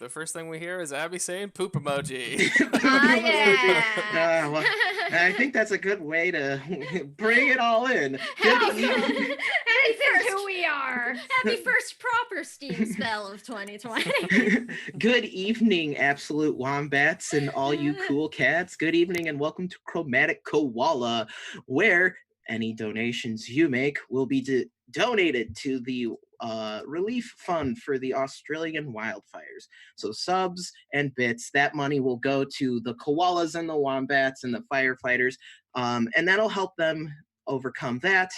the first thing we hear is Abby saying poop emoji. Yeah. Well, I think that's a good way to bring it all in. Hell, Good evening. this is who we are. Happy first proper SteamSpell of 2020. Good evening, absolute wombats and all you cool cats. Good evening and welcome to Chromatic Koala, where any donations you make will be donated to the relief fund for the Australian wildfires. So subs and bits, that money will go to the koalas and the wombats and the firefighters, and that'll help them overcome that.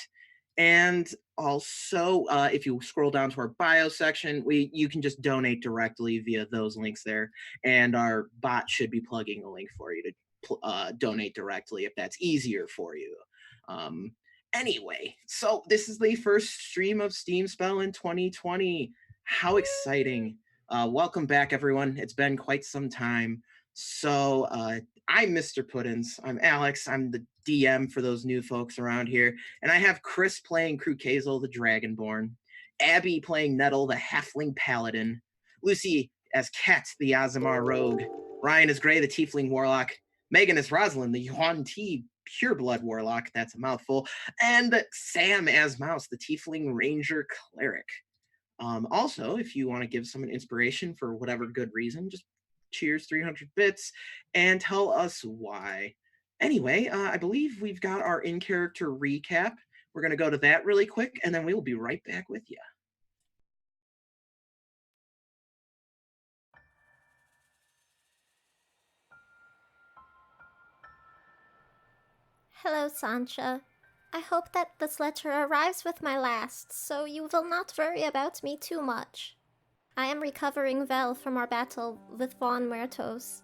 And also, if you scroll down to our bio section, you can just donate directly via those links there, and our bot should be plugging a link for you to donate directly if that's easier for you. Anyway, so this is the first stream of SteamSpell in 2020. How exciting. Welcome back, everyone. It's been quite some time. So I'm Mr. Puddins. I'm Alex. I'm the DM for those new folks around here. And I have Chris playing Krukazel the Dragonborn, Abby playing Nettle the Halfling Paladin, Lucy as Kat the Azamar Rogue, Ryan as Gray the Tiefling Warlock, Megan as Rosalind the Yuan Ti Pureblood Warlock, that's a mouthful, and Sam as Mouse the Tiefling Ranger Cleric. Also, if you want to give someone inspiration for whatever good reason, just cheers 300 bits and tell us why. Anyway, I believe we've got our in-character recap. We're going to go to that really quick, and then we will be right back with you. Hello, Sancha. I hope that this letter arrives with my last, so you will not worry about me too much. I am recovering well from our battle with Von Muertos.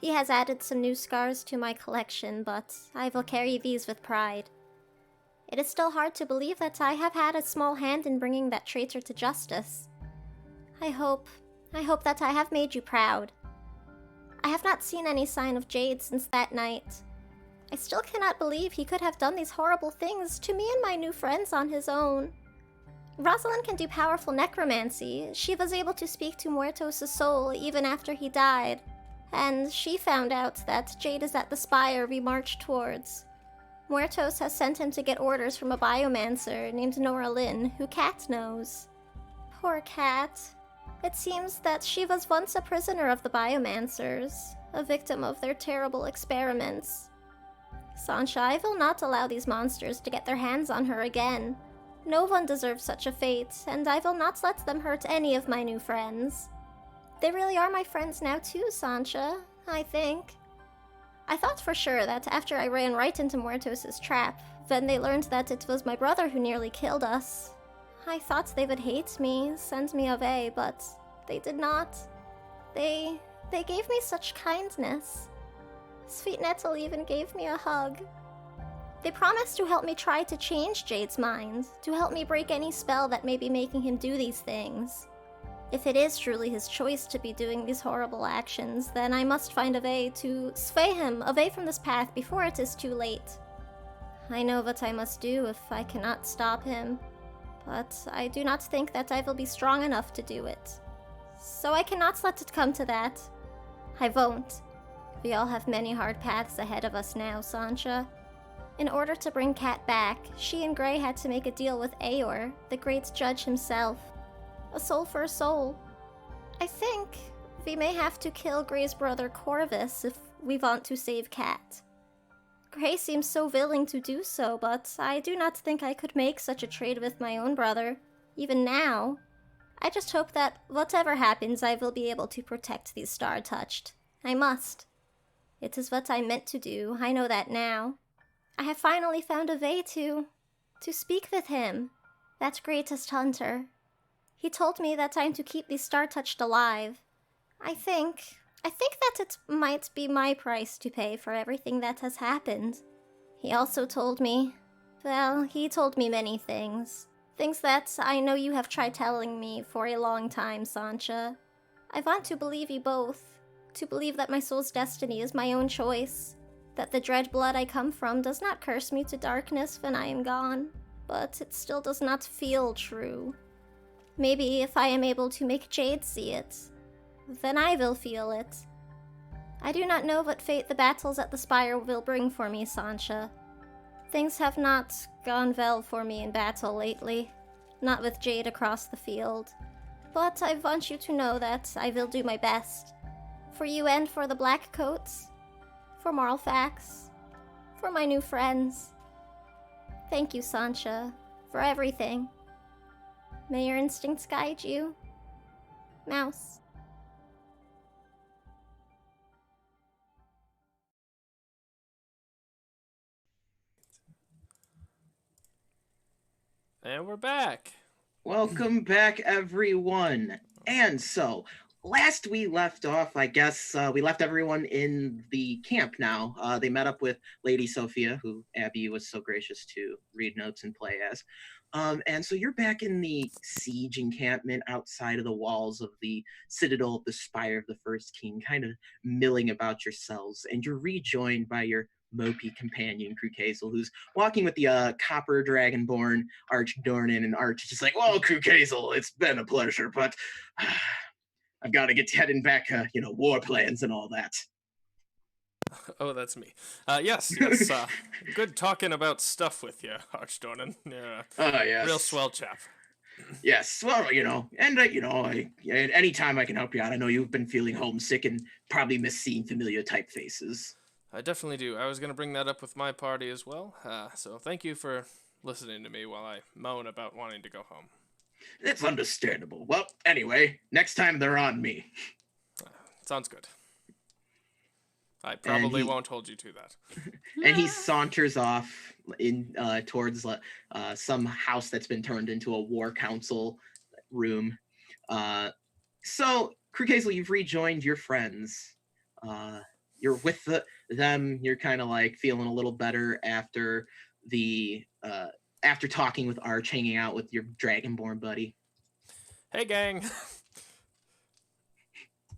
He has added some new scars to my collection, but I will carry these with pride. It is still hard to believe that I have had a small hand in bringing that traitor to justice. I hope that I have made you proud. I have not seen any sign of Jade since that night. I still cannot believe he could have done these horrible things to me and my new friends on his own. Rosalind can do powerful necromancy. She was able to speak to Muertos' soul even after he died. And she found out that Jade is at the Spire we marched towards. Muertos has sent him to get orders from a biomancer named Nora Lynn, who Kat knows. Poor Kat. It seems that she was once a prisoner of the biomancers, a victim of their terrible experiments. Sancha, I will not allow these monsters to get their hands on her again. No one deserves such a fate, and I will not let them hurt any of my new friends. They really are my friends now too, Sancha, I think. I thought for sure that after I ran right into Muertos' trap, then they learned that it was my brother who nearly killed us. I thought they would hate me, send me away, but they did not. They gave me such kindness. Sweet Nettle even gave me a hug. They promised to help me try to change Jade's mind, to help me break any spell that may be making him do these things. If it is truly his choice to be doing these horrible actions, then I must find a way to sway him away from this path before it is too late. I know what I must do if I cannot stop him, but I do not think that I will be strong enough to do it. So I cannot let it come to that. I won't. We all have many hard paths ahead of us now, Sancha. In order to bring Kat back, she and Gray had to make a deal with Aor, the great judge himself. A soul for a soul. I think we may have to kill Gray's brother Corvus if we want to save Kat. Gray seems so willing to do so, but I do not think I could make such a trade with my own brother, even now. I just hope that whatever happens, I will be able to protect these Star-Touched. I must. It is what I meant to do, I know that now. I have finally found a way to speak with him, that greatest hunter. He told me that I'm to keep these Star-Touched alive. I think that it might be my price to pay for everything that has happened. He also told me, well, he told me many things. Things that I know you have tried telling me for a long time, Sancha. I want to believe you both. To believe that my soul's destiny is my own choice. That the dread blood I come from does not curse me to darkness when I am gone. But it still does not feel true. Maybe if I am able to make Jade see it. then I will feel it. I do not know what fate the battles at the Spire will bring for me, Sancha. Things have not gone well for me in battle lately, not with Jade across the field. But I want you to know that I will do my best. For you and for the Black Coats, for Marlfax, for my new friends. Thank you, Sancha, for everything. May your instincts guide you. Mouse. And we're back. Welcome back, everyone. And so, last we left off, I guess we left everyone in the camp now. They met up with Lady Sophia, who Abby was so gracious to read notes and play as. And so you're back in the siege encampment outside of the walls of the citadel of the Spire of the First King, kind of milling about yourselves, and you're rejoined by your mopey companion, Krukazel, who's walking with the copper dragonborn Arch Dornan, and Arch is just like, "Well, Krukazel, it's been a pleasure, but I've got to get heading back, war plans and all that." Oh, that's me. Yes. Good talking about stuff with you, Archdornan. Yeah. Yes. Real swell chap. Yes, well, anytime I can help you out, I know you've been feeling homesick and probably miss seeing familiar type faces. I definitely do. I was going to bring that up with my party as well. So thank you for listening to me while I moan about wanting to go home. It's understandable. Well, anyway, next time they're on me. Sounds good. I probably won't hold you to that. And he saunters off towards some house that's been turned into a war council room. So, Krukazel, you've rejoined your friends. You're with them. You're kind of like feeling a little better after after talking with Arch, hanging out with your Dragonborn buddy. Hey, gang.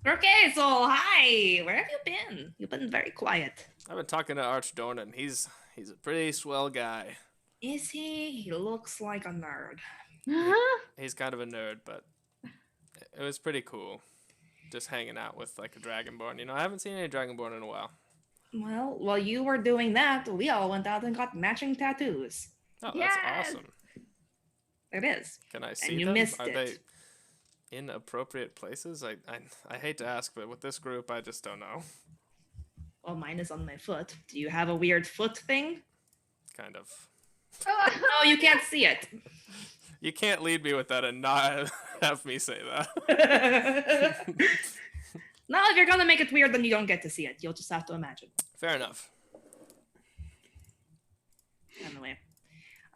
Okay, so hi. Where have you been? You've been very quiet. I've been talking to Arch Dornan. He's a pretty swell guy. Is he? He looks like a nerd. He's kind of a nerd, but it was pretty cool. Just hanging out with like a Dragonborn. I haven't seen any Dragonborn in a while. Well, while you were doing that, we all went out and got matching tattoos. Oh, that's Yes! awesome. It is. Can I see And you them? missed Are it. they inappropriate places? I hate to ask, but with this group, I just don't know. Well, mine is on my foot. Do you have a weird foot thing? Kind of. Oh, you can't see it. You can't lead me with that and not have me say that. No, if you're gonna make it weird, then you don't get to see it. You'll just have to imagine. Fair enough. Anyway,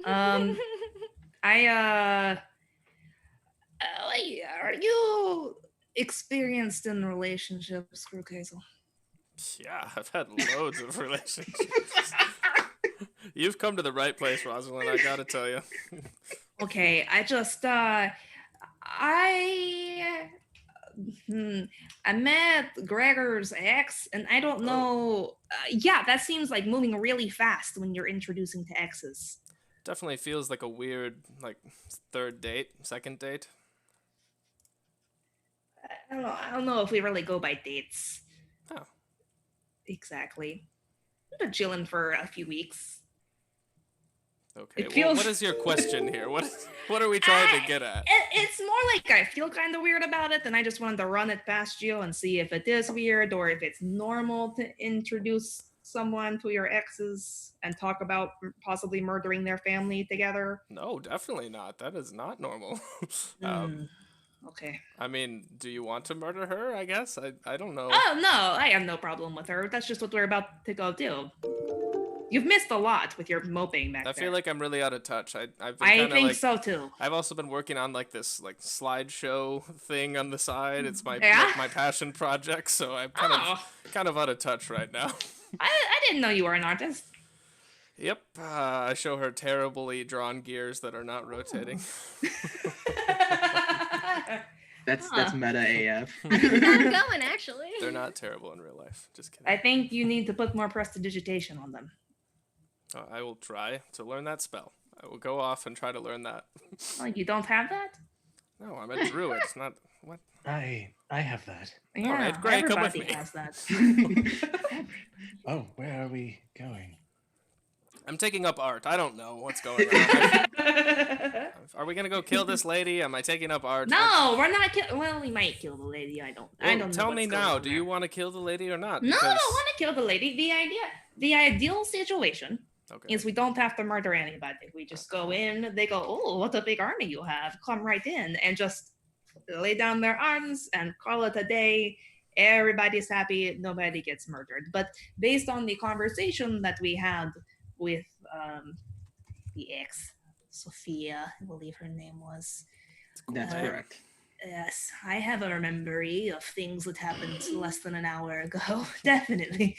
are you experienced in relationships, Krukazel? Yeah, I've had loads of relationships. You've come to the right place, Rosalind, I gotta tell you. Okay, I met Gregor's ex, and I don't know. Yeah, that seems like moving really fast when you're introducing to exes. Definitely feels like a weird, second date. I don't know if we really go by dates. Oh. Exactly. We've been chilling for a few weeks. Okay, It feels- what is your question here? What are we trying to get at? It's more like I feel kind of weird about it, and I just wanted to run it past you and see if it is weird or if it's normal to introduce someone to your exes and talk about possibly murdering their family together. No, definitely not. That is not normal. Okay. I mean, do you want to murder her, I guess? I don't know. Oh, no, I have no problem with her. That's just what we're about to go do. You've missed a lot with your moping back there. I feel like I'm really out of touch. I think so too. I've also been working on this slideshow thing on the side. It's my my passion project, so I'm kind of out of touch right now. I didn't know you were an artist. Yep, I show her terribly drawn gears that are not rotating. That's meta AF. I'm going, actually. They're not terrible in real life. Just kidding. I think you need to put more prestidigitation on them. I will try to learn that spell. I will go off and try to learn that. Oh, you don't have that? No, I'm a druid. It's not what. I have that. Yeah, All right, Gray, come with everybody me. has that. Oh, where are we going? I'm taking up art. I don't know what's going on. Are we gonna go kill this lady? Am I taking up art? No, we're not. Well, we might kill the lady. I don't know. Tell what's me going now. on Do there. you want to kill the lady or not? No, I Because... don't want to kill the lady. The ideal situation Okay. is we don't have to murder anybody. We just go in. They go, oh, what a big army you have. Come right in and just lay down their arms and call it a day. Everybody's happy. Nobody gets murdered. But based on the conversation that we had with the ex, Sophia, I believe her name was. That's correct. Yes, I have a memory of things that happened less than an hour ago. Definitely.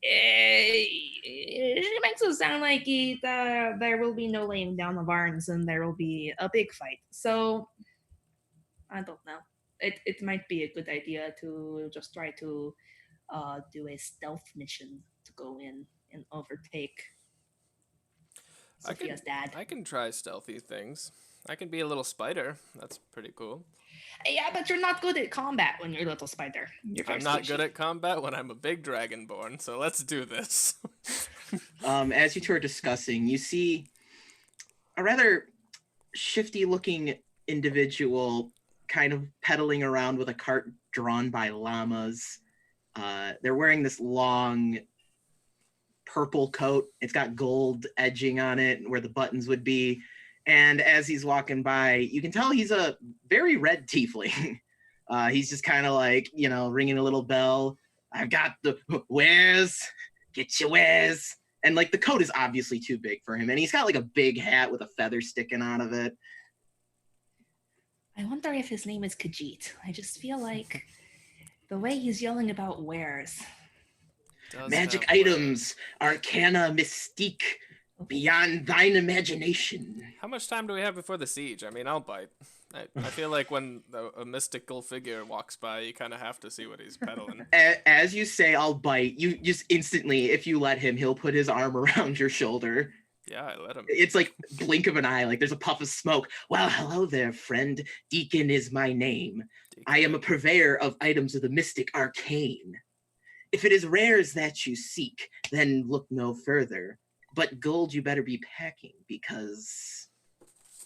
She makes it sound like there will be no laying down of arms and there will be a big fight. So, I don't know. It might be a good idea to just try to do a stealth mission to go in and overtake Sophia's dad. I can try stealthy things. I can be a little spider. That's pretty cool. Yeah, but you're not good at combat when you're a little spider. I'm not good at combat when I'm a big dragonborn, so let's do this. As you two are discussing, you see a rather shifty-looking individual kind of pedaling around with a cart drawn by llamas. They're wearing this long purple coat. It's got gold edging on it where the buttons would be. And as he's walking by, you can tell he's a very red tiefling. He's just kind of like, ringing a little bell. I've got the wares, get your wares. And like the coat is obviously too big for him. And he's got like a big hat with a feather sticking out of it. I wonder if his name is Khajiit. I just feel like the way he's yelling about wares. Magic items, arcana, mystique, beyond thine imagination. How much time do we have before the siege? I mean, I'll bite. I feel like when a mystical figure walks by, you kind of have to see what he's peddling. As you say, I'll bite, you just instantly, if you let him, he'll put his arm around your shoulder. Yeah, I let him. It's like blink of an eye, like there's a puff of smoke. Well, hello there, friend. Deacon is my name. Deacon. I am a purveyor of items of the mystic arcane. If it is rares that you seek, then look no further. But gold you better be packing, because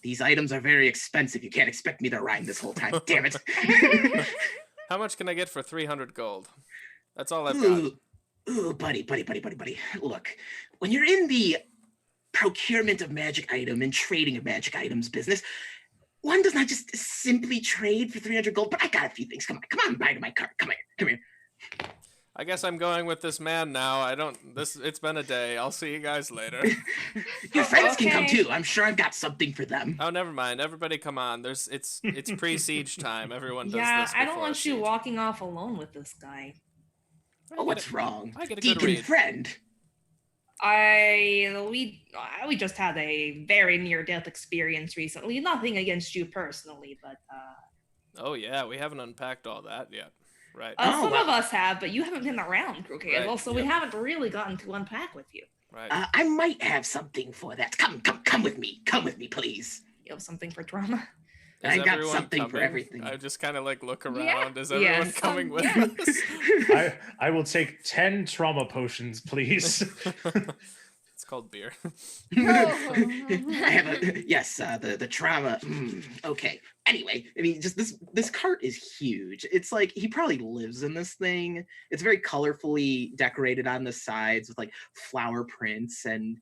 these items are very expensive. You can't expect me to rhyme this whole time. Damn it. How much can I get for 300 gold? That's all I've got. Ooh, buddy. Look, when you're in the procurement of magic item and trading of magic items business, one does not just simply trade for 300 gold, but I got a few things. Come on, buy to my cart. Come here. I guess I'm going with this man now. It's been a day. I'll see you guys later. Your friends can come too. I'm sure I've got something for them. Oh, never mind. Everybody come on. It's pre-siege time. Everyone does Yeah, this I don't before want you siege. walking off alone with this guy. Oh, what's wrong? I get a good Deacon read. friend. We just had a very near-death experience recently. Nothing against you personally, but Oh yeah, we haven't unpacked all that yet. Right. some of us have, but you haven't been around, okay? Right, So we haven't really gotten to unpack with you. Right. I might have something for that. Come with me. Come with me, please. You have something for drama? Is I got everyone something for coming? everything. I just kind of like look around. Yeah. Is everyone Yes. coming with Yeah. us? I will take 10 trauma potions, please. It's called beer. I have the trauma. Okay. Anyway, I mean, just this cart is huge. It's like he probably lives in this thing. It's very colorfully decorated on the sides with like flower prints and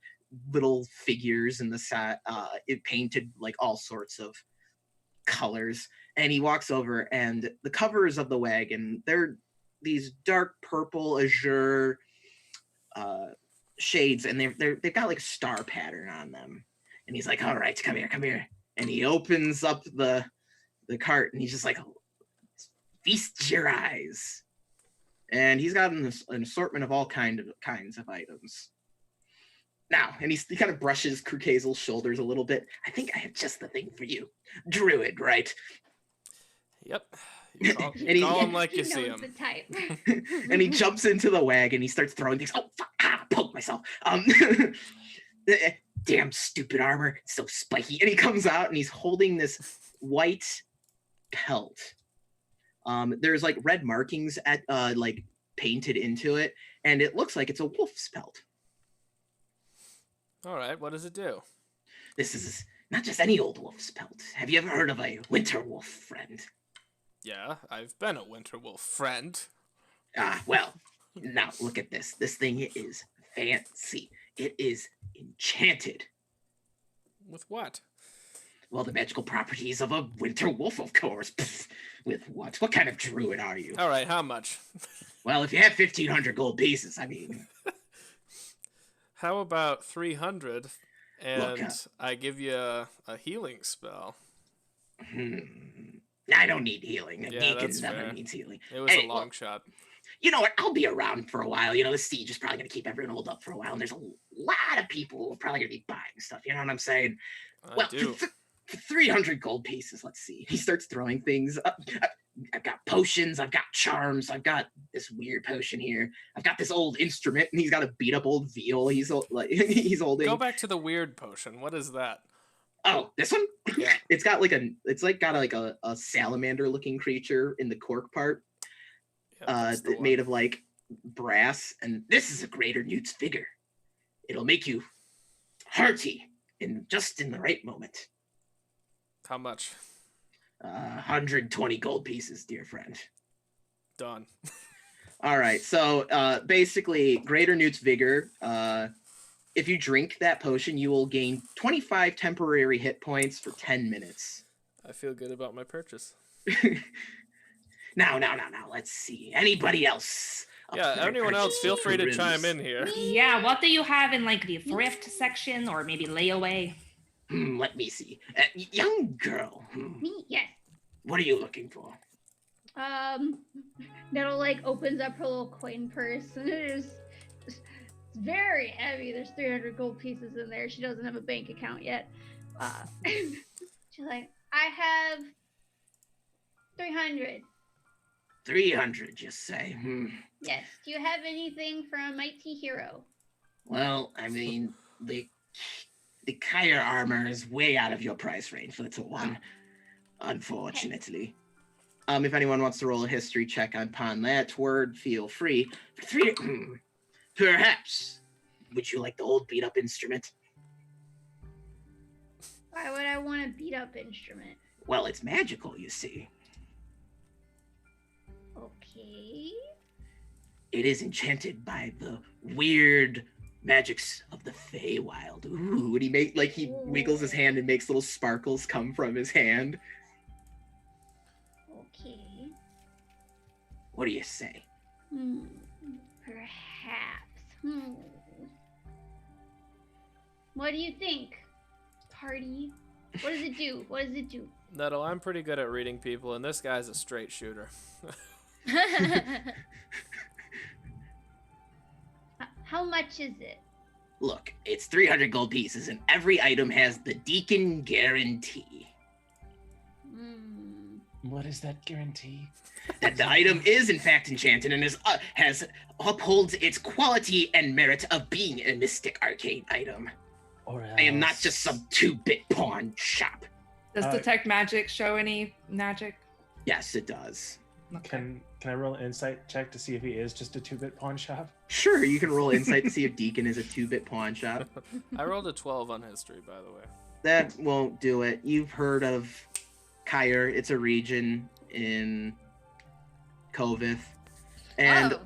little figures in the side. It painted like all sorts of colors. And he walks over, and the covers of the wagon, they're these dark purple azure shades, and they've got like a star pattern on them. And he's like, all right, come here. And he opens up the cart, and he's just like, feast your eyes. And he's got an assortment of all kinds of items. Now, and he kind of brushes Krukazel's shoulders a little bit. I think I have just the thing for you. Druid, right? Yep. You call And he- him like you He see knows him. the type. And he jumps into the wagon. He starts throwing things. Oh, fuck, poke myself. damn stupid armor, it's so spiky. And he comes out and he's holding this white pelt. There's like red markings at like painted into it, and it looks like it's a wolf's pelt. All right, what does it do? This is not just any old wolf's pelt. Have you ever heard of a winter wolf, friend? Yeah, I've been a winter wolf friend. Well, now look at this. This thing is fancy. It is enchanted. With what? Well, the magical properties of a winter wolf, of course. Pfft, with what? What kind of druid are you? All right, how much? Well, if you have 1,500 gold pieces, I mean... How about 300, and Look, I give you a healing spell? I don't need healing. A Yeah, deacon that's never fair. needs healing. It was Hey, a long look, shot. you know what? I'll be around for a while. You know, the siege is probably going to keep everyone holed up for a while, and there's a lot of people who are probably going to be buying stuff. You know what I'm saying? I do. For 300 gold pieces, let's see. He starts throwing things. I've got potions. I've got charms. I've got this weird potion here. I've got this old instrument, and he's got a beat up old viol. He's like he's holding. Go back to the weird potion. What is that? Oh, this one? Yeah. It's got like a salamander looking creature in the cork part. Yep, that's the Made one. of like brass, and this is a greater Newt's vigor. It'll make you hearty in the right moment. How much? 120 gold pieces, dear friend. Done. All right, so basically, greater Newt's vigor. If you drink that potion, you will gain 25 temporary hit points for 10 minutes. I feel good about my purchase. Now, let's see. Anybody else? Yeah, anyone else, feel free to chime in here. Yeah, what do you have in like the thrift section or maybe layaway? Let me see. Young girl. Me? Yes. What are you looking for? Nettle like opens up her little coin purse and it's very heavy. There's 300 gold pieces in there. She doesn't have a bank account yet. She's like, I have 300. 300, just say. Yes. Do you have anything from Mighty Hero? Well, I mean, the Kyer armor is way out of your price range for the one, unfortunately. If anyone wants to roll a history check upon that word, feel free. Perhaps. Would you like the old beat-up instrument? Why would I want a beat up instrument? Well, it's magical, you see. Okay. It is enchanted by the weird magics of the Feywild. Ooh, and he wiggles his hand and makes little sparkles come from his hand. Okay. What do you say? Perhaps. What do you think, party? What does it do? What does it do? Nettle, I'm pretty good at reading people, and this guy's a straight shooter. How much is it? Look, it's 300 gold pieces, and every item has the Deacon guarantee. What is that guarantee? That the item is in fact enchanted and upholds its quality and merit of being a mystic arcane item. Or else... I am not just some 2-bit pawn shop. Does Detect Magic show any magic? Yes, it does. Can I roll an insight check to see if he is just a 2-bit pawn shop? Sure, you can roll insight to see if Deacon is a 2-bit pawn shop. I rolled a 12 on history, by the way. That won't do it. You've heard of Kyer. It's a region in Kovith. And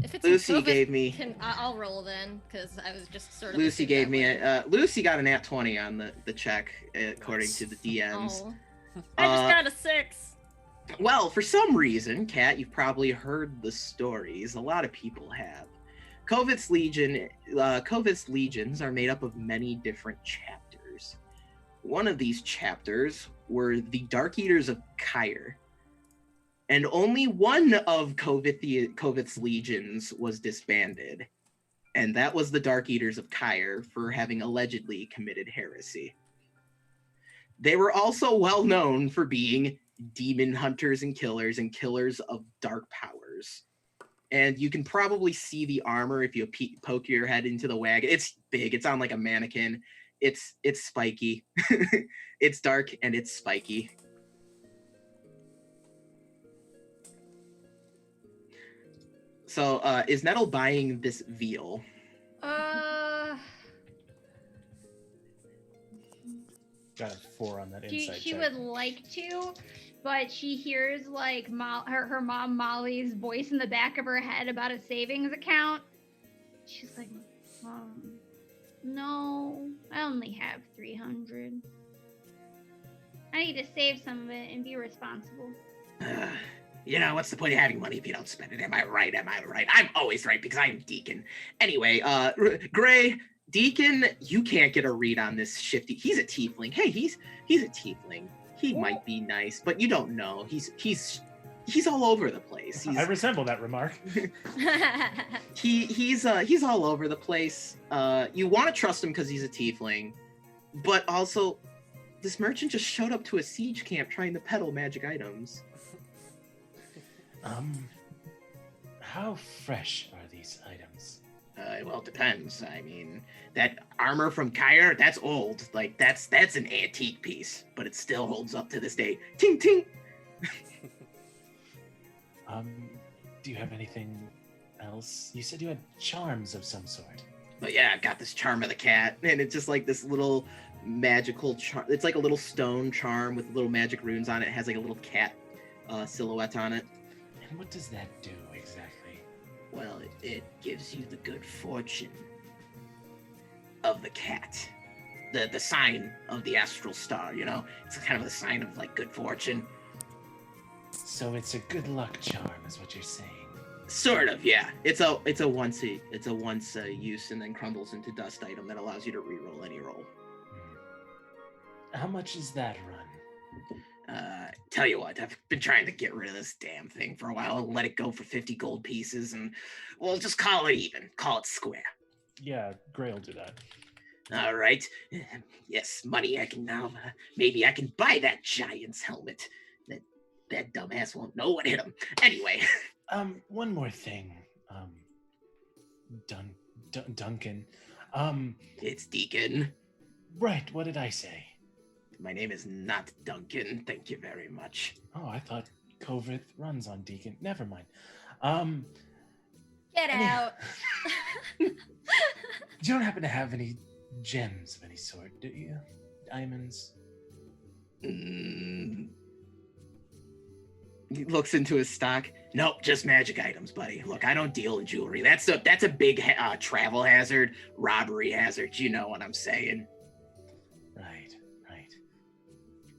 if it's Lucy in COVID, gave me... I'll roll then, because I was just sort of... Lucy gave me Lucy got a nat 20 on the check, according to the DMs. Oh. I just got a 6. Well, for some reason, Kat, you've probably heard the stories. A lot of people have. Kovith's legions are made up of many different chapters. One of these chapters were the Dark Eaters of Kyer. And only one of Kovith's legions was disbanded. And that was the Dark Eaters of Kyer for having allegedly committed heresy. They were also well known for being demon hunters and killers of dark powers. And you can probably see the armor if you poke your head into the wagon. It's big. It's on like a mannequin. It's spiky. It's dark and it's spiky. So, is Nettle buying this veal? Got a 4 on that insight She check. would like to, but she hears like her mom Molly's voice in the back of her head about a savings account. She's like, no, I only have 300. I need to save some of it and be responsible. You know, what's the point of having money if you don't spend it? Am I right? I'm always right because I'm Deacon. Anyway, Gray, Deacon, you can't get a read on this shifty. He's a tiefling. Hey, he's a tiefling. He might be nice, but you don't know. He's all over the place. I resemble that remark. He's all over the place. You want to trust him because he's a tiefling, but also this merchant just showed up to a siege camp trying to peddle magic items. How fresh are these items? Well, it depends. I mean, that armor from Kyre, that's old. Like, that's an antique piece, but it still holds up to this day. Ting, ting! Do you have anything else? You said you had charms of some sort. But yeah, I've got this charm of the cat, and it's just like this little magical charm. It's like a little stone charm with little magic runes on it. It has like a little cat silhouette on it. And what does that do exactly? Well, it gives you the good fortune of the cat. The sign of the astral star, you know? It's kind of the sign of, like, good fortune. So it's a good luck charm, is what you're saying. Sort of, yeah. It's a once use and then crumbles into dust item that allows you to reroll any roll. How much is that run? Tell you what, I've been trying to get rid of this damn thing for a while. I'll let it go for 50 gold pieces, and we'll just call it even. Call it square. Yeah, Gray will do that. All right. Yes, money. I can now. Maybe I can buy that giant's helmet. That dumbass won't know what hit him. Anyway. One more thing. Duncan. It's Deacon. Right. What did I say? My name is not Duncan. Thank you very much. Oh, I thought Kovrith runs on Deacon. Never mind. Get out. You don't happen to have any gems of any sort, do you? Diamonds? He looks into his stock. Nope, just magic items, buddy. Look, I don't deal in jewelry. That's a big travel hazard, robbery hazard. You know what I'm saying. Right.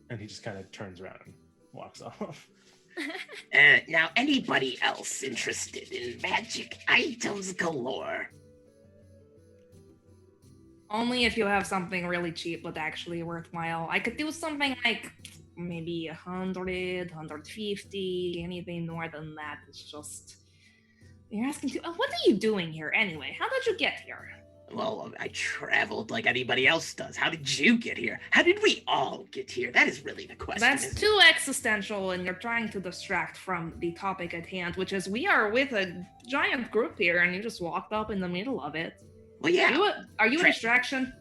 And he just kind of turns around and walks off. Now, anybody else interested in magic items galore? Only if you have something really cheap but actually worthwhile. I could do something like maybe 100, 150, anything more than that. It's just... You're asking too... what are you doing here anyway? How did you get here? Well, I traveled like anybody else does. How did you get here? How did we all get here? That is really the question. That's too existential, and you're trying to distract from the topic at hand, which is we are with a giant group here, and you just walked up in the middle of it. Well, yeah. Are you a distraction?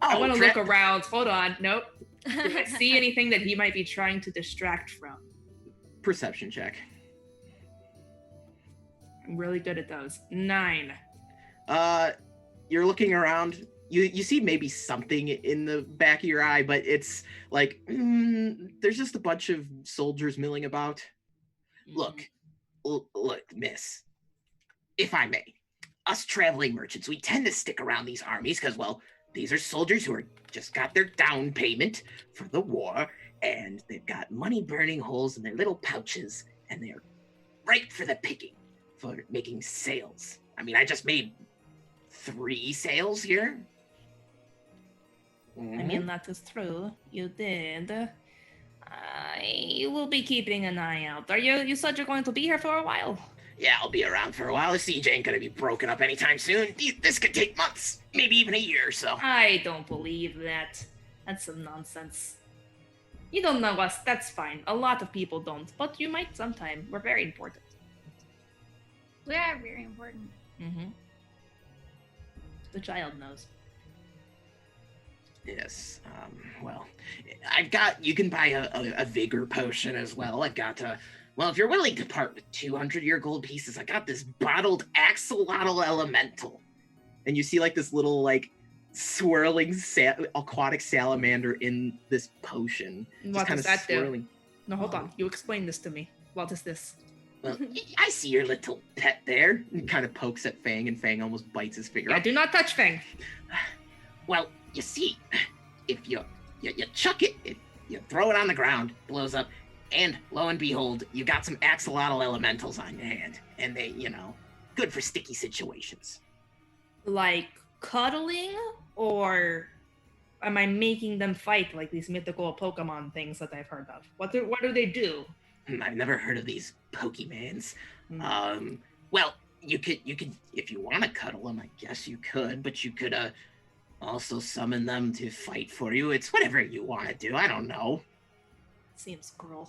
I want to look around. Hold on. Nope. Do I see anything that he might be trying to distract from? Perception check. I'm really good at those. 9. You're looking around. You see maybe something in the back of your eye, but it's like there's just a bunch of soldiers milling about. Look, miss, if I may, us traveling merchants, we tend to stick around these armies because, well, these are soldiers who are just got their down payment for the war, and they've got money burning holes in their little pouches, and they're ripe for the picking for making sales. I mean, I just made 3 sales here. I mean, that is true. You did. I will be keeping an eye out. You said you're going to be here for a while? Yeah, I'll be around for a while. The siege ain't gonna be broken up anytime soon. This could take months, maybe even a year or so. I don't believe that. That's some nonsense. You don't know us, that's fine. A lot of people don't, but you might sometime. We're very important. We are very important. Mm-hmm. The child knows. Yes. Well, I've got. You can buy a vigor potion as well. I've got well, if you're willing to part with 200 gold pieces, I got this bottled axolotl elemental, and you see like this little like swirling aquatic salamander in this potion. What does that swirling. do? No, hold on. You explain this to me. What is this? Well, I see your little pet there. And kind of pokes at Fang, and Fang almost bites his finger. Yeah, do not touch Fang. Well, you see, if you chuck it, you throw it on the ground, blows up, and lo and behold, you got some axolotl elementals on your hand, and they, good for sticky situations. Like cuddling, or am I making them fight like these mythical Pokemon things that I've heard of? What do they do? I've never heard of these Pokemans. Well, you could, if you want to cuddle them, I guess you could, but you could, also summon them to fight for you. It's whatever you want to do. I don't know. Seems cruel.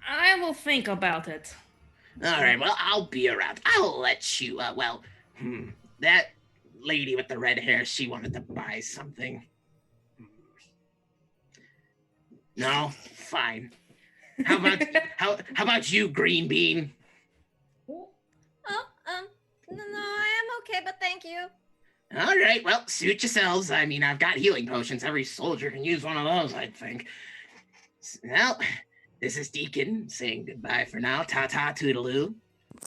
I will think about it. All right, well, I'll be around. I'll let you, that lady with the red hair, she wanted to buy something. No? Fine. How about you, Green Bean? No, I am okay, but thank you. All right, well, suit yourselves. I mean, I've got healing potions. Every soldier can use one of those, I think. Well, this is Deacon saying goodbye for now. Ta-ta, toodaloo.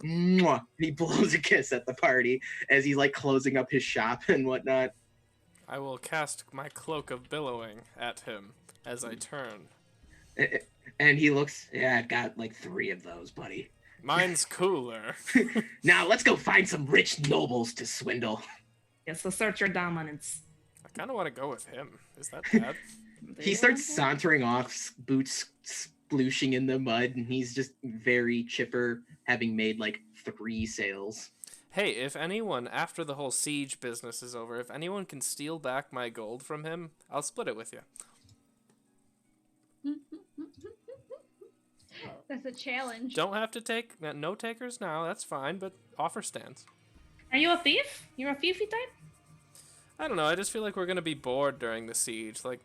Mwah. He blows a kiss at the party as he's, like, closing up his shop and whatnot. I will cast my Cloak of Billowing at him as I turn. And he looks, yeah, I've got, like, 3 of those, buddy. Mine's cooler. Now, let's go find some rich nobles to swindle. Yeah, so search your dominance. I kind of want to go with him. Is that bad? He starts sauntering off, boots splooshing in the mud, and he's just very chipper, having made like 3 sales. Hey, if anyone, after the whole siege business is over, if anyone can steal back my gold from him, I'll split it with you. That's a challenge. Don't have to take, no takers now, that's fine, but offer stands. Are you a thief? You're a thiefy type? I don't know, I just feel like we're going to be bored during the siege. Like,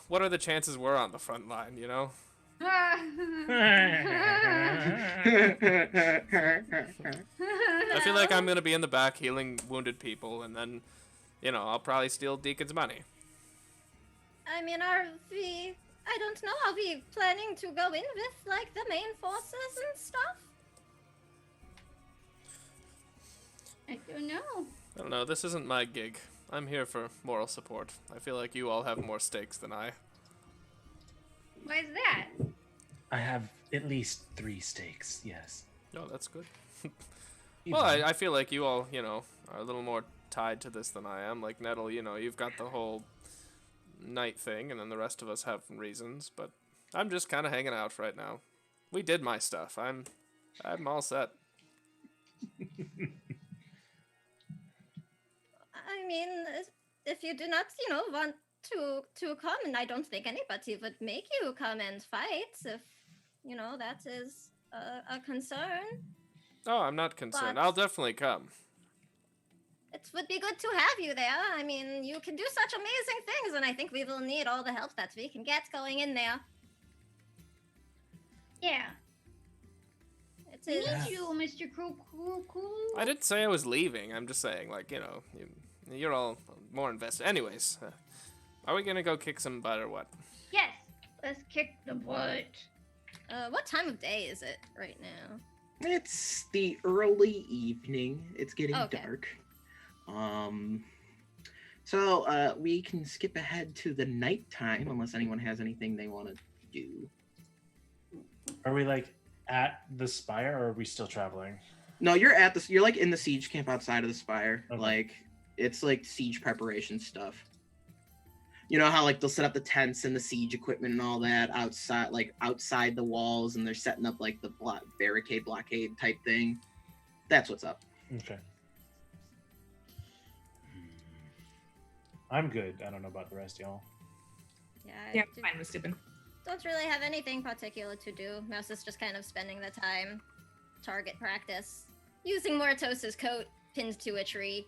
what are the chances we're on the front line, you know? I feel like I'm going to be in the back healing wounded people, and then, I'll probably steal Deacon's money. I mean, I don't know, are we planning to go in with, like, the main forces and stuff? I don't know. I don't know, this isn't my gig. I'm here for moral support. I feel like you all have more stakes than I. Why is that? I have at least 3 stakes, yes. Oh, that's good. Well, I feel like you all, are a little more tied to this than I am. Like, Nettle, you've got the whole night thing, and then the rest of us have reasons, but I'm just kind of hanging out right now. We did my stuff. I'm all set. I mean, if you do not, want to come, and I don't think anybody would make you come and fight if, that is a concern. Oh, I'm not concerned. But I'll definitely come. it would be good to have you there. I mean, you can do such amazing things, and I think we will need all the help that we can get going in there. Yeah. It We is. need you, Mr. Cool. I didn't say I was leaving. I'm just saying, like, you're all more invested. Anyways, are we gonna go kick some butt or what? Yes. Let's kick the butt. What time of day is it right now? It's the early evening. It's getting Okay. dark. So we can skip ahead to the nighttime unless anyone has anything they want to do. Are we like at the Spire, or are we still traveling? No, you're like in the siege camp outside of the Spire. Okay. Like it's like siege preparation stuff. You know how like they'll set up the tents and the siege equipment and all that outside the walls, and they're setting up like the blockade type thing. That's what's up. Okay. I'm good. I don't know about the rest of y'all. Yeah, Yeah, fine with Stupid. don't really have anything particular to do. Mouse is just kind of spending the time. Target practice. using Mortos's coat pinned to a tree.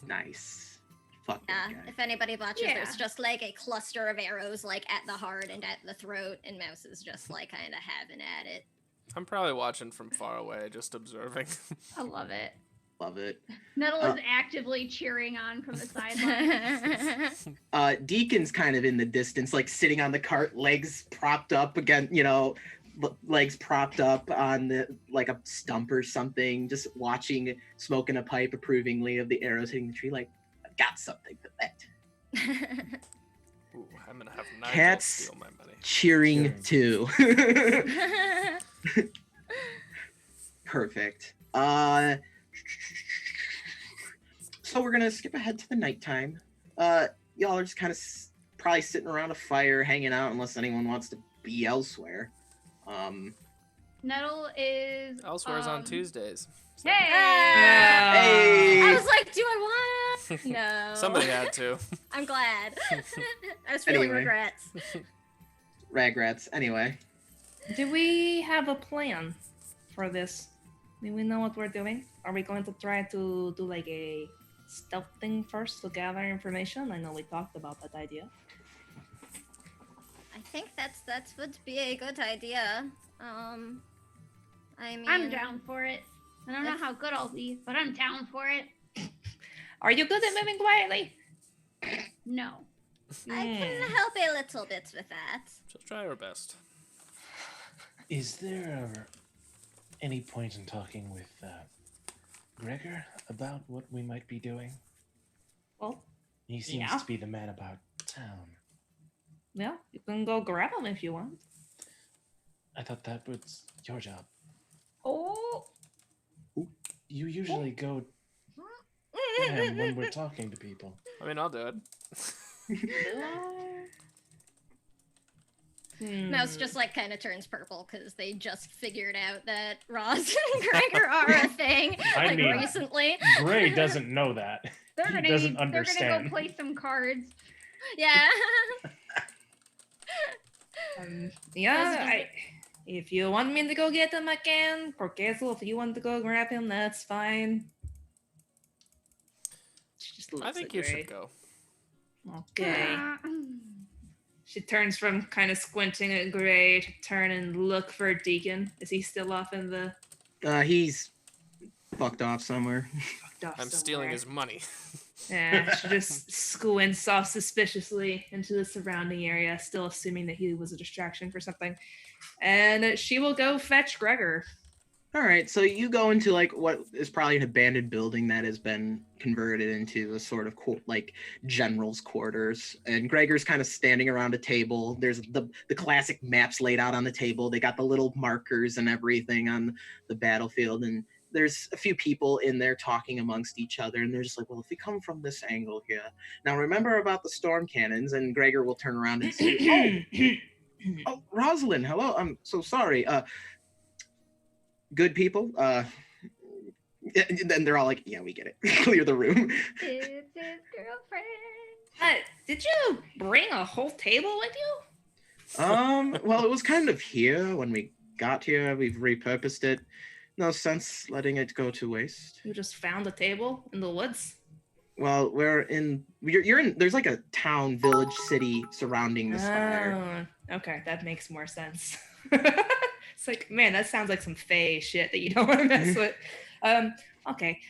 Nice. Fuck Yeah, that guy. if anybody watches, Yeah. there's just like a cluster of arrows like at the heart and at the throat, and Mouse is just like kind of having at it. I'm probably watching from far away, just observing. I love it. Love it. Nettle is actively cheering on from the sidelines. Deacon's kind of in the distance, like sitting on the cart, legs propped up again, legs propped up on the like a stump or something, just watching, smoking a pipe approvingly of the arrows hitting the tree, like, I've got something for that. Ooh, I'm gonna have Nigel Cats steal my money. cheering too. Perfect. So we're gonna skip ahead to the nighttime. Y'all are just kind of probably sitting around a fire, hanging out, unless anyone wants to be elsewhere. Nettle is. Elsewhere's on Tuesdays. So Hey! Hey! I was like, do I want? No. somebody had to. I'm glad. I was feeling Anyway. regrets. Ragrats. Anyway, Do we have a plan for this? Do we know what we're doing? Are we going to try to do like a stealth thing first to gather information? I know we talked about that idea. I think that would be a good idea. I mean, I'm down for it. I don't know If- how good I'll be, but I'm down for it. Are you good at moving quietly? No. I can Hmm. help a little bit with that. She'll try her best. Is there any point in talking with Gregor about what we might be doing? Well, He seems Yeah. to be the man about town. yeah, you can go grab him if you want. I thought that was your job. Oh. You usually go to him when we're talking to people. I mean, I'll do it. Mouse just like kind of turns purple because they just figured out that Roz and Gregor are a thing I like mean- recently. Gray doesn't know that. They're He gonna doesn't they're gonna understand. go play some cards. Yeah. Yeah, if you want me to go get him, I can. Corquezo, if you want to go grab him, that's fine. She just looks I think at you Gray. should go. Okay. She turns from kind of squinting at Gray to turn and look for Deacon. Is he still off in the he's fucked off somewhere. fucked off I'm stealing somewhere? his money. Yeah, she just squints off suspiciously into the surrounding area, still assuming that he was a distraction for something. And she will go fetch Gregor. All right, so you go into like what is probably an abandoned building that has been converted into a sort of like general's quarters, and Gregor's kind of standing around a table. There's the classic maps laid out on the table. They got the little markers and everything on the battlefield, and there's a few people in there talking amongst each other, and they're just like, well, if we come from this angle here, now remember about the storm cannons. And Gregor will turn around and say, oh, Rosalind, hello, I'm so sorry. Good people. And then they're all like, yeah, we get it. Clear the room. It's his girlfriend. Did you bring a whole table with you? Well, it was kind of here when we got here. We've repurposed it. No sense letting it go to waste. You just found a table in the woods? Well, you're in, there's like a town, village, city surrounding the spire. Oh, okay, that makes more sense. It's like, man, that sounds like some fey shit that you don't want to mess with. Okay.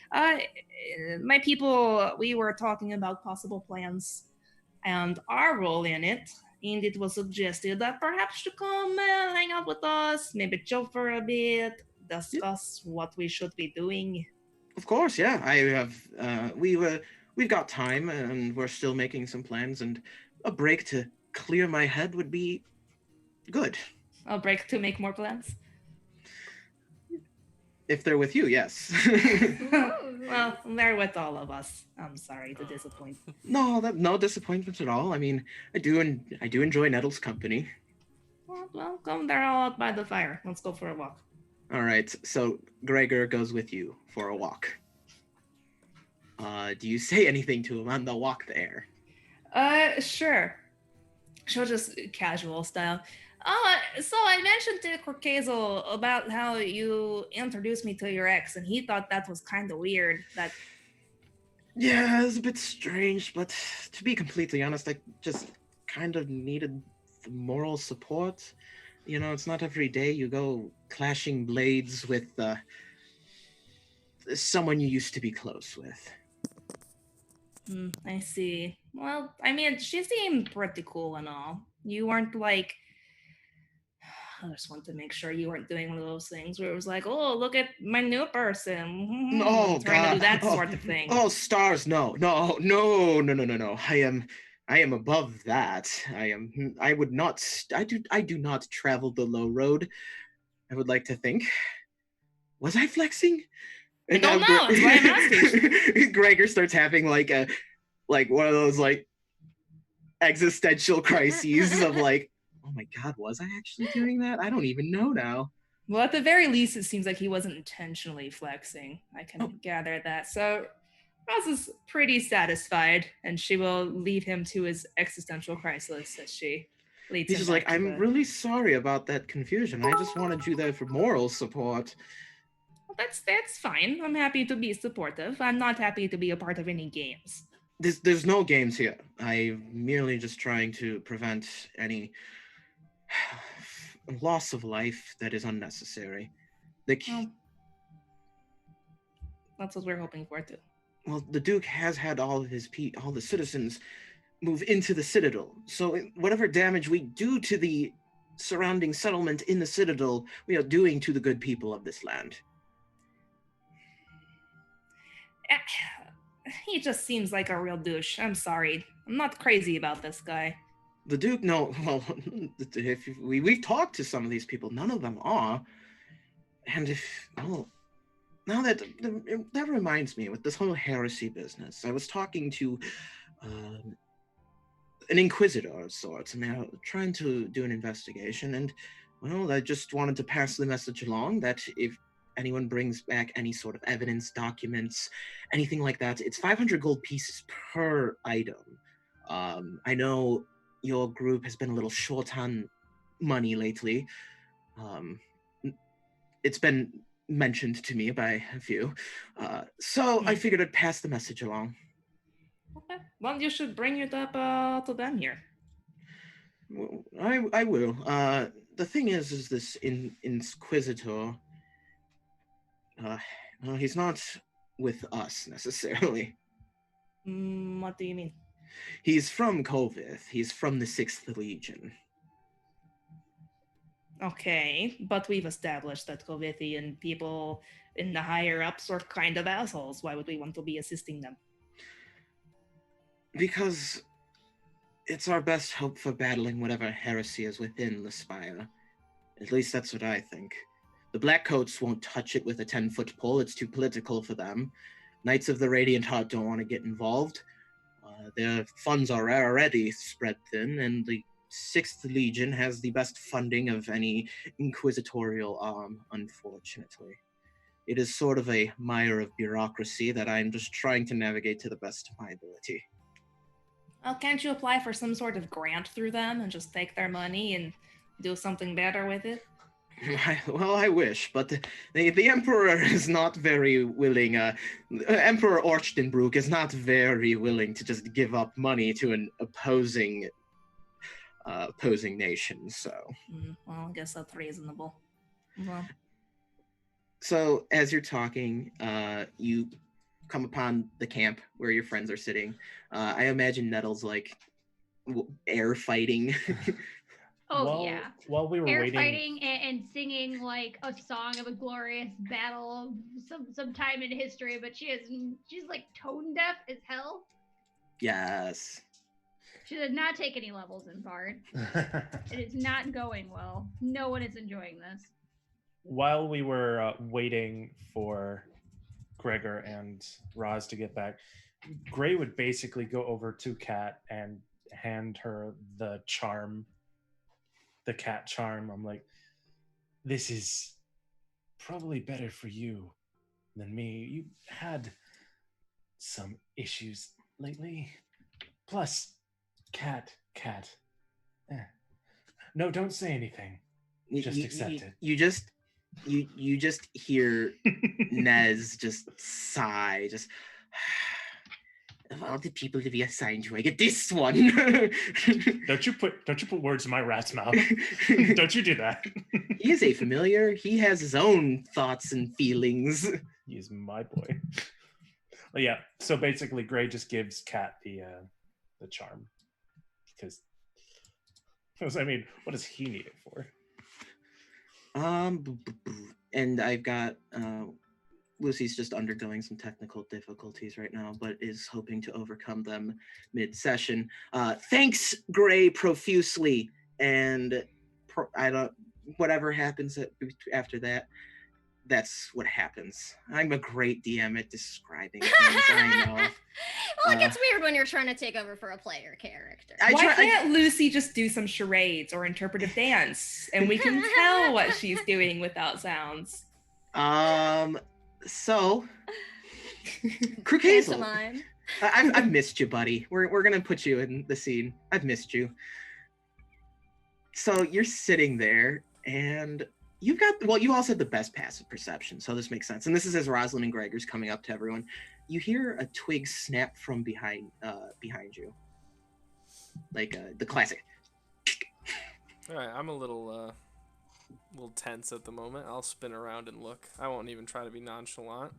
My people, we were talking about possible plans and our role in it, and it was suggested that perhaps you come hang out with us, maybe chill for a bit, discuss what we should be doing. Of course, yeah. I have, we've got time and we're still making some plans, and a break to clear my head would be good. I'll break to make more plans. If they're with you, yes. Well, they're with all of us. I'm sorry to disappoint. No disappointment at all. I mean, I do enjoy Nettle's company. Well, come. They're all out by the fire. Let's go for a walk. All right, so Gregor goes with you for a walk. Do you say anything to him on the walk there? Sure. She'll just casual style. So I mentioned to Corcazel about how you introduced me to your ex, and he thought that was kind of weird. That Yeah, it's a bit strange, but to be completely honest, I just kind of needed the moral support. You know, it's not every day you go clashing blades with someone you used to be close with. I see. Well, I mean, she seemed pretty cool and all. You weren't like. I just want to make sure you weren't doing one of those things where it was like, oh, look at my new person. Oh Trying to do God! that Oh, sort of thing. oh, stars! No, no, no, no, no, no, no! I am above that. I would not. I do not travel the low road. I would like to think. Was I flexing? I And don't now know. That's why I'm asking. Gregor starts having like one of those like existential crises of like, oh my God, was I actually doing that? I don't even know now. Well, at the very least, it seems like he wasn't intentionally flexing. I can Oh. gather that. So Roz is pretty satisfied, and she will leave him to his existential crisis as she leads He's him just like, back to I'm really sorry about that confusion. I just wanted you there for moral support. Well, that's fine. I'm happy to be supportive. I'm not happy to be a part of any games. There's no games here. I'm merely just trying to prevent any loss of life that is unnecessary. Well, that's what we're hoping for too. Well, the Duke has had all the citizens move into the Citadel. So whatever damage we do to the surrounding settlement in the Citadel, we are doing to the good people of this land. He just seems like a real douche. I'm sorry. I'm not crazy about this guy. The Duke, no, well, if we've talked to some of these people, none of them are. And now that reminds me, with this whole heresy business, I was talking to an inquisitor of sorts, and they're trying to do an investigation, and, well, I just wanted to pass the message along that if anyone brings back any sort of evidence, documents, anything like that, it's 500 gold pieces per item. I know your group has been a little short on money lately. It's been mentioned to me by a few. So I figured I'd pass the message along. Okay. Well, you should bring it up to them here. Well, I will. The thing is this Inquisitor, well, he's not with us necessarily. What do you mean? He's from Kovith. He's from the 6th Legion. Okay, but we've established that Kovithian people in the higher ups are kind of assholes. Why would we want to be assisting them? Because it's our best hope for battling whatever heresy is within the Spire. At least that's what I think. The Blackcoats won't touch it with a 10-foot pole. It's too political for them. Knights of the Radiant Heart don't want to get involved. Their funds are already spread thin, and the 6th Legion has the best funding of any inquisitorial arm, unfortunately. It is sort of a mire of bureaucracy that I'm just trying to navigate to the best of my ability. Well, can't you apply for some sort of grant through them and just take their money and do something better with it? Well, I wish, but the Emperor is not very willing. Emperor Orchtenbrook is not very willing to just give up money to an opposing nation. So, well, I guess that's reasonable. Well, so as you're talking, you come upon the camp where your friends are sitting. I imagine Nettle's like air fighting. While we were Air waiting, fighting and singing like a song of a glorious battle of some time in history, but she's like tone deaf as hell. Yes. She did not take any levels in Bard. It is not going well. No one is enjoying this. While we were waiting for Gregor and Roz to get back, Gray would basically go over to Kat and hand her the cat charm. I'm like, this is probably better for you than me. You had some issues lately. Plus, cat. No, don't say anything. Just accept it. You just hear Nez just sigh, just of all the people to be assigned to, I get this one. Don't you put words in my rat's mouth. Don't you do that. He is a familiar. He has his own thoughts and feelings. He is my boy. Well, yeah. So basically, Gray just gives Kat the charm because I mean, what does he need it for? And I've got Lucy's just undergoing some technical difficulties right now, but is hoping to overcome them mid-session. Thanks, Gray, profusely, and whatever happens after that, that's what happens. I'm a great DM at describing things, I know. Well, it gets weird when you're trying to take over for a player character. Why can't Lucy just do some charades or interpretive dance, and we can tell what she's doing without sounds? So, Crook Hazel, I've missed you, buddy. We're gonna put you in the scene. I've missed you. So you're sitting there, and you also have the best passive perception, so this makes sense. And this is as Rosalind and Gregor's coming up to everyone. You hear a twig snap from behind you, like the classic. All right, I'm a little tense at the moment. I'll spin around and look. I won't even try to be nonchalant.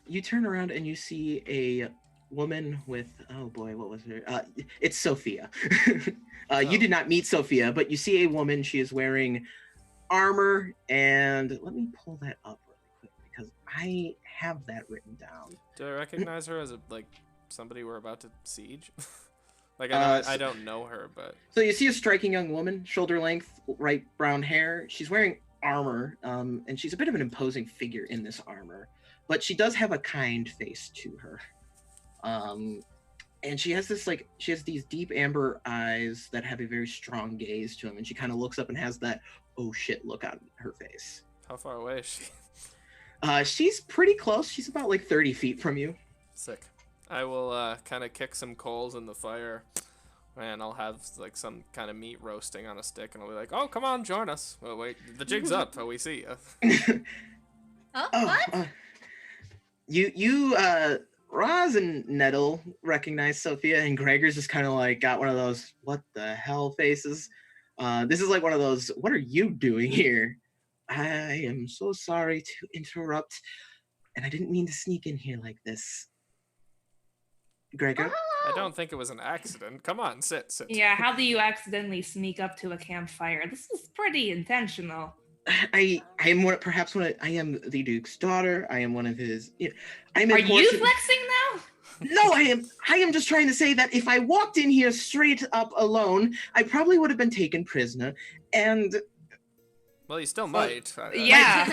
You turn around and you see a woman with, oh boy, what was her? It's Sophia. You did not meet Sophia, but you see a woman. She is wearing armor, and let me pull that up really quick because I have that written down. Do I recognize her as somebody we're about to siege? I don't know her, but so you see a striking young woman, shoulder length, light brown hair. She's wearing armor, and she's a bit of an imposing figure in this armor, but she does have a kind face to her. And she has these deep amber eyes that have a very strong gaze to them, and she kind of looks up and has that oh shit look on her face. How far away is she? She's pretty close. She's about 30 feet from you. Sick. I will kind of kick some coals in the fire, and I'll have some kind of meat roasting on a stick, and I'll be like, "Oh, come on, join us." Oh wait, the jig's up. Oh, we see you. What? You Roz and Nettle recognize Sophia, and Gregor's just kind of got one of those what the hell faces. This is one of those, what are you doing here? I am so sorry to interrupt, and I didn't mean to sneak in here like this. Gregor? I don't think it was an accident. Come on, sit. Yeah, how do you accidentally sneak up to a campfire? This is pretty intentional. I am the Duke's daughter. I am one of his. Are you flexing now? No, I am just trying to say that if I walked in here straight up alone, I probably would have been taken prisoner. And well, you still might. Yeah.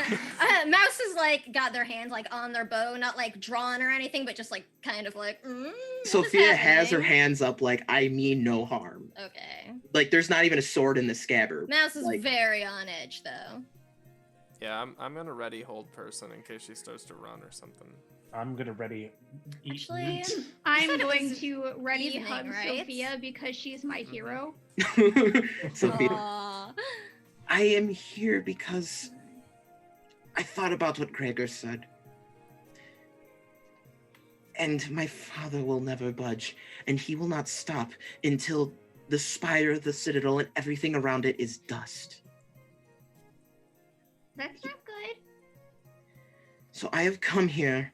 Mouse has got their hands on their bow, not drawn or anything, but just kind of Sophia has her hands up I mean no harm. Okay. There's not even a sword in the scabbard. Mouse is very on edge though. Yeah, I'm gonna ready hold person in case she starts to run or something. I'm gonna ready eat Actually, meat. I'm going to ready evening, hug right? Sophia because she's my hero. Sophia. Aww. I am here because I thought about what Gregor said. And my father will never budge, and he will not stop until the spire, the citadel, and everything around it is dust. That's not good. So I have come here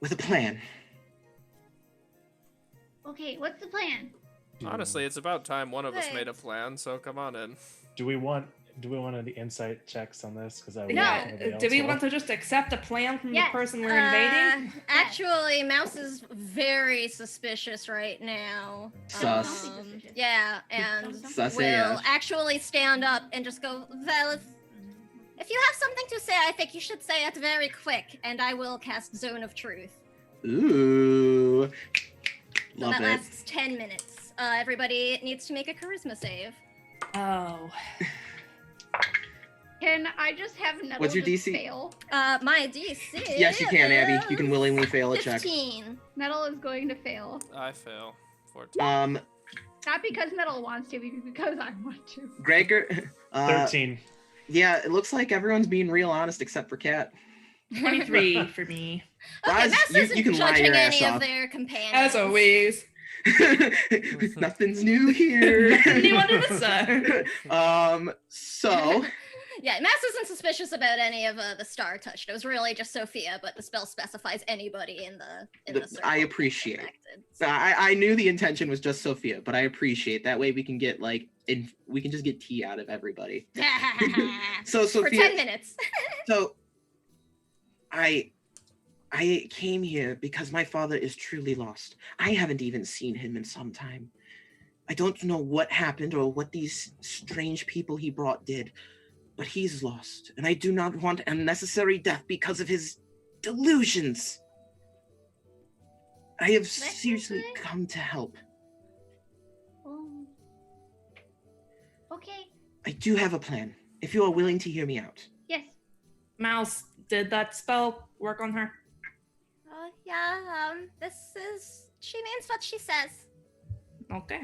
with a plan. Okay, what's the plan? Honestly, it's about time one of us made a plan, so come on in. Do we want any insight checks on this? Because do we want to just accept a plan from the person we're invading? Actually, Mouse is very suspicious right now. Sus. Yeah, and Sus will AF. actually stand up and just go, well, if you have something to say, I think you should say it very quick, and I will cast Zone of Truth. Ooh. So Love that it. lasts 10 minutes. Everybody needs to make a charisma save. Oh. Can I just have Nettle What's your just DC? fail? My DC. Yes, you can, Abby. You can willingly fail a check. 15. Nettle is going to fail. I fail. 14. Not because Nettle wants to, but because I want to. Gregor. 13. Yeah, it looks like everyone's being real honest except for Kat. 23 for me. Okay, Roz, Mass you isn't can lie judging your ass any off. of their companions. As always. Nothing's new here. New under the sun. So Yeah, Mass isn't suspicious about any of the star touched. It was really just Sophia, but the spell specifies anybody in the circle. I appreciate. Affected. I knew the intention was just Sophia, but I appreciate that way we can get we can just get tea out of everybody. So For Sophia, 10 minutes. so I came here because my father is truly lost. I haven't even seen him in some time. I don't know what happened or what these strange people he brought did, but he's lost, and I do not want unnecessary death because of his delusions. I have seriously come to help. Okay. I do have a plan, if you are willing to hear me out. Yes. Mouse, did that spell work on her? Yeah, she means what she says. Okay.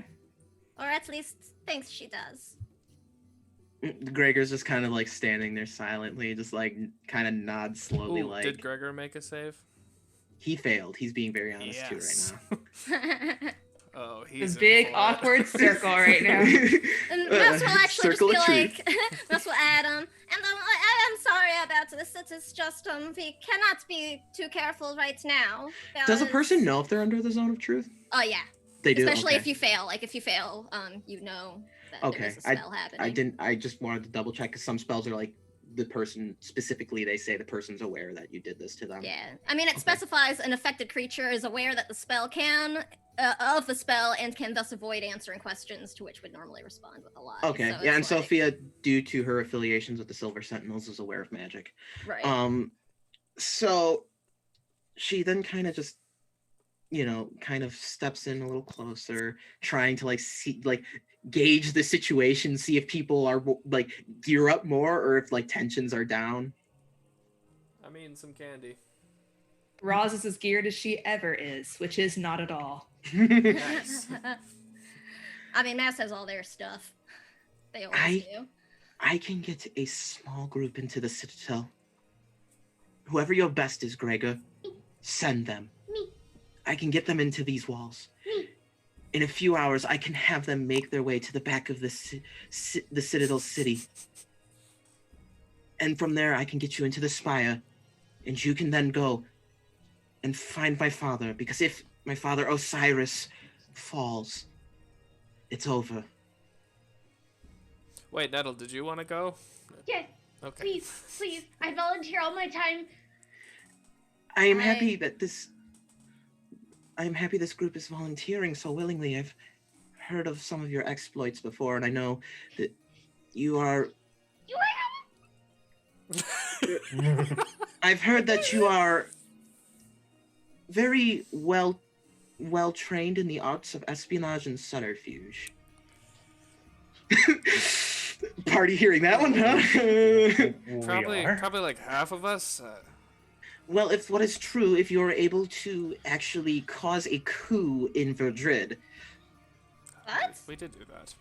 Or at least thinks she does. Gregor's just kind of like standing there silently, just like kind of nods slowly. Ooh, like, did Gregor make a save? He failed. He's being very honest too right now. Oh, he's This in big for it. awkward circle right now. And Mouse will actually just Circle be of like, Mouse will add, and I am sorry about this. It is just, we cannot be too careful right now. Does a because- person know if they're under the zone of truth? Oh, yeah. They do. Especially Okay. if you fail. Like, if you fail, you know that Okay, there is a spell happening. I just wanted to double check because some spells are like the person specifically. They say the person's aware that you did this to them. Yeah. I mean, it Okay. specifies an affected creature is aware that the spell of the spell and can thus avoid answering questions to which would normally respond with a lie. Okay. So Yeah, and it's like- Sophia, due to her affiliations with the Silver Sentinels, is aware of magic. Right. So she then kind of just, kind of steps in a little closer, trying to gauge the situation, see if people are gear up more or if tensions are down. I mean, some candy. Roz is as geared as she ever is, which is not at all. Nice. I mean, Mass has all their stuff. They always do. I can get a small group into the Citadel. Whoever your best is, Gregor, send them. Me. I can get them into these walls. Me. In a few hours, I can have them make their way to the back of the Citadel city. And from there, I can get you into the Spire. And you can then go and find my father. Because if my father Osiris falls, it's over. Wait, Nettle, did you want to go? Yes. Okay. Please. I volunteer all my time. I am happy that this group is volunteering so willingly. I've heard of some of your exploits before, and I know that you are... I've heard that you are very well trained in the arts of espionage and subterfuge. Party hearing that one, huh? Probably like half of us. Well, if what is true, if you're able to actually cause a coup in Verdrid. What? We did do that.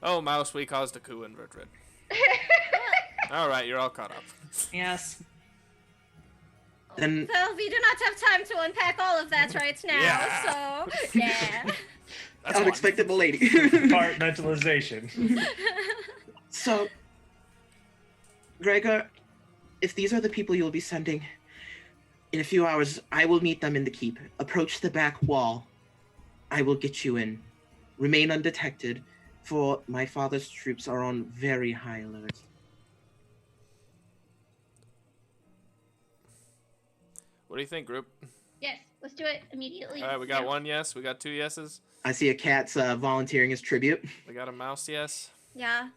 Oh, Mouse, we caused a coup in Verdrid. All right, you're all caught up. Yes. Then Well, we do not have time to unpack all of that right now, Yeah. so yeah. That's fine. unexpected lady. Compartmentalization. So, Gregor, if these are the people you'll be sending, in a few hours, I will meet them in the keep. Approach the back wall. I will get you in. Remain undetected, for my father's troops are on very high alert. What do you think, group? Yes, let's do it immediately. All right, we got now. one yes. We got two yeses. I see a cat's volunteering as tribute. We got a mouse yes. Yeah.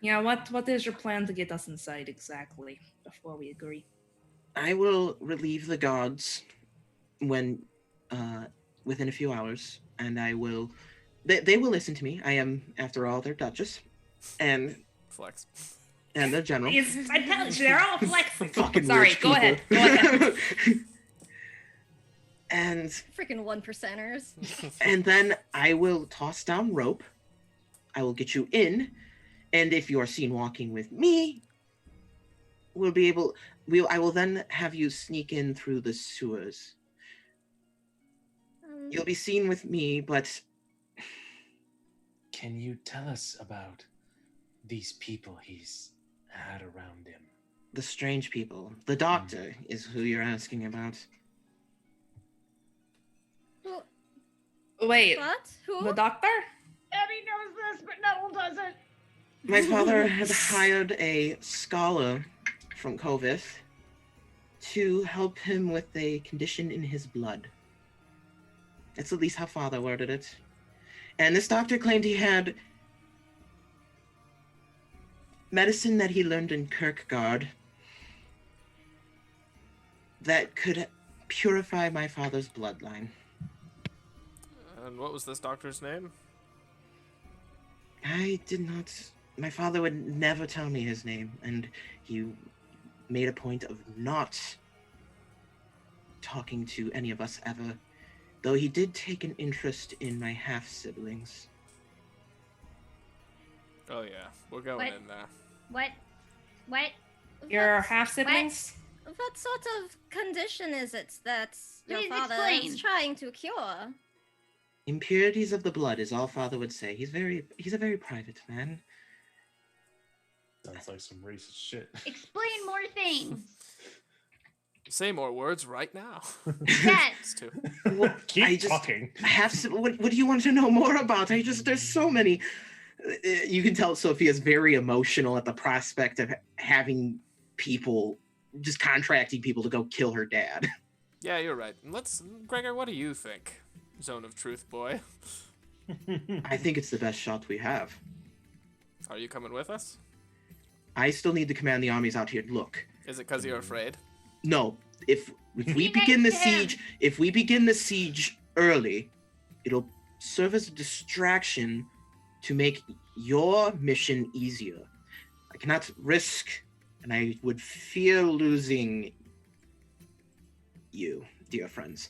Yeah, what is your plan to get us inside exactly before we agree? I will relieve the guards when within a few hours, and I will. They will listen to me. I am, after all, their duchess, and Flex. their general. I tell you, they're all flexing. Fucking Sorry, rich go ahead. people. Go ahead. And Freaking 1%ers. and then I will toss down rope. I will get you in, and if you are seen walking with me, I will then have you sneak in through the sewers. You'll be seen with me, but Can you tell us about these people he's had around him? the strange people, the doctor is who you're asking about. Wait, What? Who? the doctor? Abby knows this, but Nettle doesn't. My father had hired a scholar from Kovith to help him with a condition in his blood. That's at least how father worded it. And this doctor claimed he had medicine that he learned in Kirkgard that could purify my father's bloodline. And what was this doctor's name? I did not. My father would never tell me his name, and he made a point of not talking to any of us ever, though he did take an interest in my half-siblings. Oh yeah, we're going What? in there. What? Your What- half-siblings? What sort of condition is it that your Please father explain. is trying to cure? Impurities of the blood is all father would say. He's a very private man. Sounds like some racist shit. Explain more things. Say more words right now. Dad. It's two. Well, Keep I just- talking. What do you want to know more about? There's so many. You can tell Sophia's very emotional at the prospect of having people, just contracting people to go kill her dad. Yeah, you're right. Gregor, what do you think? Zone of Truth boy. I think it's the best shot we have. Are you coming with us? I still need to command the armies out here. Look, Is it because you're afraid? no, if we Be begin the nice to him. siege, if we begin the siege early, it'll serve as a distraction to make your mission easier. I cannot risk, and I would fear losing you, dear friends.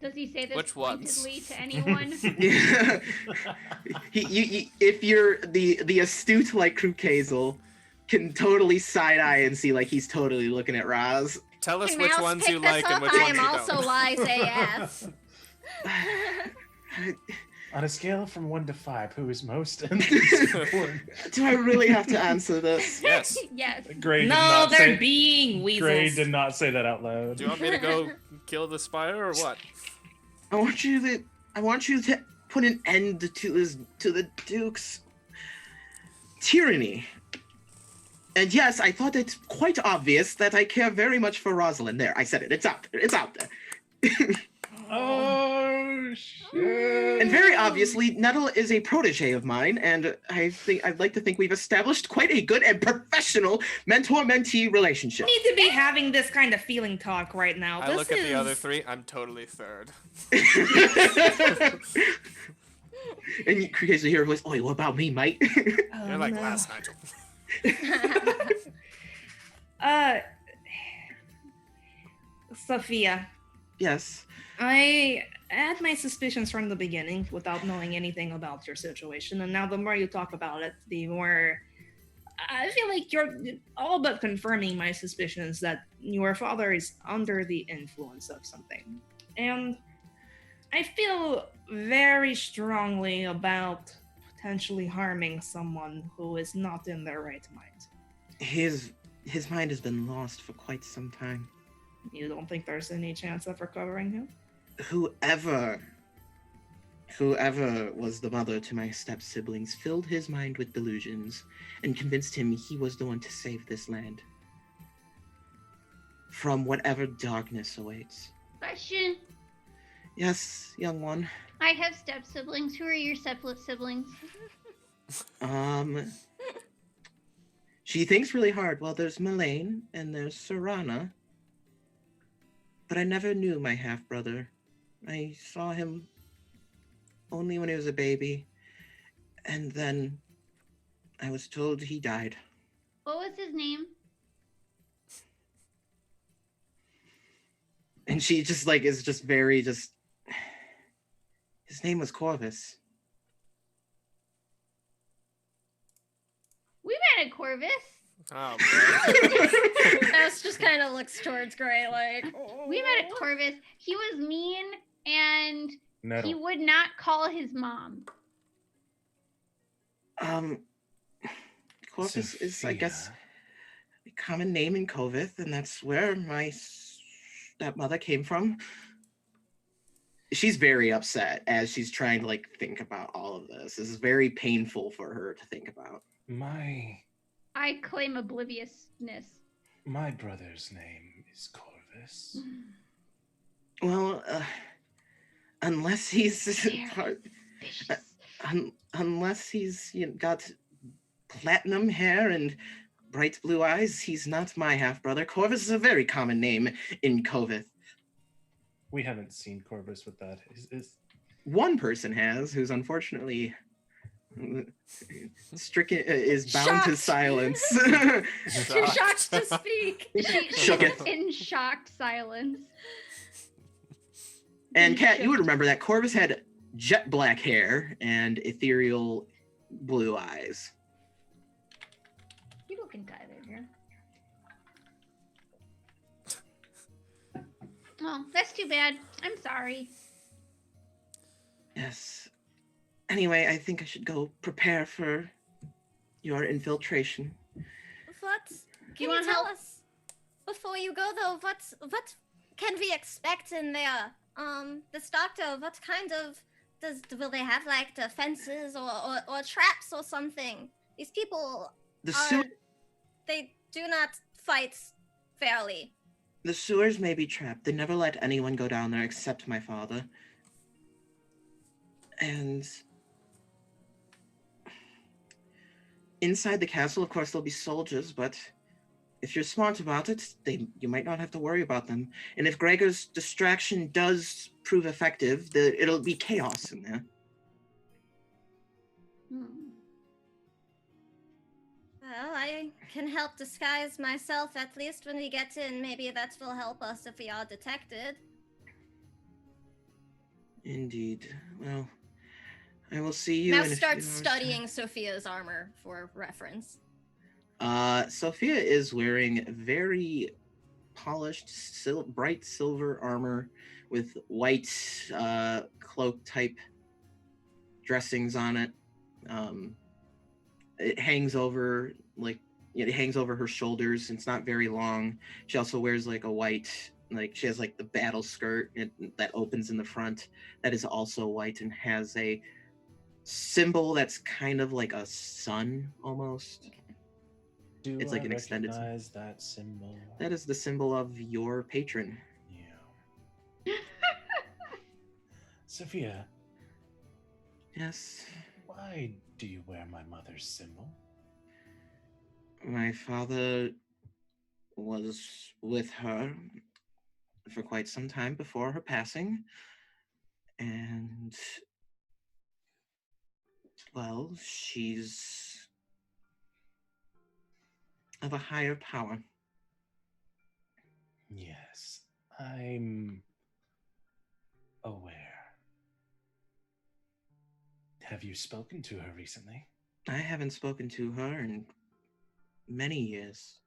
Does he say this Which ones? pointedly to anyone? If you're the astute like Krukazel, can totally side eye and see like he's totally looking at Raz. Tell us Can which Mouse ones pick you this like up? and which I ones am you also don't. wise AF. On a scale from 1 to 5, who is most important? Do I really have to answer this? Yes. Yes. Gray did No, not they're say. being Gray weasels. did not say that out loud. Do you want me to go kill the Spire or what? I want you to put an end to the Duke's tyranny. And yes, I thought it's quite obvious that I care very much for Rosalind. There, I said it. It's out there. It's out there. Oh shit! And very obviously, Nettle is a protege of mine, and I'd like to think we've established quite a good and professional mentor-mentee relationship. We need to be having this kind of feeling talk right now. I This look at the other is- three. I'm totally third. And you occasionally hear a voice, "Oi, what about me, mate?" Oh, You're like no. last Nigel. Sophia, Yes. I had my suspicions from the beginning without knowing anything about your situation, and now the more you talk about it, the more I feel like you're all but confirming my suspicions that your father is under the influence of something. And I feel very strongly about potentially harming someone who is not in their right mind. His mind has been lost for quite some time. You don't think there's any chance of recovering him? Whoever was the mother to my step-siblings filled his mind with delusions and convinced him he was the one to save this land from whatever darkness awaits. Question. Yes, young one. I have step siblings. Who are your step siblings? She thinks really hard. Well, there's Melaine and there's Serana. But I never knew my half-brother. I saw him only when he was a baby. And then I was told he died. What was his name? And she just like is just very just. His name was Corvus. We met at Corvus. Oh, Ness just kind of looks towards Gray like. We met at Corvus. He was mean and Nettle. he would not call his mom. Corvus is, I guess, Sophia. a common name in Covith, and that's where my stepmother came from. She's very upset as she's trying to like think about all of this. This is very painful for her to think about. I claim obliviousness. My brother's name is Corvus. Well, unless he's Vicious. unless he's got platinum hair and bright blue eyes, he's not my half brother. Corvus is a very common name in Covith. We haven't seen Corvus with that. Is One person has, who's unfortunately stricken, is bound to Shocked. silence. Too shocked to speak. She Shooketh. in shocked silence. And Kat, you would remember that Corvus had jet black hair and ethereal blue eyes. People can die there, here. Oh, that's too bad. I'm sorry. Yes. Anyway, I think I should go prepare for your infiltration. What? Can you wanna tell help? us before you go though? What can we expect in there? This doctor. What kind of will they have like defenses or traps or something? These people The are they do not fight fairly. The sewers may be trapped. They never let anyone go down there except my father. And inside the castle, of course, there'll be soldiers, but if you're smart about it, you might not have to worry about them. And if Gregor's distraction does prove effective, it'll be chaos in there. Well, I can help disguise myself at least when we get in. Maybe that will help us if we are detected. Indeed. Well, I will see you Now in a start few hours' studying Sophia's armor for reference. Sophia is wearing very polished, bright silver armor with white cloak-type dressings on it. It hangs over her shoulders. It's not very long. She also wears like a white, she has like the battle skirt that opens in the front that is also white and has a symbol that's kind of like a sun almost. do It's I like an extended recognize that symbol? That is the symbol of your patron. Yeah. Sophia, Yes. why do you wear my mother's symbol? My father was with her for quite some time before her passing. And, well, she's of a higher power. Yes, I'm aware. Have you spoken to her recently? I haven't spoken to her in many years.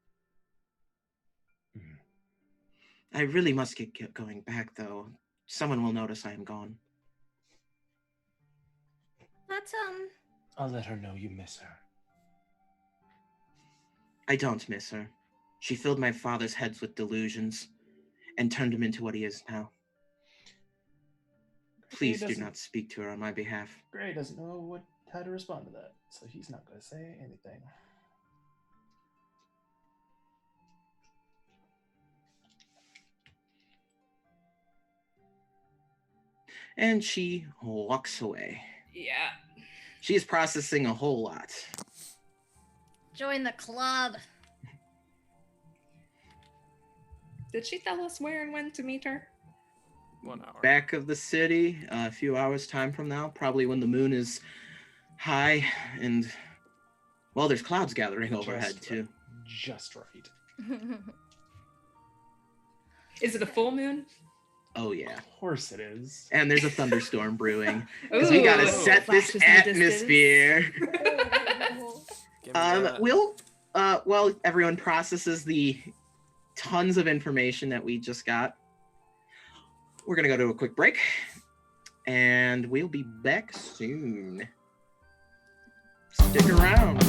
I really must get going back, though. Someone will notice I am gone. But, I'll let her know you miss her. I don't miss her. She filled my father's heads with delusions and turned him into what he is now. Please do not speak to her on my behalf. Gray doesn't know how to respond to that, so he's not going to say anything. And she walks away. Yeah. She's processing a whole lot. join the club. Did she tell us where and when to meet her? 1 hour. Back of the city, a few hours time from now, probably when the moon is high and, well, there's clouds gathering overhead too. Just right. Is it a full moon? Oh yeah. Of course it is. And there's a thunderstorm brewing. Because we gotta Ooh, set this flashes in the atmosphere. Give me that. We'll while everyone processes the tons of information that we just got, we're gonna go to a quick break. And we'll be back soon. Stick around.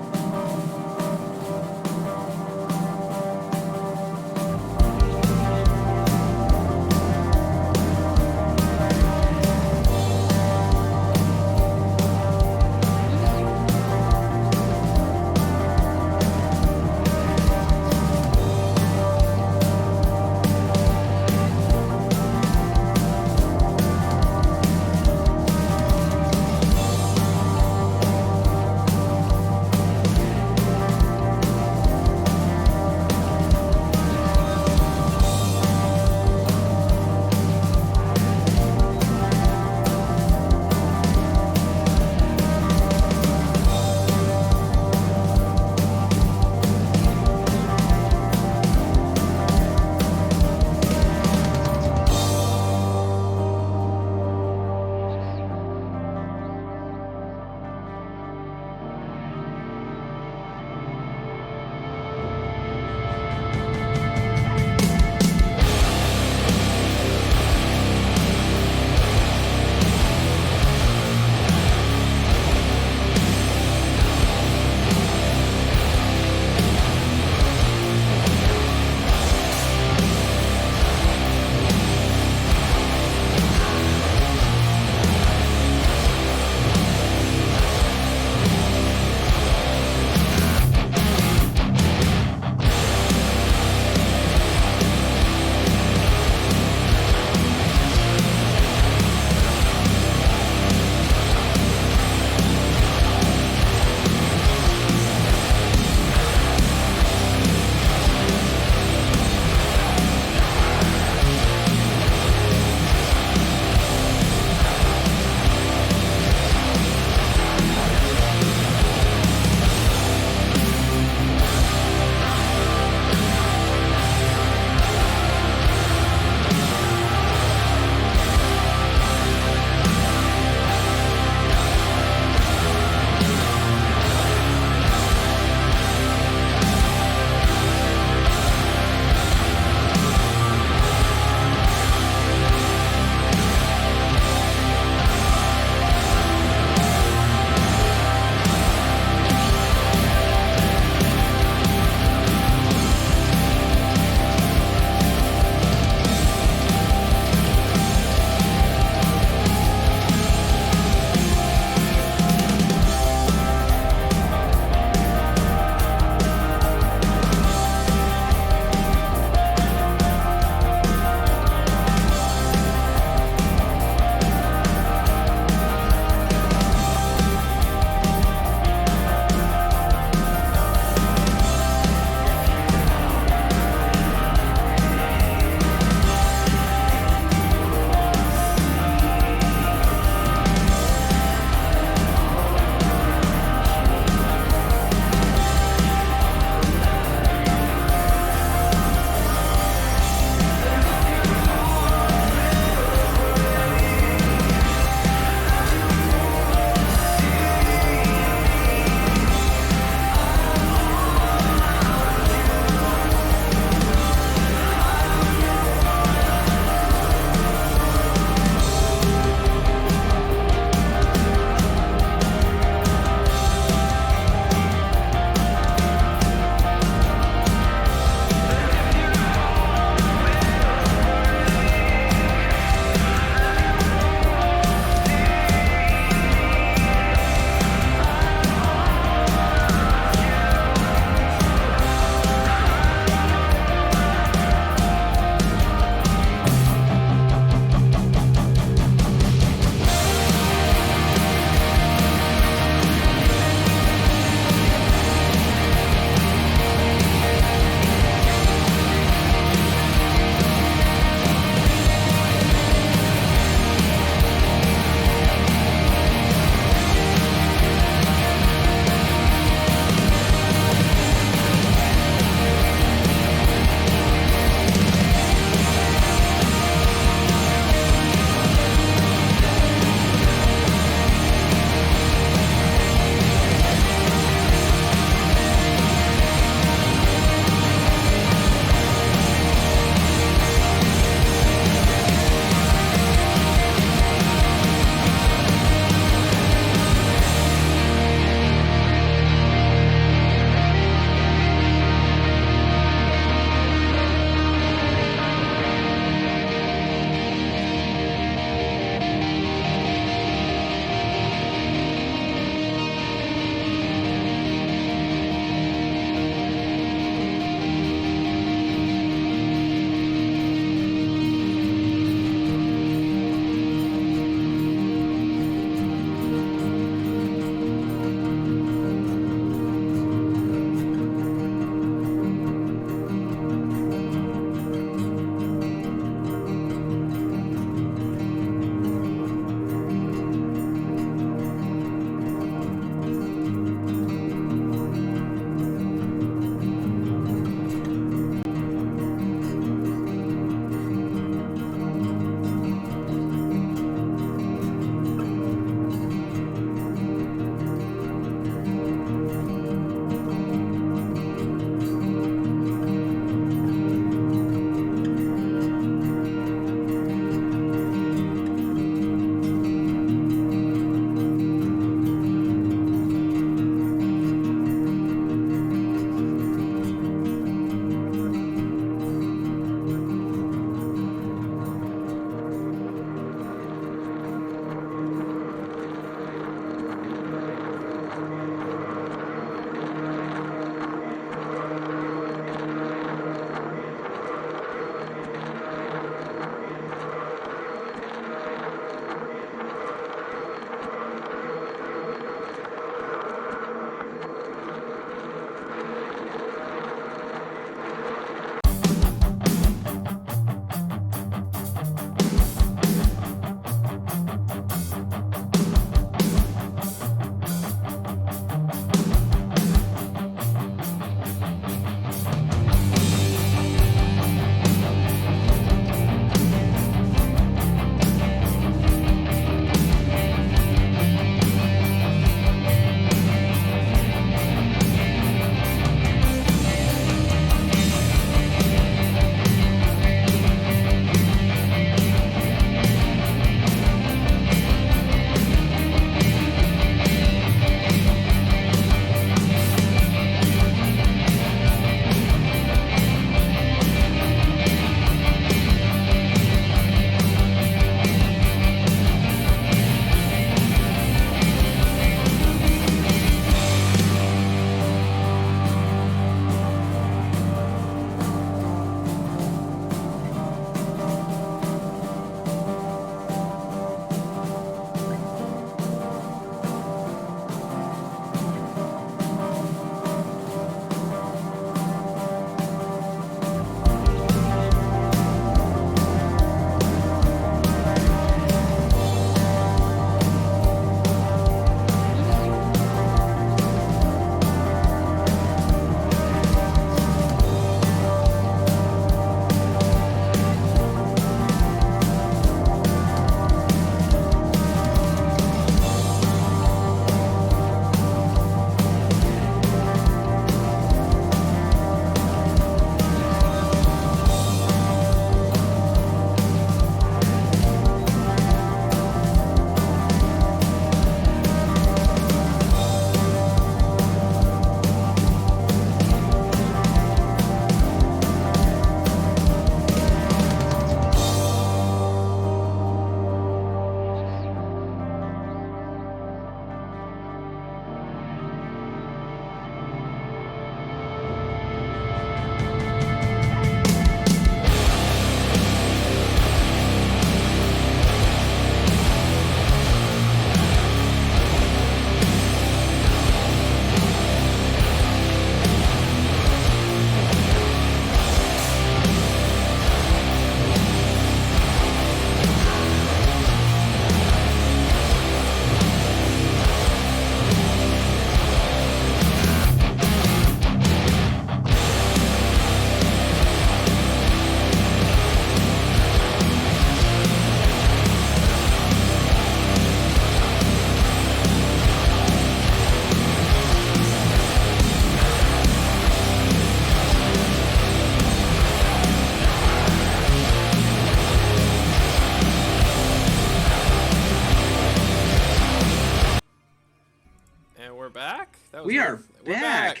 That was We are weird. back.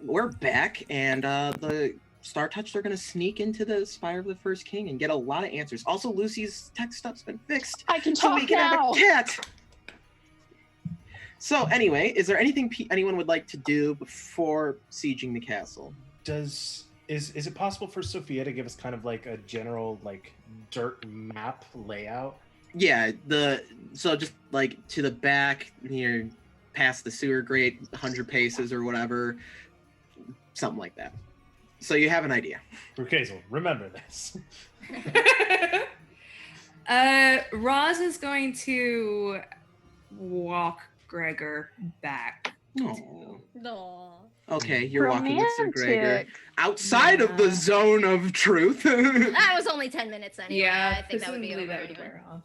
We're back, and the Star Touch, they're going to sneak into the Spire of the First King and get a lot of answers. Also, Lucy's tech stuff's been fixed. I can so talk we can now. have a cat. So anyway, is there anything anyone would like to do before sieging the castle? Is it possible for Sophia to give us kind of like a general like dirt map layout? Yeah, so just like to the back near past the sewer grate, 100 paces or whatever, something like that. So you have an idea. Rukazel, remember this. Roz is going to walk Gregor back. Oh. No. Okay, you're walking with Sir Gregor Romantic. outside of the zone of truth. That was only 10 minutes anyway. Yeah, I think that would be presumably over that would even. wear off.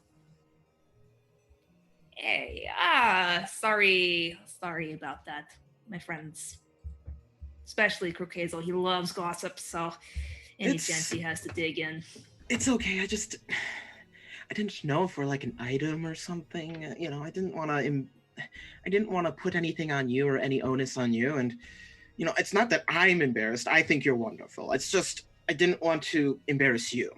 Hey, sorry about that, my friends. Especially Crocazel. He loves gossip, so any chance he has to dig in. It's okay. I didn't know for like an item or something. You know, I didn't want to put anything on you or any onus on you. And you know, it's not that I'm embarrassed. I think you're wonderful. It's just I didn't want to embarrass you,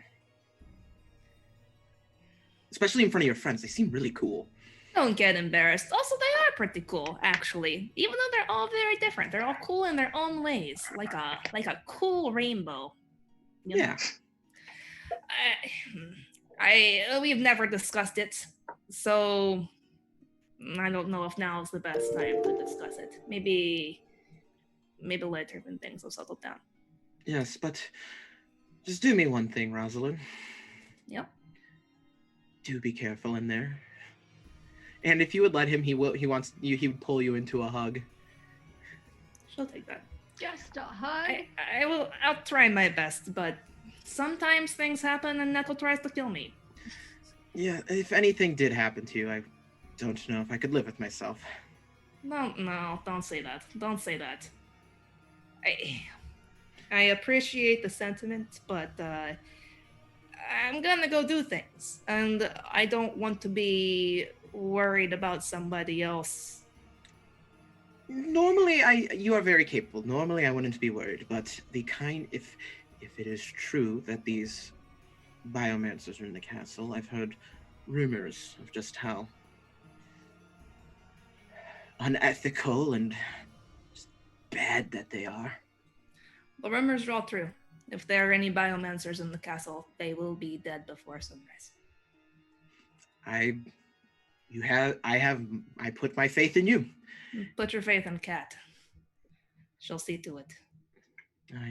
especially in front of your friends. They seem really cool. Don't get embarrassed. Also, they are pretty cool, actually. Even though they're all very different, they're all cool in their own ways, like a cool rainbow. You know? Yeah. We've never discussed it, so I don't know if now is the best time to discuss it. Maybe later when things have settled down. Yes, but just do me one thing, Rosalind. Yep. Do be careful in there. And if you would let him, he would pull you into a hug. She'll take that. Just a hug. I'll try my best, but sometimes things happen and Nettle tries to kill me. Yeah, if anything did happen to you, I don't know if I could live with myself. No, don't say that. Don't say that. I appreciate the sentiment, but I'm gonna go do things, and I don't want to be worried about somebody else. Normally, you are very capable. Normally, I wouldn't be worried, but if it is true that these biomancers are in the castle, I've heard rumors of just how unethical and just bad that they are. The rumors are all true. If there are any biomancers in the castle, they will be dead before sunrise. I put my faith in you. Put your faith in Kat. She'll see to it.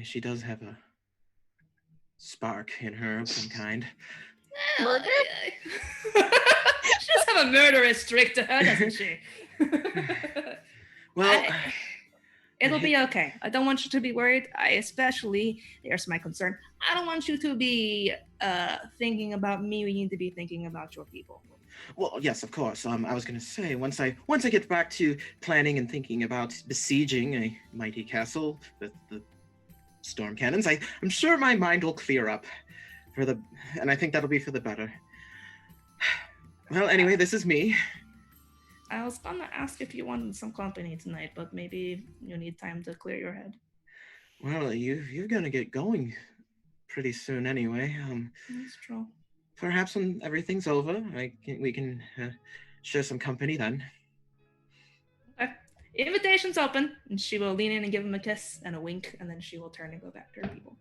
She does have a spark in her of some kind. Murder? She does have a murderous streak to her, doesn't she? Well, it'll be okay. I don't want you to be worried. There's my concern. I don't want you to be thinking about me. We need to be thinking about your people. well, yes, of course. I was going to say once I get back to planning and thinking about besieging a mighty castle with the storm cannons, I'm sure my mind will clear up and I think that'll be for the better. Well, anyway, this is me. I was gonna ask if you wanted some company tonight, but maybe you need time to clear your head. Well, you're gonna get going pretty soon anyway. That's true. Perhaps when everything's over, we can share some company then. Okay. Invitation's open, and she will lean in and give him a kiss and a wink, and then she will turn and go back to her people.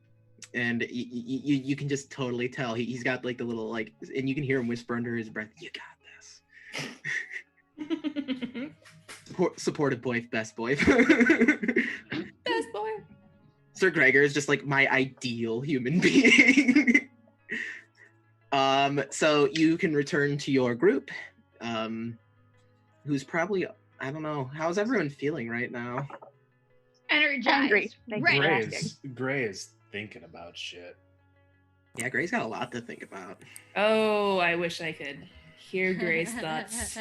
And you can just totally tell he's got like the little like, and you can hear him whisper under his breath, "You got this." Supportive boy, best boy. Best boy. Sir Gregor is just like my ideal human being. So you can return to your group. Who's probably, I don't know, how's everyone feeling right now? Energized. Angry. Thank you. Right. Gray is thinking about shit. Yeah, Gray's got a lot to think about. Oh, I wish I could hear Gray's thoughts.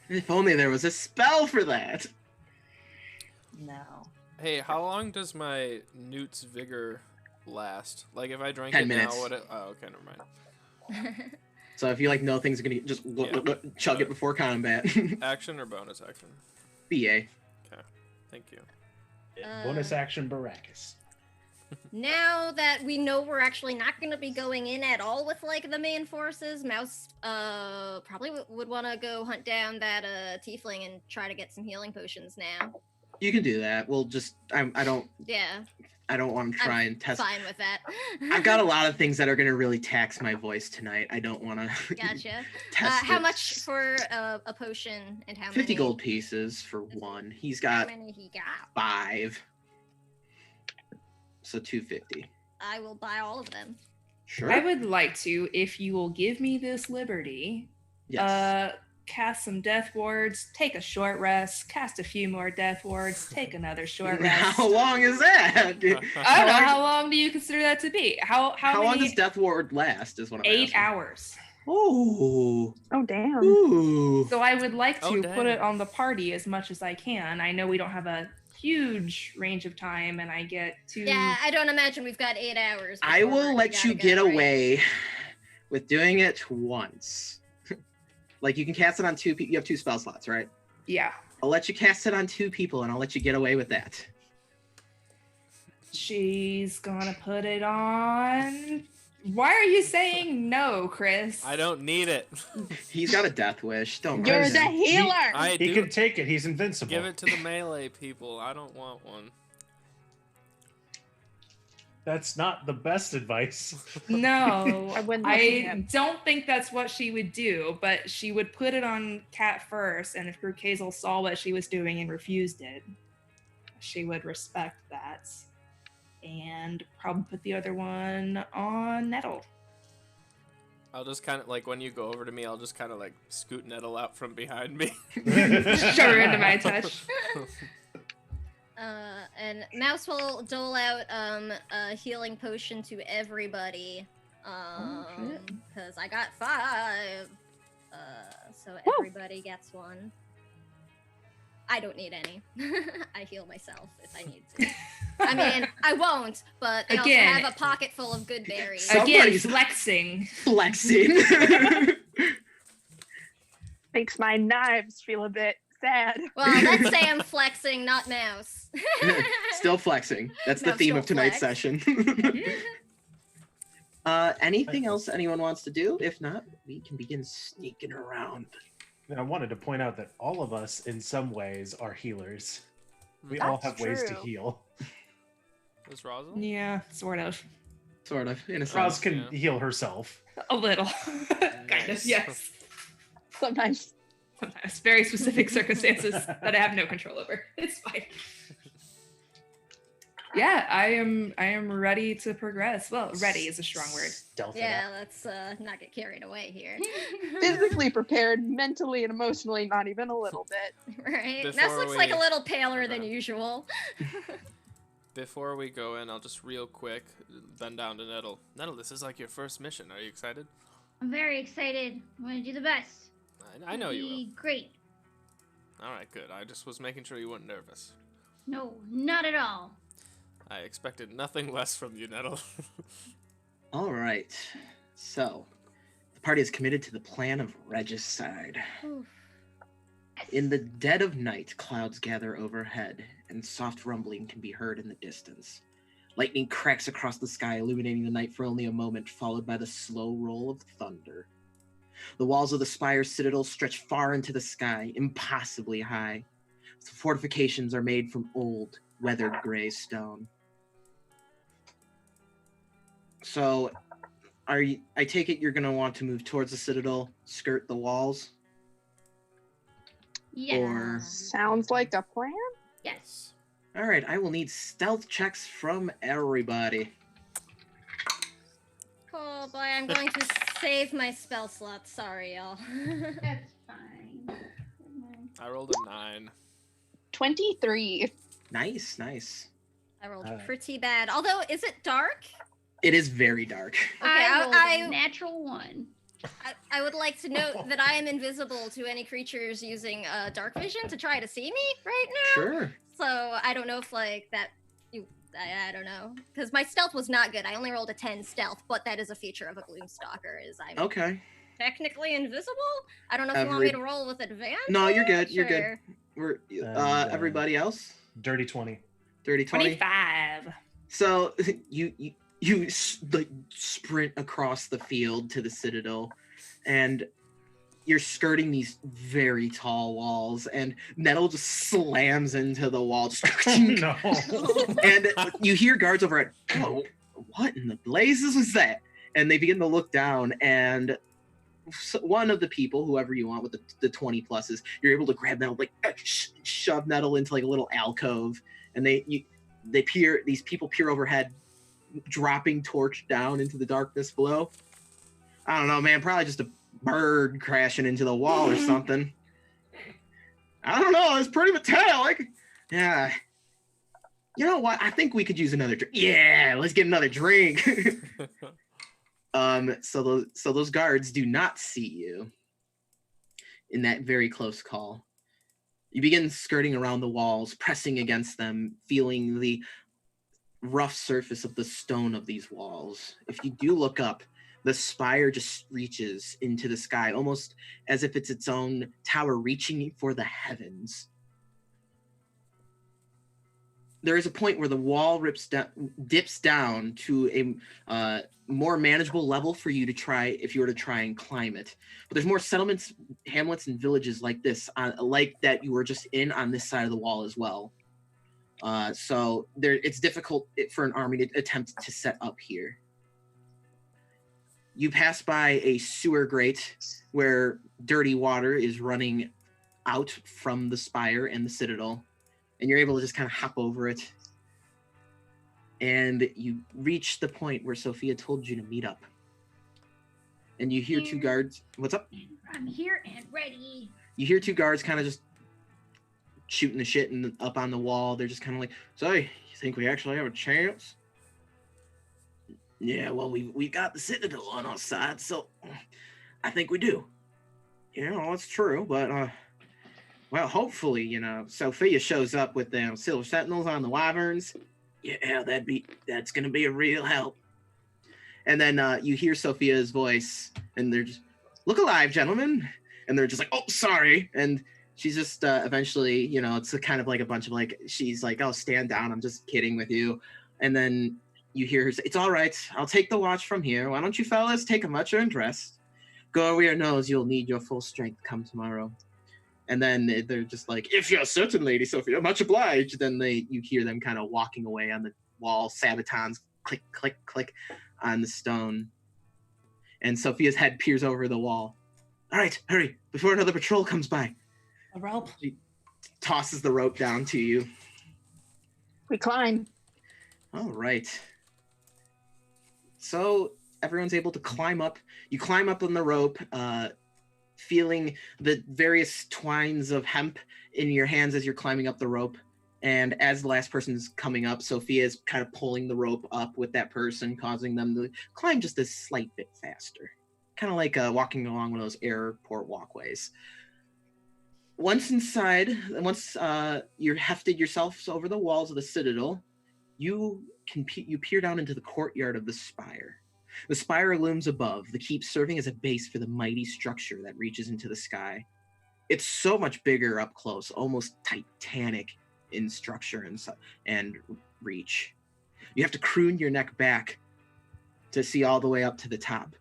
If only there was a spell for that. No. Hey, how long does my Newt's vigor last? Like, if I drank 10 it minutes. now, oh, okay, never mind. So if you like know things are gonna just chug it before combat. Action or bonus action? BA. Okay, thank you. Bonus action Baracus. Now that we know we're actually not going to be going in at all with like the main forces, Mouse probably would want to go hunt down that tiefling and try to get some healing potions now. You can do that. We'll just I don't want to try and test. Fine with that. I've got a lot of things that are going to really tax my voice tonight. I don't want to. Gotcha. Test how it. much for a potion and how 50 many? gold pieces for one. He's got How many he got? 5. So 250. I will buy all of them. Sure. I would like to, if you will give me this liberty, Yes. cast some death wards, take a short rest, cast a few more death wards, take another short rest. How long is that? Dude? I don't know. How long do you consider that to be? How long many? does Death Ward last? Is what I'm 8 asking. hours. Ooh. Oh, damn. Ooh. So I would like to Oh, put it dang. on the party as much as I can. I know we don't have a huge range of time, and I get to. Yeah, I don't imagine we've got 8 hours. I before will we let gotta you go, get right? away with doing it once. Like you can cast it on 2 people. You have 2 spell slots, right? Yeah. I'll let you cast it on 2 people, and I'll let you get away with that. She's gonna put it on. Why are you saying no, Chris? I don't need it. He's got a death wish. Don't You're worry. the healer. I He do. can take it. He's invincible. Give it to the melee people. I don't want one. That's not the best advice. No, I wouldn't listen to I him. don't think that's what she would do, but she would put it on Kat first, and if Group Hazel saw what she was doing and refused it, she would respect that. And probably put the other one on Nettle. I'll just kind of like when you go over to me, I'll just kind of like scoot Nettle out from behind me. Shove her into my touch. And Mouse will dole out a healing potion to everybody. Because I got 5. So everybody gets one. I don't need any. I heal myself if I need to. I mean, I won't, but they Again- also have a pocket full of good berries. So- Again, Somebody's- flexing. Flexing. Makes my knives feel a bit sad. Well, let's say I'm flexing, not Mouse. Still flexing. That's the No, theme still of tonight's flex. session. Anything else anyone wants to do? If not, we can begin sneaking around. And I wanted to point out that all of us, in some ways, are healers. We That's all have ways to true. heal. Is Rosal? Yeah, sort of. Sort of, in a sense. Roz can Yeah. heal herself. A little. Kind of, yes. Sometimes. Sometimes. Very specific circumstances that I have no control over. It's fine. Yeah, I am ready to progress. Well, ready is a strong word. Stealth it Yeah, out. let's not get carried away here. Physically prepared, mentally and emotionally, not even a little bit. Right? Mouse Before looks like a we- little paler than Okay. usual. Before we go in, I'll just real quick bend down to Nettle. Nettle, this is like your first mission. Are you excited? I'm very excited. I'm gonna do the best. I know you will. Be great. All right, good. I just was making sure you weren't nervous. No, not at all. I expected nothing less from you, Nettle. All right. So, the party is committed to the plan of regicide. Oof. In the dead of night, clouds gather overhead, and soft rumbling can be heard in the distance. Lightning cracks across the sky, illuminating the night for only a moment, followed by the slow roll of thunder. The walls of the Spire citadel stretch far into the sky, impossibly high. The fortifications are made from old, weathered gray stone. So, I take it you're going to want to move towards the citadel, skirt the walls? Yeah. Or- Sounds like a plan. Yes. All right, I will need stealth checks from everybody. Oh boy, I'm going to save my spell slot. Sorry, y'all. That's fine. I rolled a 9. 23. Nice, nice. I rolled Alright. pretty bad. Although, is it dark? It is very dark. I rolled I- a natural 1. I would like to note that I am invisible to any creatures using dark vision to try to see me right now. Sure. So I don't know if like that. I don't know, because my stealth was not good. I only rolled a 10 stealth, but that is a feature of a Gloomstalker. Is I'm Okay. technically invisible? I don't know if you want me to roll with advantage. No, you're good. You're good. or- We're And, everybody else. Dirty 20. Dirty 20. 25. So you like sprint across the field to the citadel, and you're skirting these very tall walls, and Nettle just slams into the wall. No. And you hear guards over at, oh, what in the blazes was that? And they begin to look down, and one of the people, whoever you want with the 20 pluses, you're able to grab Nettle, like shove Nettle into like a little alcove, and these people peer overhead, dropping torch down into the darkness below. I don't know, man, probably just a bird crashing into the wall or something. I don't know, it's pretty metallic. Yeah. You know what? I think we could use another drink. Yeah, let's get another drink. So those guards do not see you in that very close call. You begin skirting around the walls, pressing against them, feeling the rough surface of the stone of these walls. If you do look up, the spire just reaches into the sky, almost as if it's its own tower reaching for the heavens. There is a point where the wall dips down to a more manageable level for you to try if you were to try and climb it. But there's more settlements, hamlets, and villages like this, like that you were just in on this side of the wall as well. So it's difficult for an army to attempt to set up here. You pass by a sewer grate where dirty water is running out from the spire and the citadel, and you're able to just kind of hop over it. And you reach the point where Sophia told you to meet up. And you hear two guards. What's up? I'm here and ready. You hear two guards kind of just shooting the shit up on the wall. They're just kind of like, so you think we actually have a chance? Yeah, well, we got the citadel on our side, so I think we do. You know, that's true, but well, hopefully, Sophia shows up with them silver sentinels on the wyverns. Yeah, that's gonna be a real help. And then you hear Sophia's voice, and they're just, look alive, gentlemen. And they're just like, oh, sorry. And she's just eventually, it's kind of like a bunch of like, she's like, oh, stand down. I'm just kidding with you. And then you hear her say, it's all right. I'll take the watch from here. Why don't you fellas take a much-earned rest? Goria knows you'll need your full strength come tomorrow. And then they're just like, if you're certain, Lady Sophia, much obliged. Then you hear them kind of walking away on the wall, sabatons, click, click, click on the stone. And Sophia's head peers over the wall. All right, hurry, before another patrol comes by. A rope. She tosses the rope down to you. We climb. All right. So everyone's able to climb up. You climb up on the rope, feeling the various twines of hemp in your hands as you're climbing up the rope. And as the last person's coming up, Sophia is kind of pulling the rope up with that person, causing them to climb just a slight bit faster. Kind of like walking along one of those airport walkways. Once inside, once you're hefted yourselves over the walls of the citadel, you peer down into the courtyard of the spire. The spire looms above, the keep serving as a base for the mighty structure that reaches into the sky. It's so much bigger up close, almost titanic in structure and reach. You have to croon your neck back to see all the way up to the top.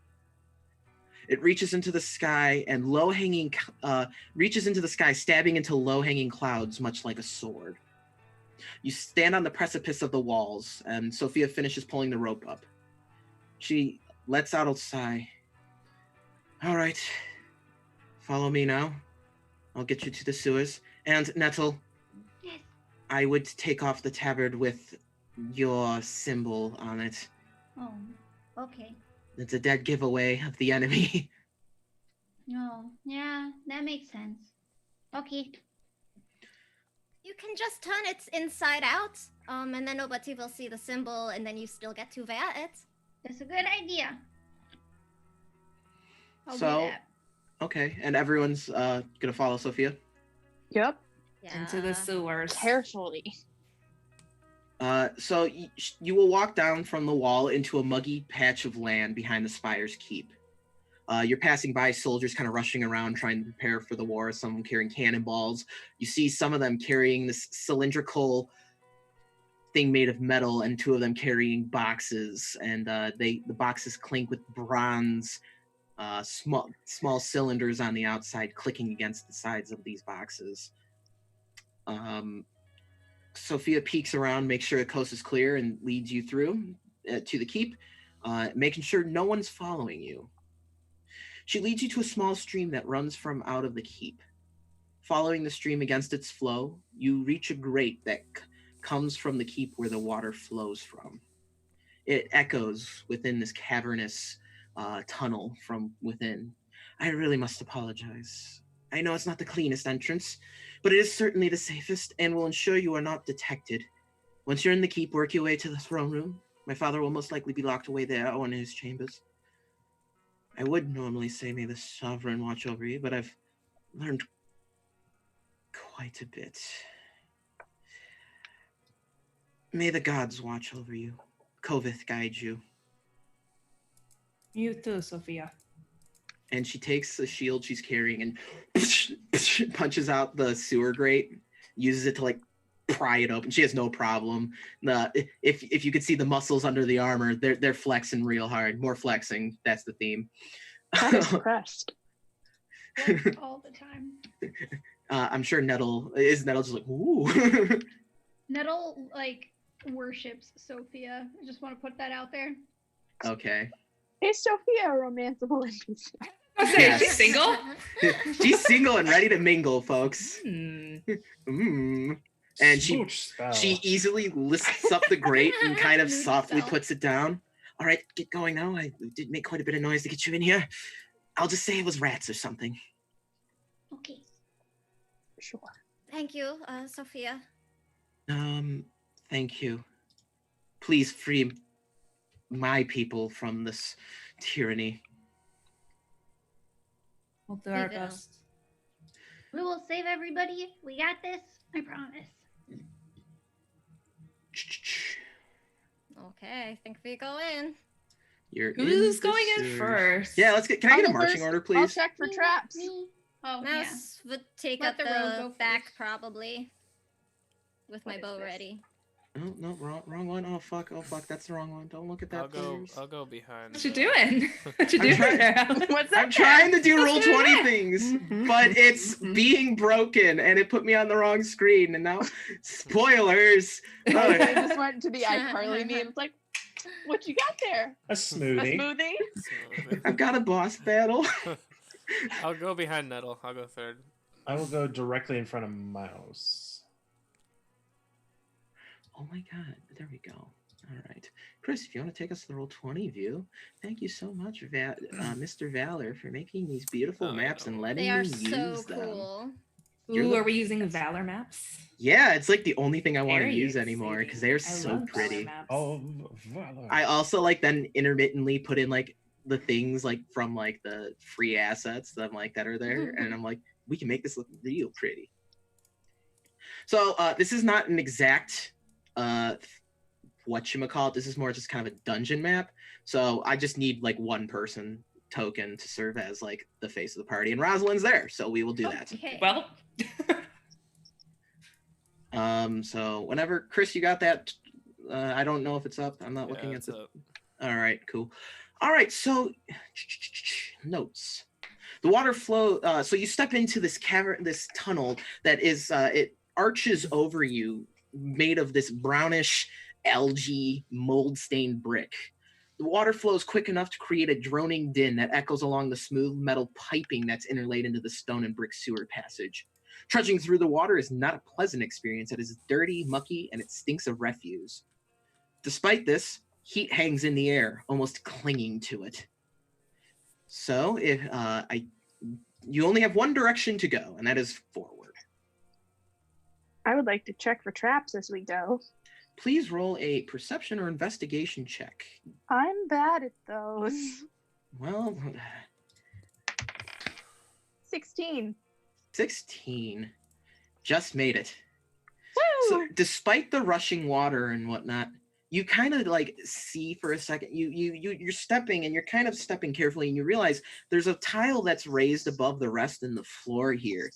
It reaches into the sky and stabbing into low-hanging clouds, much like a sword. You stand on the precipice of the walls, and Sophia finishes pulling the rope up. She lets out a sigh. All right, follow me now. I'll get you to the sewers. And Nettle, Yes. I would take off the tabard with your symbol on it. Oh, okay. It's a dead giveaway of the enemy. No, yeah, that makes sense. Okay. You can just turn it inside out, and then nobody will see the symbol, and then you still get to wear it. That's a good idea. I'll do So, that. okay, and everyone's gonna follow Sophia. Yep. Yeah. Into the sewers. Carefully. So you will walk down from the wall into a muggy patch of land behind the spire's keep. You're passing by soldiers kind of rushing around trying to prepare for the war, some carrying cannonballs. You see some of them carrying this cylindrical thing made of metal, and 2 of them carrying boxes, and the boxes clink with bronze small cylinders on the outside clicking against the sides of these boxes. Sophia peeks around, makes sure the coast is clear, and leads you through to the keep, making sure no one's following you. She leads you to a small stream that runs from out of the keep. Following the stream against its flow, you reach a grate that comes from the keep where the water flows from. It echoes within this cavernous tunnel from within. I really must apologize. I know it's not the cleanest entrance, but it is certainly the safest and will ensure you are not detected. Once you're in the keep, work your way to the throne room. My father will most likely be locked away there or in his chambers. I would normally say may the sovereign watch over you, but I've learned quite a bit. May the gods watch over you. Kovith guide you. You too, Sophia. And she takes the shield she's carrying and punches out the sewer grate, uses it to like pry it open. She has no problem. If you could see the muscles under the armor, they're flexing real hard. More flexing. That's the theme. I'm impressed. All the time. I'm sure Nettle just like, ooh. Nettle like worships Sophia. I just want to put that out there. Okay. Is Sophia a romanceable NPC? Okay, she's single? She's single and ready to mingle, folks. Hmm. Mm. And Smooch spell. she easily lifts up the grate and kind of Smooch softly spell. puts it down. All right, get going now. I did make quite a bit of noise to get you in here. I'll just say it was rats or something. Okay. Sure. Thank you, Sophia. Thank you. Please free my people from this tyranny. We'll do We our will. best. We will save everybody. We got this. I promise. Okay, I think we go in. You're Who's in going in the first? Yeah, let's get. Can I I'll get a go marching first. order, I'll please? check for traps. Me. Oh, Mouse would take Let up the rogue go the back first. probably. With my What is bow this? ready. Oh no, wrong one. Oh fuck, that's the wrong one. Don't look at that. please. I'll go behind. What you doing? What you I'm doing trying- there, Alan? What's that? I'm trying to do What's roll going 20 on? things, but it's being broken and it put me on the wrong screen. And now, spoilers. Oh, Oh, I just went to the iCarly meme. It's like, what you got there? A A smoothie. smoothie? I've got a boss battle. I'll go behind Nettle. I'll go third. I will go directly in front of Mouse. Oh my god, there we go. All right. Chris, if you want to take us to the roll 20 view, thank you so much, Mr. Valor, for making these beautiful Oh, maps and no. letting They are me so use them. cool. You're Ooh, the are we using Valor maps? Yeah, it's like the only thing I want to Very use anymore because they're exciting. I so love Valor pretty. maps. Oh, Valor. I also like then intermittently put in like the things like from like the free assets that I'm like that are there, and I'm like, we can make this look real pretty. So this is not an exact whatchamacallit, this is more just kind of a dungeon map. So I just need like one person token to serve as like the face of the party, and Rosalind's there, so we will do that. Okay. Well, So whenever Chris, you got that? I don't know if it's up. I'm not looking at it's the. up. All right, cool. All right, so notes. The water flow. So you step into this cavern, this tunnel that is. It arches over you, made of this brownish, algae, mold-stained brick. The water flows quick enough to create a droning din that echoes along the smooth metal piping that's interlaid into the stone and brick sewer passage. Trudging through the water is not a pleasant experience. It is dirty, mucky, and it stinks of refuse. Despite this, heat hangs in the air, almost clinging to it. So, if you only have one direction to go, and that is forward. I would like to check for traps as we go. Please roll a perception or investigation check. I'm bad at those. Well, 16. 16. Just made it. Woo! So, despite the rushing water and whatnot, you kind of like see for a second, you're stepping and you're kind of stepping carefully, and you realize there's a tile that's raised above the rest in the floor here.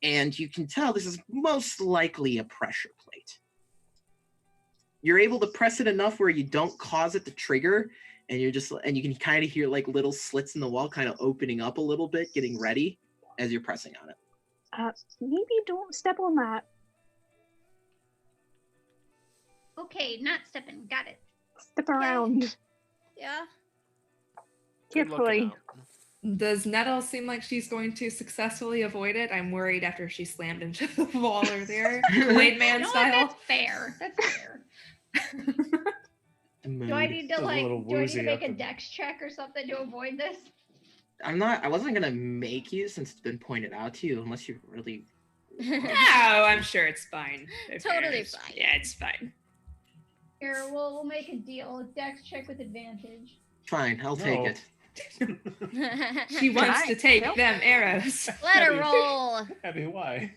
And you can tell this is most likely a pressure plate. You're able to press it enough where you don't cause it to trigger, and you can kind of hear like little slits in the wall kind of opening up a little bit, getting ready as you're pressing on it. Maybe don't step on that. Okay, not stepping. Got it. Step around Yeah. Good looking carefully. out. Does Nettle seem like she's going to successfully avoid it? I'm worried after she slammed into the wall earlier, Blade Man You know what? style. That's fair. That's fair. The Do I mood. need to It's a like? little Do I need to woozy make up a in- dex check or something to avoid this? I wasn't gonna make you since it's been pointed out to you, unless you really. No, I'm sure it's fine. Totally fine. Yeah, it's fine. Here, we'll make a deal. Dex check with advantage. Fine, I'll take No. it. She wants to take Nope. them arrows. Let her roll. Abby, why?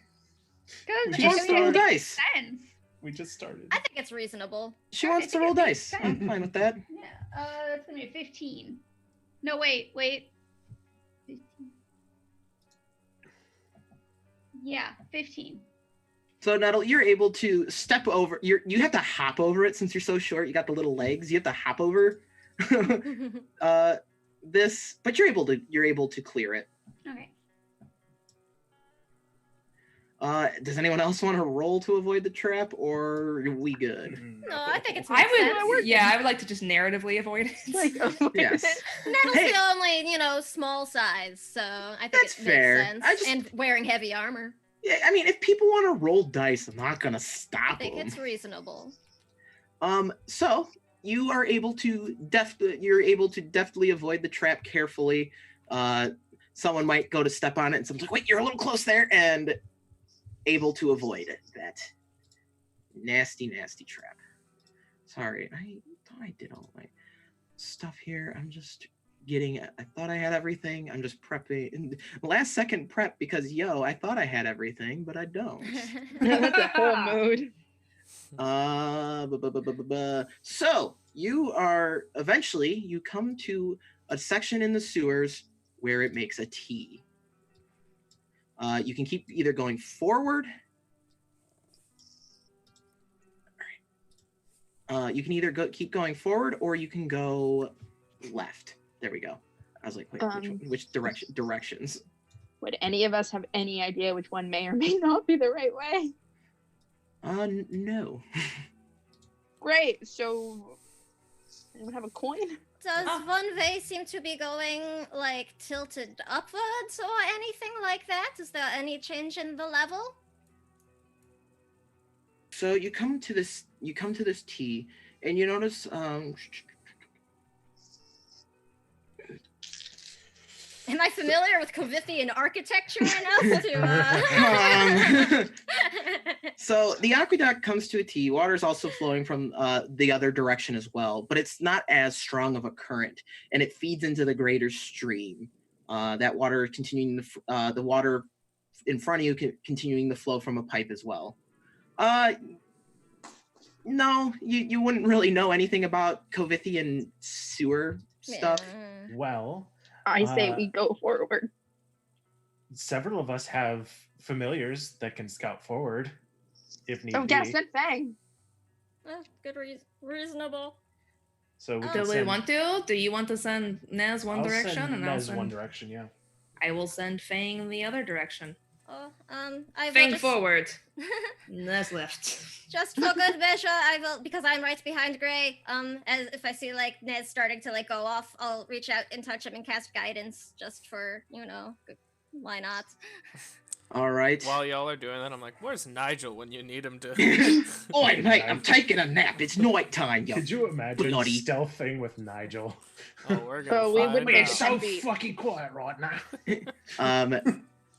Because She wants to roll dice. sense. We just started. I think it's reasonable. She wants to think roll it makes dice. I'm sense. fine with that. Yeah. That's gonna be a 15. No, wait. 15. Yeah, 15. So Nettle, you're able to step over. You have to hop over it since you're so short. You got the little legs. You have to hop over this, but you're able to clear it. Okay. Does anyone else want to roll to avoid the trap, or are we good? No, I think it's I makes sense. would like to just narratively avoid it. Like, avoid Yes. it. Nettle's Hey. the only, small size, so I think That's it fair. makes sense. I just- And wearing heavy armor. Yeah, I mean, if people want to roll dice, I'm not gonna I stop think them. it's reasonable. So you are able to deftly avoid the trap carefully. Someone might go to step on it, and someone's like, "Wait, you're a little close there," and able to avoid it. That nasty trap. Sorry, I thought I did all my stuff here. I'm just I thought I had everything. I'm just prepping. Last second prep because I thought I had everything, but I don't. That's a whole mood. So you come to a section in the sewers where it makes a T. You can keep either going forward. You can either keep going forward, or you can go left. There we go. I was like, wait, which directions? Would any of us have any idea which one may or may not be the right way? No. Great. So, anyone have a coin? Does one way seem to be going like tilted upwards or anything like that? Is there any change in the level? So you come to this T, and you notice Am I familiar with Covithian architecture enough to? So the aqueduct comes to a T. Water is also flowing from the other direction as well, but it's not as strong of a current, and it feeds into the greater stream. That water continuing the water in front of you continuing to flow from a pipe as well. No, you wouldn't really know anything about Covithian sewer stuff. Yeah. Well, I say we go forward. several of us have familiars that can scout forward if need Oh, be. yeah, send Fang. Good, reasonable. So we Do can Do we send, want to? Do you want to send Nez one I'll direction, send and I'll Nez send? one direction, yeah. I will send Fang in the other direction. I will Fang just, forward. Nez left. just for good measure, I will, because I'm right behind Gray. As if I see like Nez starting to like go off, I'll reach out and touch him and cast guidance, just for why not? All right. While y'all are doing that, I'm like, where's Nigel when you need him to? Oi, mate, I'm taking a nap. It's night time, yo. Could you imagine bloody- stealthing with Nigel? Oh, we're gonna Oh, we find wouldn't out. get so fucking quiet right now.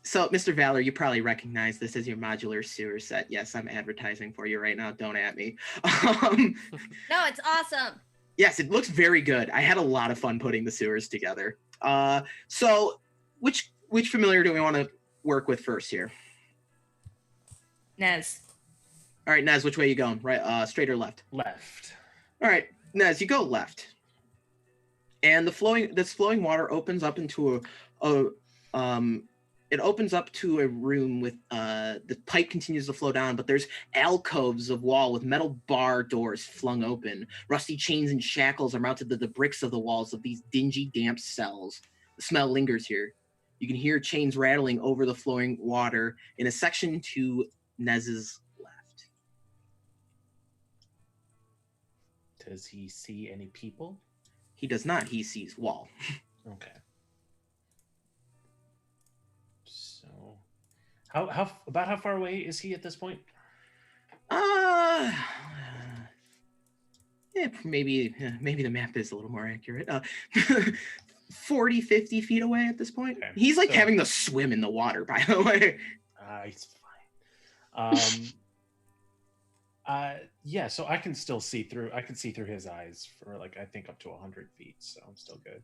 So, Mr. Valor, you probably recognize this as your modular sewer set. Yes, I'm advertising for you right now. Don't at me. No, it's awesome. Yes, it looks very good. I had a lot of fun putting the sewers together. So, which familiar do we want to work with first here? Nez. All right, Nez, which way are you going? Right, straight or left? Left. All right, now as you go left, and this flowing water opens up into it opens up to a room with the pipe continues to flow down, but there's alcoves of wall with metal bar doors flung open. Rusty chains and shackles are mounted to the bricks of the walls of these dingy, damp cells. The smell lingers here. You can hear chains rattling over the flowing water in a section to Nez's left. Does he see any people? He does not. He sees wall. Okay. So, how far away is he at this point? Yeah, maybe the map is a little more accurate. 40, 50 feet away at this point. Okay. He's like having to swim in the water, by the way. It's fine. Yeah, so I can still see through. I can see through his eyes for like I think up to 100 feet, so I'm still good.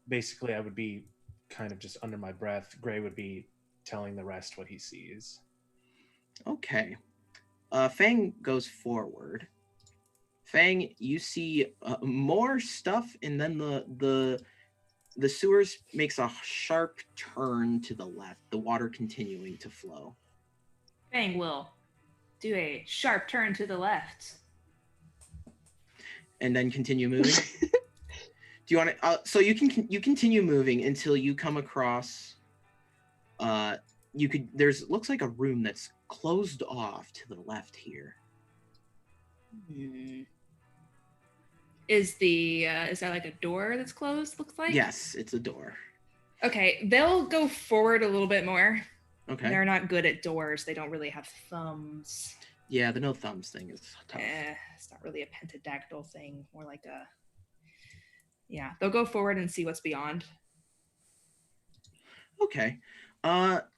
Basically, I would be kind of just under my breath. Gray would be telling the rest what he sees. Okay. Fang goes forward. Fang, you see more stuff, and then the sewers makes a sharp turn to the left, the water continuing to flow. Fang will do a sharp turn to the left. And then continue moving? Do you want to... so you continue moving until you come across... looks like a room that's closed off to the left here. Is that like a door that's closed, looks like? Yes, it's a door. Okay, they'll go forward a little bit more. Okay. They're not good at doors. They don't really have thumbs. Yeah, the no thumbs thing is tough. It's not really a pentadactyl thing. More like a... Yeah, they'll go forward and see what's beyond. Okay.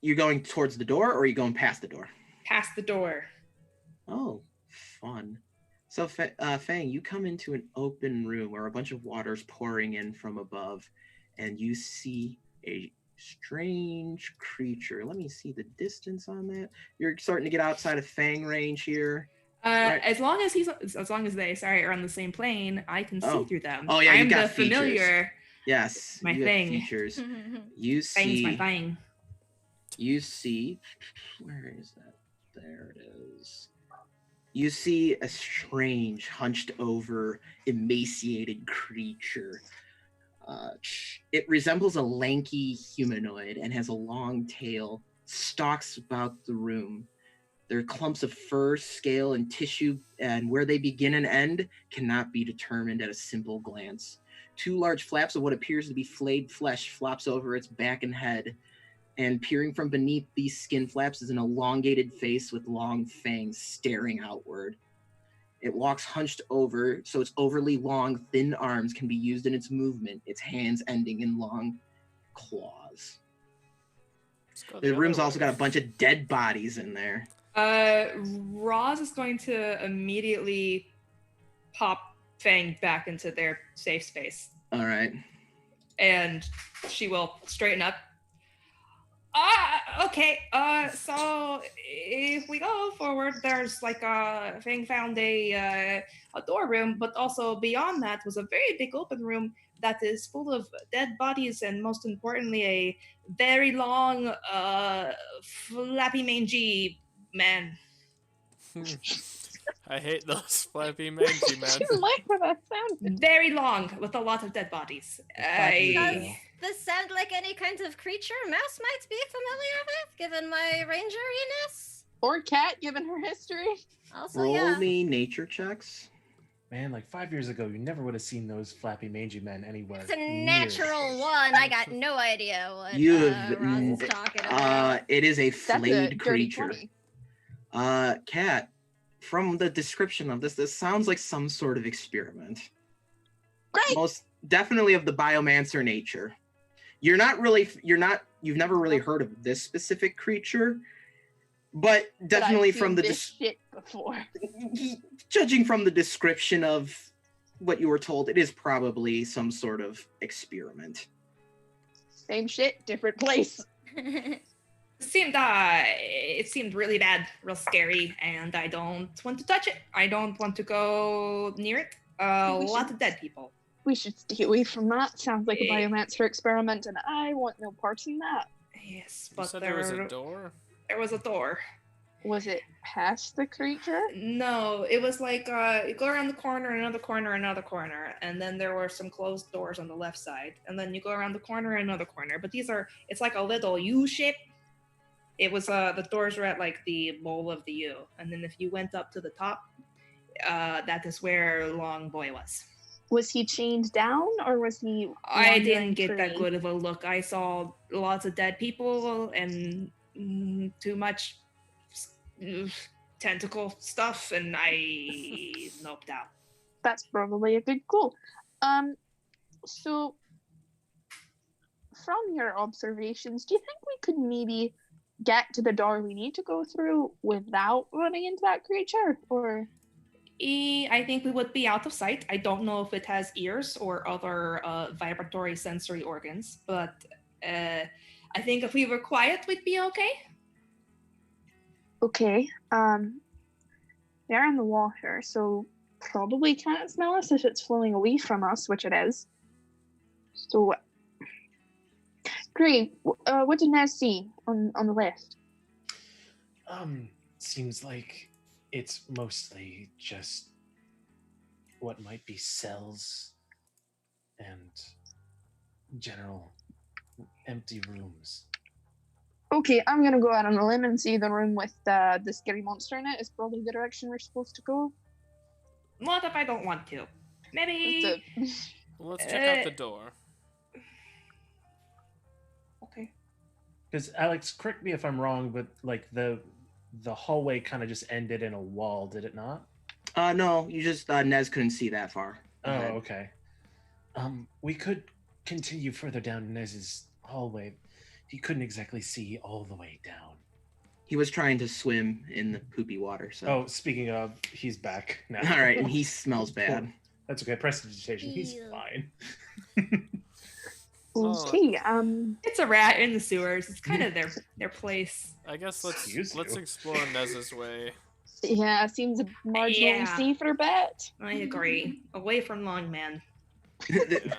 You're going towards the door, or are you going past the door? Past the door. Oh, fun. So, Fang, you come into an open room where a bunch of water's pouring in from above, and you see a strange creature. Let me see the distance on that. You're starting to get outside of Fang range here. Right. As long as they are on the same plane, I can see through them. Oh yeah, you got the features. Familiar. Yes, my thing. Features. You see. Fang's my thing. You see. Where is that? There it is. You see a strange, hunched over, emaciated creature. It resembles a lanky humanoid and has a long tail, stalks about the room. There are clumps of fur, scale, and tissue, and where they begin and end cannot be determined at a simple glance. 2 large flaps of what appears to be flayed flesh flops over its back and head, and peering from beneath these skin flaps is an elongated face with long fangs staring outward. It walks hunched over, so its overly long, thin arms can be used in its movement, its hands ending in long claws. The room's also got a bunch of dead bodies in there. Roz is going to immediately pop Fang back into their safe space. All right. And she will straighten up. Okay. So if we go forward, there's like Fang found a door room, but also beyond that was a very big open room that is full of dead bodies, and most importantly, a very long, flappy, mangy man. I hate those flappy mangy men. I like where that sounded. Very long, with a lot of dead bodies. Does this sound like any kind of creature Mouse might be familiar with, given my rangeriness? Or Cat, given her history. Also, Roll me nature checks. Man, like 5 years ago, you never would have seen those flappy mangy men anywhere. It's a natural one. I got no idea what Ron's talking about. It is a flayed creature. 20. Cat, from the description of this sounds like some sort of experiment. Great. Most definitely of the biomancer nature. You've never really heard of this specific creature, but definitely from the shit before. Judging from the description of what you were told, it is probably some sort of experiment. Same shit, different place. It seemed really bad, real scary, and I don't want to touch it. I don't want to go near it. A We lot should- of dead people. We should stay away from that. Sounds like a Eh. biomancer experiment, and I want no part in that. Yes, You but said there was a door? there was a door. Was it past the creature? No, it was like you go around the corner, another corner, another corner, and then there were some closed doors on the left side, and then you go around the corner, another corner. But it's like a little U shape. It was the doors were at like the bowl of the U, and then if you went up to the top, that is where Long Boy was. Was he chained down, or was he? I wandering didn't get that free? good of a look. I saw lots of dead people and too much tentacle stuff, and I noped out. That's probably a good goal. So from your observations, do you think we could maybe get to the door we need to go through without running into that creature, or? I think we would be out of sight. I don't know if it has ears or other vibratory sensory organs, but I think if we were quiet, we'd be okay. Okay. They're in the water, so probably can't smell us if it's flowing away from us, which it is. So, Gray, what did Nez see on the left? Seems like it's mostly just what might be cells and general empty rooms. Okay, I'm gonna go out on a limb and see the room with the scary monster in it is probably the direction we're supposed to go. What if I don't want to? Maybe. Well, let's check out the door. Okay. Because Alex, correct me if I'm wrong, but like the hallway kind of just ended in a wall, did it not? No, you just Nez couldn't see that far. Oh, ahead. okay. We could continue further down Nez's hallway. He couldn't exactly see all the way down. He was trying to swim in the poopy water. So. Oh, speaking of, he's back now. All right, and he smells bad. That's okay. Prestidigitation. He's Ew. fine. Okay, It's a rat in the sewers. It's kind of their place. I guess Excuse let's you. explore Nez's way. yeah, seems a marginally Yeah. safer bet. I agree. Away from Long Man. Yeah.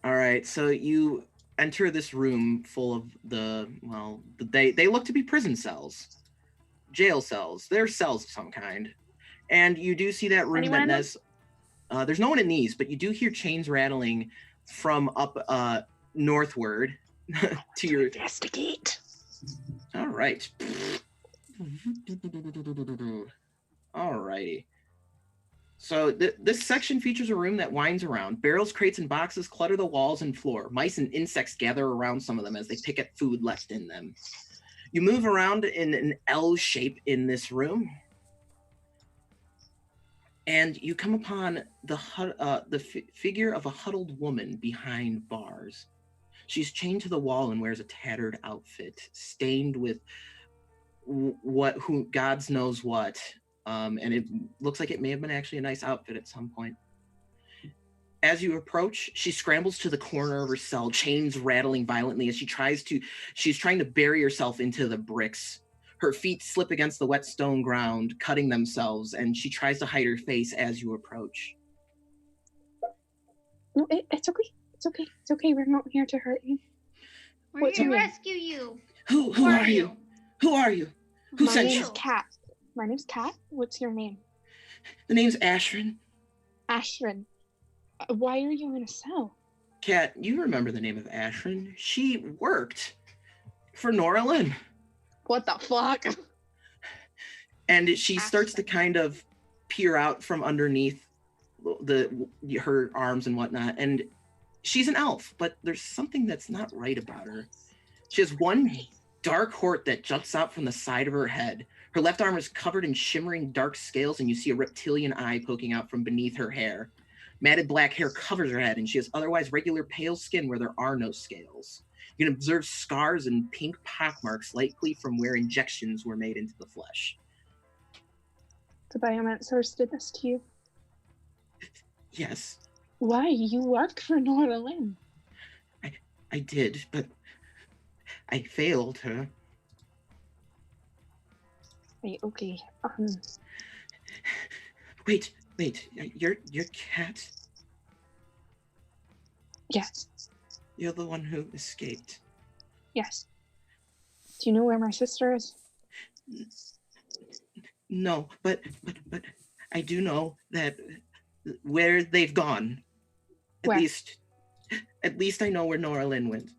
All right, so you enter this room full of they look to be prison cells, jail cells. They're cells of some kind, and you do see that room Anyone in that them? Nez. There's no one in these, but you do hear chains rattling from up northward to your. Investigate. All right. All righty. So this section features a room that winds around. Barrels, crates, and boxes clutter the walls and floor. Mice and insects gather around some of them as they pick at food left in them. You move around in an L shape in this room, and you come upon the figure of a huddled woman behind bars. She's chained to the wall and wears a tattered outfit, stained with who God's knows what. And it looks like it may have been actually a nice outfit at some point. As you approach, she scrambles to the corner of her cell, chains rattling violently as she's trying to bury herself into the bricks. Her feet slip against the wet stone ground, cutting themselves, and she tries to hide her face as you approach. No, it's okay. It's okay. It's okay. We're not here to hurt you. We're What's here to your name? rescue you. Who are you? Who are you? Who My sent name's you? Kat. My name's Kat. What's your name? The name's Ashrin. Ashrin. Why are you in a cell? Kat, you remember the name of Ashrin. She worked for Nora Lynn. What the fuck? And she starts to kind of peer out from underneath her arms and whatnot. And she's an elf, but there's something that's not right about her. She has one dark hort that juts out from the side of her head. Her left arm is covered in shimmering dark scales, and you see a reptilian eye poking out from beneath her hair. Matted black hair covers her head, and she has otherwise regular pale skin where there are no scales. You can observe scars and pink pockmarks likely from where injections were made into the flesh. The biomancers did this to you. Yes, Why? You work for Nora Lynn. I did, but I failed her. Right, okay. Wait, Wait, you're Cat? Yes. You're the one who escaped. Yes. Do you know where my sister is? No, but I do know that where they've gone. Where? At least I know where Nora Lynn went.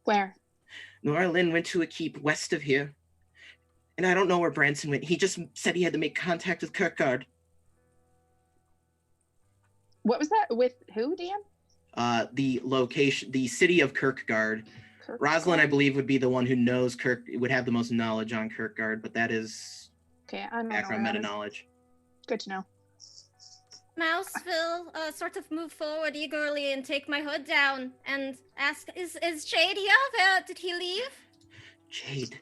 Where? Nora Lynn went to a keep west of here. And I don't know where Branson went. He just said he had to make contact with Kirkgard. What was that? With who, Dan? The location, the city of Kirkgard. Rosalind, I believe, would be the one who knows would have the most knowledge on Kirkgard, but that is Okay, I don't background know. meta knowledge. Good to know. Mouse will sort of move forward eagerly and take my hood down and ask, is Jade here? Where did he leave? Jade.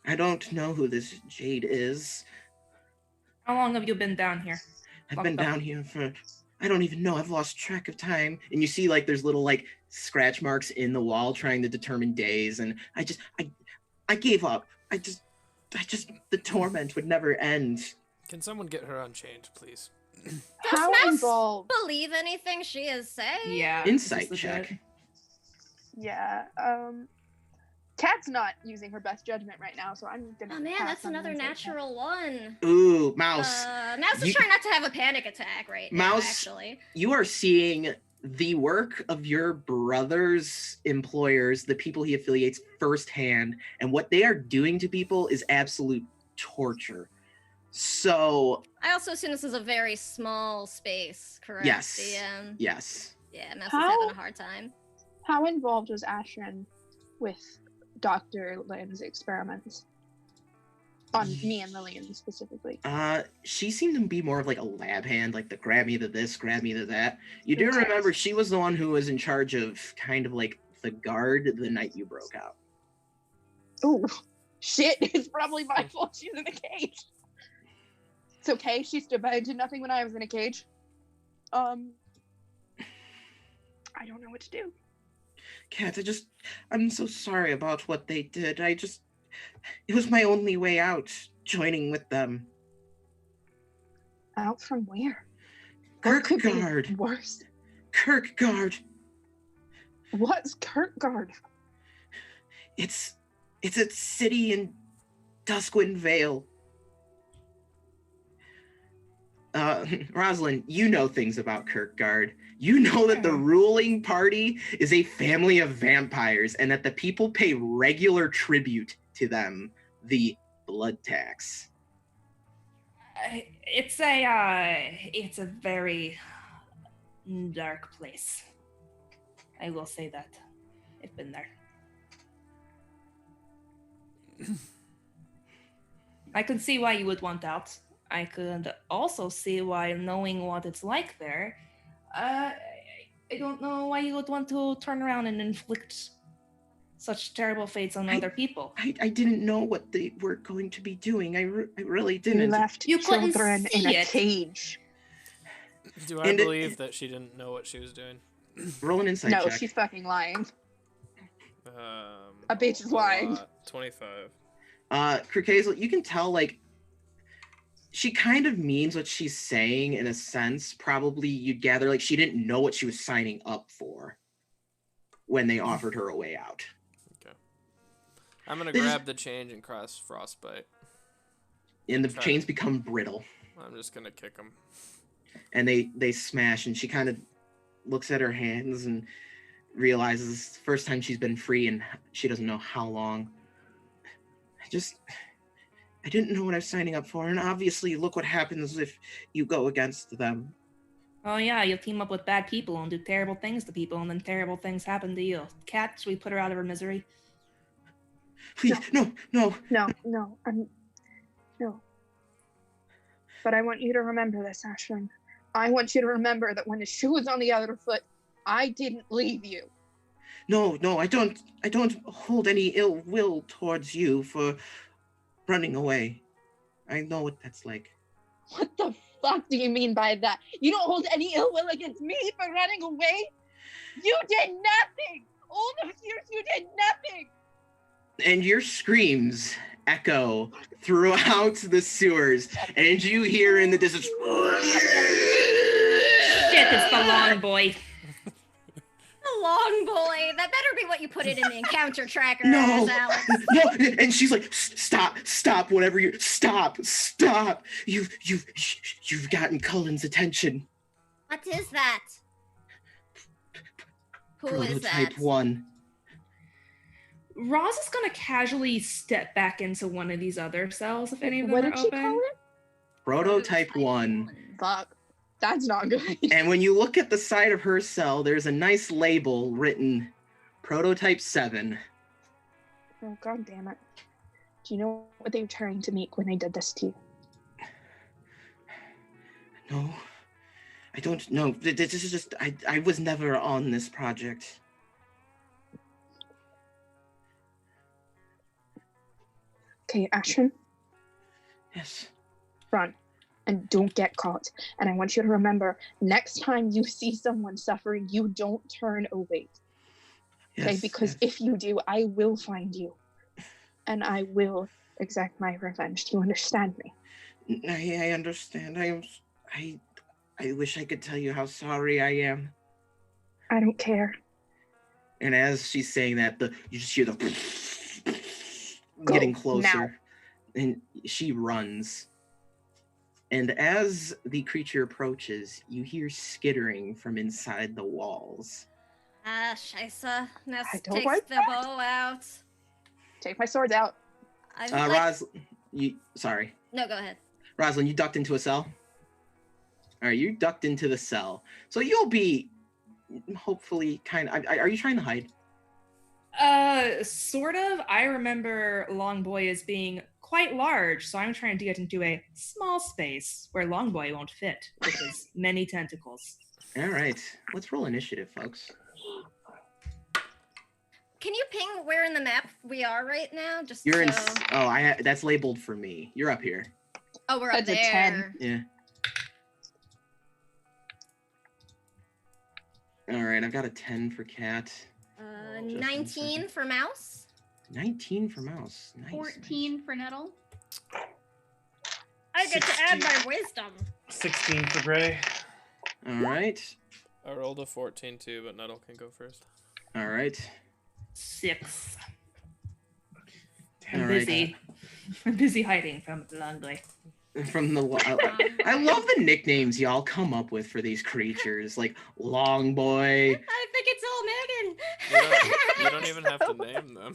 I don't know who this Jade is. How long have you been down here? I've been down here for, I don't even know. I've lost track of time. And you see like there's little like scratch marks in the wall trying to determine days. And I gave up. I just, the torment would never end. Can someone get her unchained, please? How Mouse involved? believe anything she is saying? Yeah. Insight this is check. legit. Yeah. Cat's not using her best judgment right now, so I'm gonna. Oh man, pass that's on another insight check. natural one. Ooh, Mouse. Mouse is trying not to have a panic attack right now, Mouse, actually. You are seeing the work of your brother's employers, the people he affiliates firsthand, and what they are doing to people is absolute torture. So I also assume this is a very small space, correct? yes, DM? yes. Yeah, Mouse is How- having a hard time. How involved was Ashrin with Dr. Lynn's experiments? On me and Lillian specifically. She seemed to be more of like a lab hand, like the grab me to this, grab me to that. You do Okay. remember she was the one who was in charge of kind of like the guard the night you broke out. Oh, shit. It's probably my fault she's in a cage. It's okay. She stood by and did nothing when I was in a cage. I don't know what to do. Kat, I'm so sorry about what they did. It was my only way out, joining with them. Out from where? What could be Kirkgard. worse? Kirkgard. What's Kirkgard? It's a city in Duskwind Vale. Rosalind, you know things about Kirkgard. You know that the ruling party is a family of vampires and that the people pay regular tribute to them, the blood tax. It's a very dark place. I will say that. I've been there. I can see why you would want out. I could also see why, knowing what it's like there, I don't know why you would want to turn around and inflict such terrible fates on other people. I didn't know what they were going to be doing. I really didn't. You left You couldn't children in see a it. cage. Do I believe that she didn't know what she was doing? Roll an insight No, check. she's fucking lying. A bitch is lying. 25. Kirkazel, you can tell, like, she kind of means what she's saying in a sense. Probably you'd gather, like, she didn't know what she was signing up for when they offered her a way out. Okay. I'm going to grab the change and cross Frostbite. And the chains become brittle. I'm just going to kick them. And they smash, and she kind of looks at her hands and realizes it's the first time she's been free and she doesn't know how long. I didn't know what I was signing up for, and obviously look what happens if you go against them. Oh yeah, you team up with bad people and do terrible things to people, and then terrible things happen to you. Cat, should we put her out of her misery? Please, no. No. But I want you to remember this, Ashlyn. I want you to remember that when the shoe was on the other foot, I didn't leave you. No, I don't hold any ill will towards you for running away. I know what that's like. What the fuck do you mean by that? You don't hold any ill will against me for running away? You did nothing! All those years you did nothing! and your screams echo throughout the sewers, and you hear in the distance. Shit, it's the long boy. A long boy. That better be what you put it in the encounter tracker. No, Alex. no, and she's like, stop, whatever you, stop. You've gotten Cullen's attention. What is that? Who is that? Prototype 1. Roz is gonna casually step back into one of these other cells if any of them What are did she open. call it? Prototype 1. Fuck. That's not good. And when you look at the side of her cell, there's a nice label written Prototype 7. Oh, god damn it. Do you know what they were trying to make when they did this to you? No, I don't know. This is just, I was never on this project. Okay, Ashton, Yes. run. And don't get caught. And I want you to remember, next time you see someone suffering, you don't turn away. Okay, Yes, because yes. if you do, I will find you. And I will exact my revenge. Do you understand me? I understand. I wish I could tell you how sorry I am. I don't care. And as she's saying that, you just hear the Go, getting now. closer, and she runs. And as the creature approaches, you hear skittering from inside the walls. Ah, scheisse. Now I don't take like the that. bow out. Take my swords out. I like... Sorry. No, go ahead. Rosalind, you ducked into a cell? All right, you ducked into the cell. So you'll be hopefully kind of... Are you trying to hide? Sort of. I remember Long Boy as being quite large, so I'm trying to get into a small space where Long Boy won't fit with his many tentacles. All right, let's roll initiative, folks. Can you ping where in the map we are right now? Just You're so... in... that's labeled for me. You're up here. Oh, we're up That's a there. 10. Yeah. All right, I've got a 10 for cat. 19 for mouse. 19 for mouse. Nice. 14 for Nettle. I get to add my wisdom. 16 for Gray. All right. I rolled a 14 too, but Nettle can go first. All right. 6. All I'm right. busy. I'm busy hiding from Long Boy. From the I love the nicknames y'all come up with for these creatures, like Long Boy. I think it's all Megan. You don't even have to name them.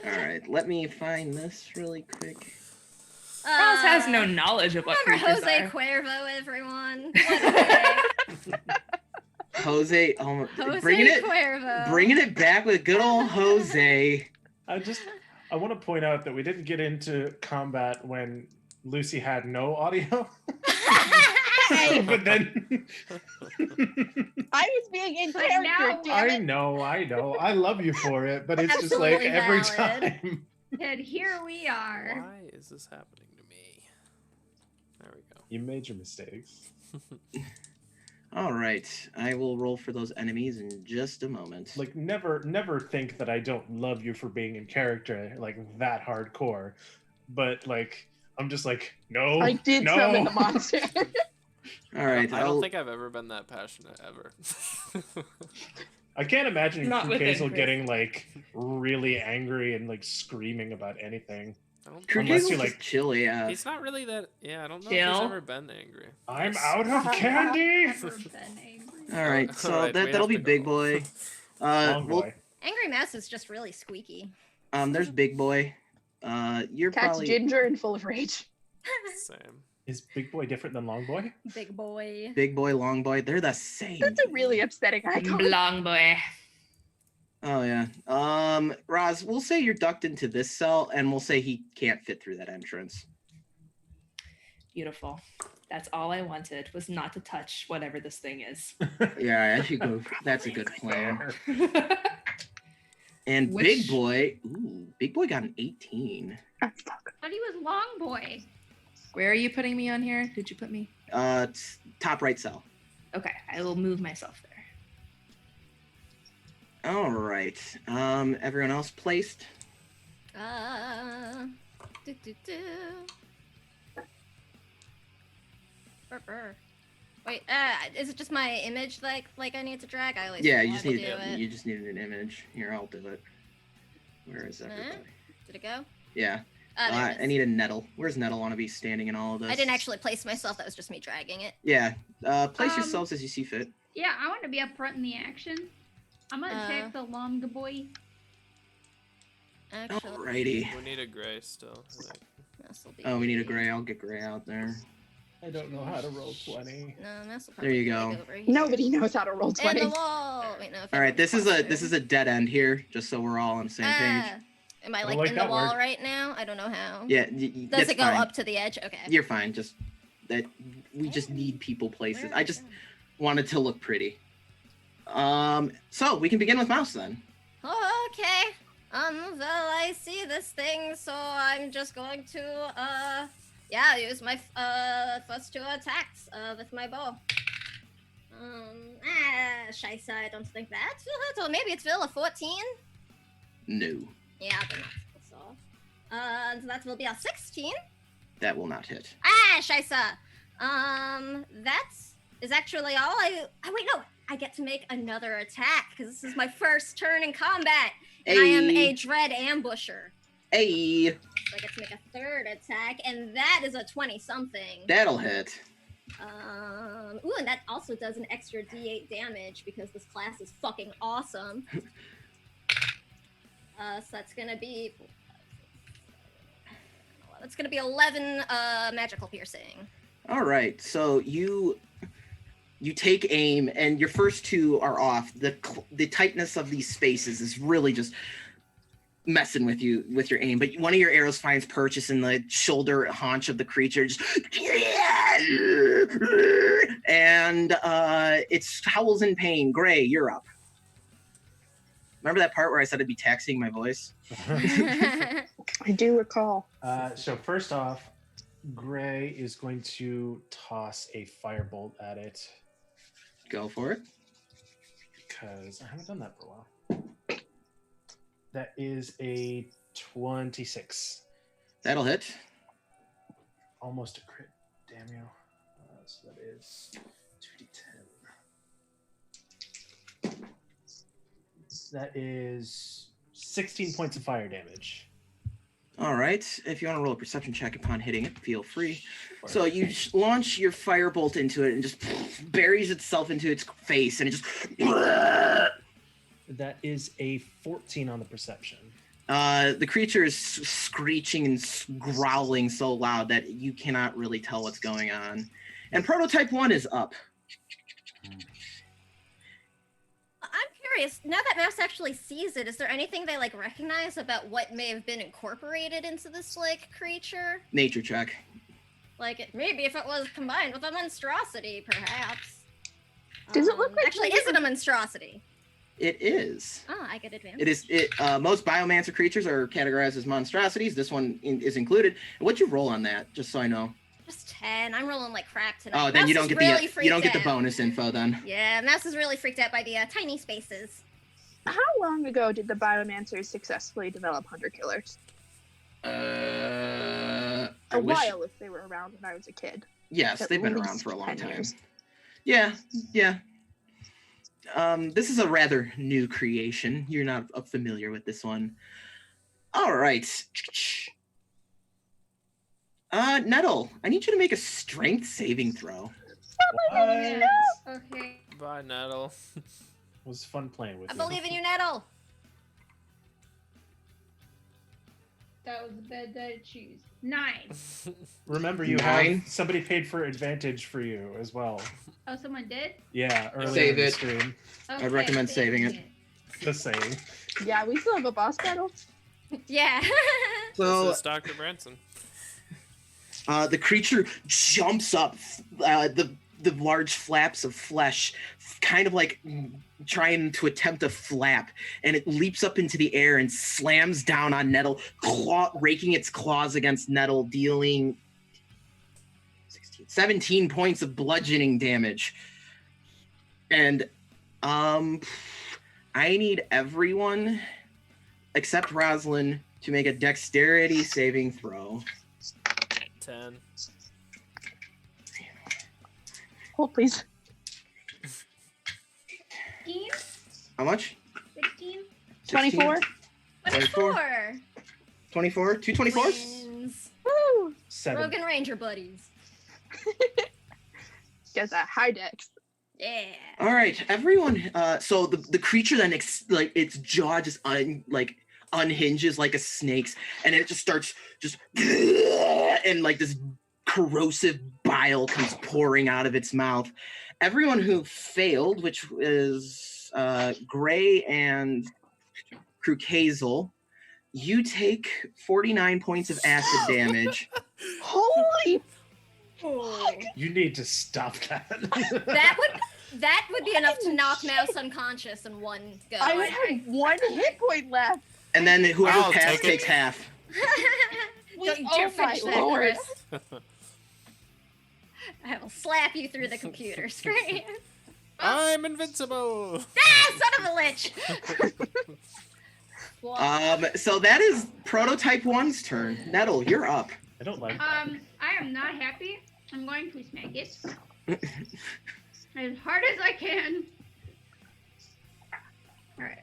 All right, let me find this really quick. Ross has no knowledge of what Remember creatures Jose are. Cuervo, everyone. What Jose, Jose bringing Cuervo. it back with good old Jose. I want to point out that we didn't get into combat when Lucy had no audio. But then I was being in But character, now- damn I it. know. I love you for it, but it's just like Absolutely every valid. time. And here we are. Why is this happening to me? There we go. You made your mistakes. All right, I will roll for those enemies in just a moment. Like never think that I don't love you for being in character like that hardcore. But like I'm just like, no. I did no. summon the monster. All right, I don't think I've ever been that passionate ever. I can't imagine Not with Hazel Chris. getting like really angry and like screaming about anything. I don't Crew Unless Hazel's you, just chill, yeah. He's not really that. Yeah, I don't know if Chill. he's ever been angry. I'm out of candy. Never been angry. All right, so Alright, we that'll have be to Big go. Boy. Long Well, boy. Angry Mouse is just really squeaky. there's Big Boy. You're Cat's probably ginger and full of rage. Same. Is Big Boy different than Long Boy? Big boy. Big Boy, Long Boy. They're the same. That's a really upsetting icon. Long Boy. Oh yeah. Roz, we'll say you're ducked into this cell, and we'll say he can't fit through that entrance. Beautiful. That's all I wanted, was not to touch whatever this thing is. Yeah, I should go. That's a good plan. And Which- Big Boy got an 18. Ah, fuck. But he was Long Boy. Where are you putting me on here? Did you put me? Top right cell. Okay, I will move myself there. All right. Everyone else placed? Do, do, do. Brr. Wait, is it just my image like I need to drag? I always Yeah, forget to do it. you just needed an image. Here, I'll do it. Where is everybody? Did it go? Yeah. There it I is. need a Nettle. Where's Nettle want to be standing in all of this? I didn't actually place myself. That was just me dragging it. Yeah. Place yourselves as you see fit. Yeah, I want to be up front in the action. I'm gonna attack the long boy. Actually, Alrighty. We need a gray still. Like, this'll be Oh, we need a easy. gray. I'll get gray out there. I don't know how to roll 20. No, this will There you probably go. over here. Nobody knows how to roll And 20. the wall. Wait, no. All right, this is a dead end here, just so we're all on the same page. Am I I like like in the that wall word. right now? I don't know how. Yeah. Does that's it go fine. up to the edge? Okay. You're fine. Just that we just need people places. I just wanted to look pretty. So we can begin with mouse then. Okay. Well, I see this thing, so I'm just going to, use my, first 2 attacks, with my bow. Scheisse, I don't think that. So maybe it's still a 14? No, Yeah, but not so. So that will be a 16. that will not hit. Scheisse! That is actually all wait, no! I get to make another attack, because this is my first turn in combat! And I am a Dread Ambusher. Hey, So I get to make a 3rd attack, and that is a 20-something. that'll hit. Ooh, and that also does an extra D8 damage, because this class is fucking awesome. So that's gonna be... That's gonna be 11 magical piercing. All right, so you take aim, and your first 2 are off. The tightness of these spaces is really just messing with you with your aim. But one of your arrows finds purchase in the shoulder haunch of the creature, just, and it howls in pain. Gray, you're up. Remember that part where I said I'd be taxing my voice? I do recall. So first off, Gray is going to toss a firebolt at it Go for it. because I haven't done that for a while. That is a 26. That'll hit. Almost a crit. Damn you. So that is 2d10. That is 16 points of fire damage. All right. If you want to roll a perception check upon hitting it, feel free. So you launch your firebolt into it and just buries itself into its face, and it just. That is a 14 on the perception. The creature is screeching and growling so loud that you cannot really tell what's going on. And Prototype 1 is up. I'm curious, now that Mouse actually sees it, is there anything they like recognize about what may have been incorporated into this like creature? Nature check. Like maybe if it was combined with a monstrosity, perhaps. Does it look like actually is it a monstrosity? It is. Oh, I get advantage. It is. Most biomancer creatures are categorized as monstrosities. This one is included. What'd you roll on that? Just so I know. Just 10. I'm rolling like crap tonight. Oh, then Mouse you don't is get really you don't get the freaked out. bonus info then. Yeah, Mouse is really freaked out by the tiny spaces. How long ago did the biomancers successfully develop hunter killers? I A wish. while if they were around when I was a kid. Yes, At they've been around least for a long 10 time. years. Yeah. This is a rather new creation. You're not familiar with this one. All right. Nettle, I need you to make a strength saving throw. What? Okay. Bye, Nettle. It was fun playing with I you. believe in you, Nettle. That was a bad die to choose. 9. Remember, you 9? have somebody paid for advantage for you as well. Oh, someone did? Yeah, earlier Save in the it. stream. Okay, I'd recommend saving it. The same. Yeah, we still have a boss battle. Yeah. So This is Dr. Branson. the creature jumps up, the large flaps of flesh, kind of like trying to attempt a flap, and it leaps up into the air and slams down on Nettle, raking its claws against Nettle, dealing 17 points of bludgeoning damage. And I need everyone except Rosalind to make a dexterity saving throw. 10. Hold, please. 16? How much? 16? 24. 24. 24? 2 24s? Twins. Woo! 7. Rogan Ranger buddies. Gets that high dex. Yeah. All right, everyone. So the creature then its jaw just unhinges like a snake's, and it just starts and like this corrosive bile comes pouring out of its mouth. Everyone who failed, which is Gray and Krukazel, you take 49 points of acid damage. Holy You need to stop that. That would be enough to knock Mouse unconscious in one go. I would have 1 hit point left. And then whoever I'll passed take it. takes half. Don't you Oh dare my finish that, lord. Chris. I will slap you through the computer screen. I'm invincible. Son of a lich! So that is Prototype 1's turn. Nettle, you're up. I don't like I am not happy. I'm going to smack it. As hard as I can. Alright,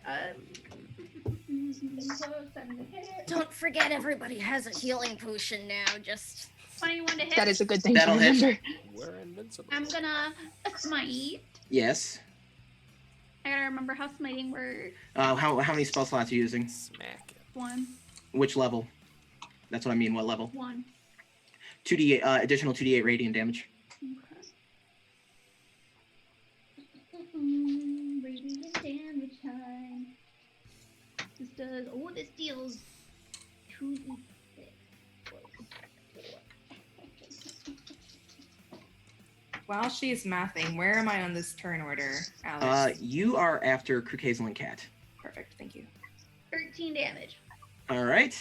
Don't forget everybody has a healing potion now, just... 21 to hit. That is a good thing That'll to hit. remember. We're invincible. I'm gonna smite. Yes. I gotta remember how smiting works. How many spell slots are you using? Smack it. 1. Which level? That's what I mean. What level? 1. 2d8 additional 2d8 radiant damage. Radiant damage time. This deals 2d6. While she's mathing, where am I on this turn order, Alex? You are after Krukazel and Cat. Perfect, thank you. 13 damage. All right.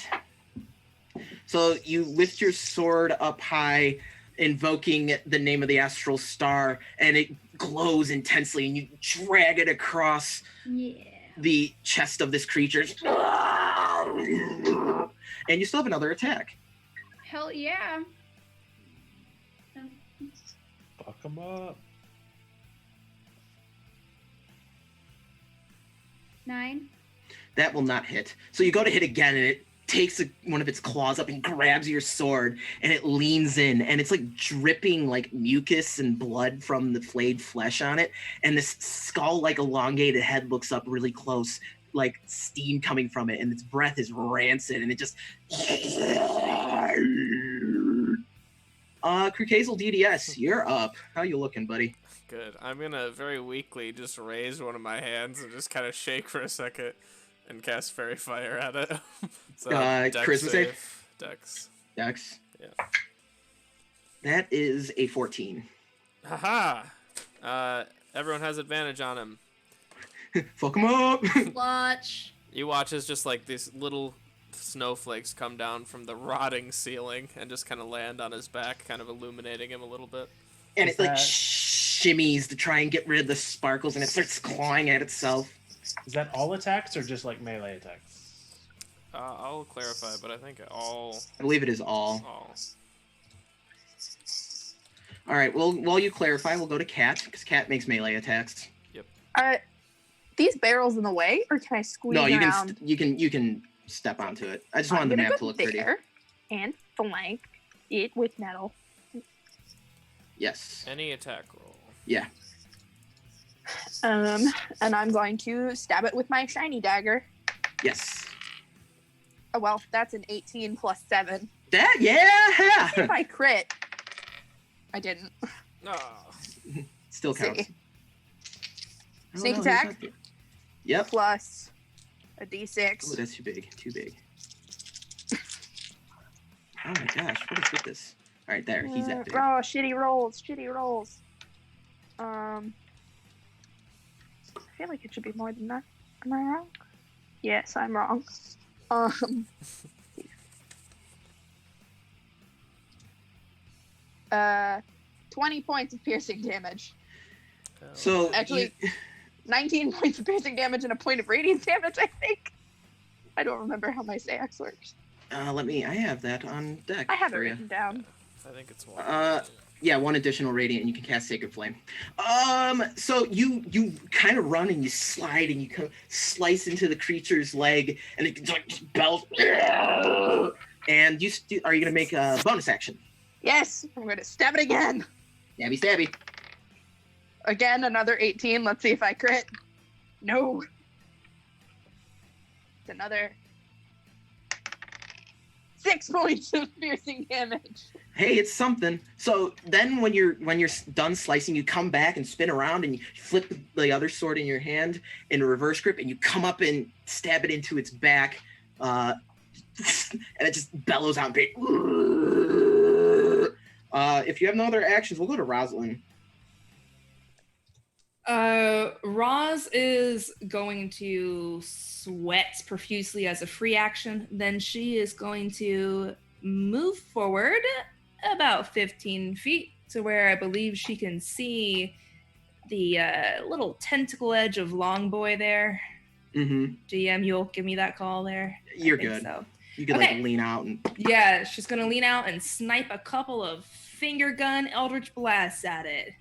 So you lift your sword up high, invoking the name of the astral star, and it glows intensely, and you drag it across Yeah. the chest of this creature. And you still have another attack. Hell yeah. Fuck them up. 9. That will not hit. So you go to hit again, and it takes one of its claws up and grabs your sword, and it leans in, and it's like dripping like mucus and blood from the flayed flesh on it, and this skull like elongated head looks up really close, like steam coming from it, and its breath is rancid, and it just Krukazel DDS, you're up. How you looking, buddy? Good. I'm gonna very weakly just raise one of my hands and just kind of shake for a second and cast Fairy Fire at it. So, Dex charisma save? Dex. Dex? Yeah. That is a 14. Haha! Everyone has advantage on him. Fuck him up! Watch. You watch as just like these little snowflakes come down from the rotting ceiling and just kind of land on his back, kind of illuminating him a little bit. And Is it like that- shimmies to try and get rid of the sparkles, and it starts clawing at itself. Is that all attacks or just like melee attacks? I'll clarify, but I think all. I believe it is all. All. All right. Well, while you clarify, we'll go to Cat because Cat makes melee attacks. These barrels in the way, or can I squeeze No, you around? you can step onto it. I just I'm wanted the gonna map go to look pretty. there and flank it with Nettle. Yes. Any attack roll. Yeah. And I'm going to stab it with my shiny dagger. Yes. Oh well, that's an 18 plus 7. That See yeah. if I crit. I didn't. No. Still counts. See. I don't Sneak know, attack? he's not- Yep. Plus a Oh, d6. that's too big. Too big. Oh my gosh, what is with this? All right, there. He's that big. Oh, shitty rolls. Shitty rolls. I feel like it should be more than that. Am I wrong? Yes, I'm wrong. 20 points of piercing damage. So Actually- 19 points of piercing damage and a point of radiant damage, I think. I don't remember how my stacks works. I have that on deck. I have it for you. written down. I think it's one. Yeah, 1 additional radiant, and you can cast Sacred Flame. So you kind of run and you slide and you kind of slice into the creature's leg, and it just bells. And are you gonna make a bonus action? Yes, I'm gonna stab it again. Stabby, stabby. Again, another 18. Let's see if I crit. No. It's another 6 points of piercing damage. Hey, it's something. So then when you're done slicing, you come back and spin around and you flip the other sword in your hand in a reverse grip, and you come up and stab it into its back, and it just bellows out big. If you have no other actions, we'll go to Rosalind. Roz is going to sweat profusely as a free action. Then she is going to move forward about 15 feet to where I believe she can see the little tentacle edge of Longboy there. Mm-hmm. GM, you'll give me that call there? You're I think good. So. You can Okay. like lean out and Yeah, she's going to lean out and snipe a couple of finger gun Eldritch Blasts at it.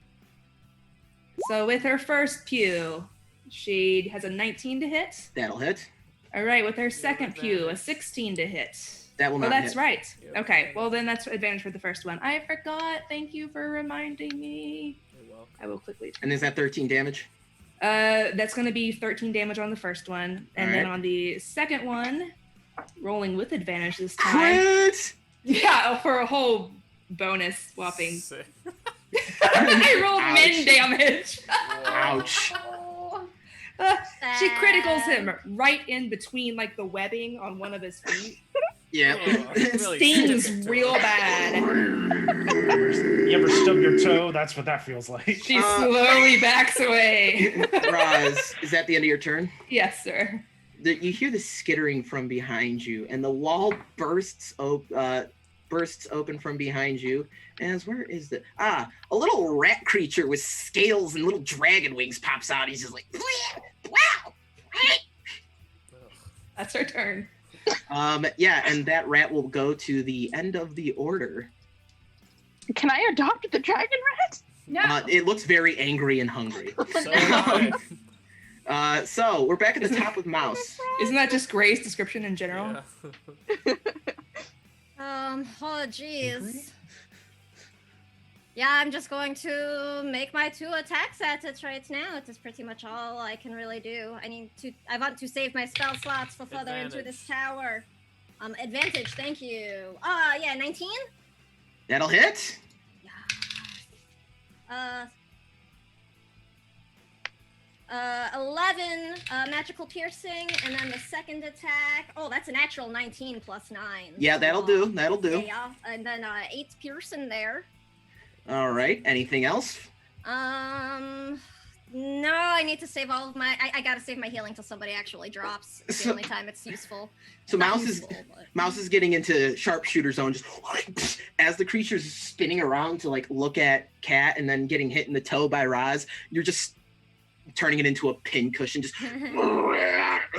So with her first pew, she has a 19 to hit. that'll hit. All right, with her second pew, a 16 to hit. That will Well, not that's hit. right. Yep. Okay, well then that's advantage for the first one. I forgot. Thank you for reminding me. You're welcome. I will quickly. And is that 13 damage? That's going to be 13 damage on the first one, and then Alright. on the second one, rolling with advantage this time. Crit! Yeah, for a whole bonus whopping. Sick. I rolled Ouch. min damage. Ouch. She criticals him right in between like the webbing on one of his feet. Yeah. Oh, really Stings stick it to real her. bad. You ever stub your toe? That's what that feels like. She slowly backs away. Roz, is that the end of your turn? Yes, sir. You hear the skittering from behind you, and the wall bursts open from behind you. Where is the a little rat creature with scales and little dragon wings pops out. He's just like, wow. That's her turn. Yeah, and that rat will go to the end of the order. Can I adopt the dragon rat? No. It looks very angry and hungry. So high. So we're back at the top with Mouse. Isn't that just Gray's description in general? Yeah. Oh jeez. Yeah, I'm just going to make my 2 attacks at it right now. It is pretty much all I can really do. I want to save my spell slots for further into this tower. Advantage, thank you. Yeah, 19? That'll hit. 11 magical piercing, and then the second attack. Oh, that's a natural 19 plus 9. Yeah, that'll do. That'll do. Yeah, and then 8 piercing there. All right. Anything else? No, I need to save all of my. I gotta save my healing till somebody actually drops. It's the So- only time it's useful. So Not Mouse useful, but- is getting into sharpshooter zone, just as the creature's spinning around to like look at Cat, and then getting hit in the toe by Roz. You're just turning it into a pin cushion. Just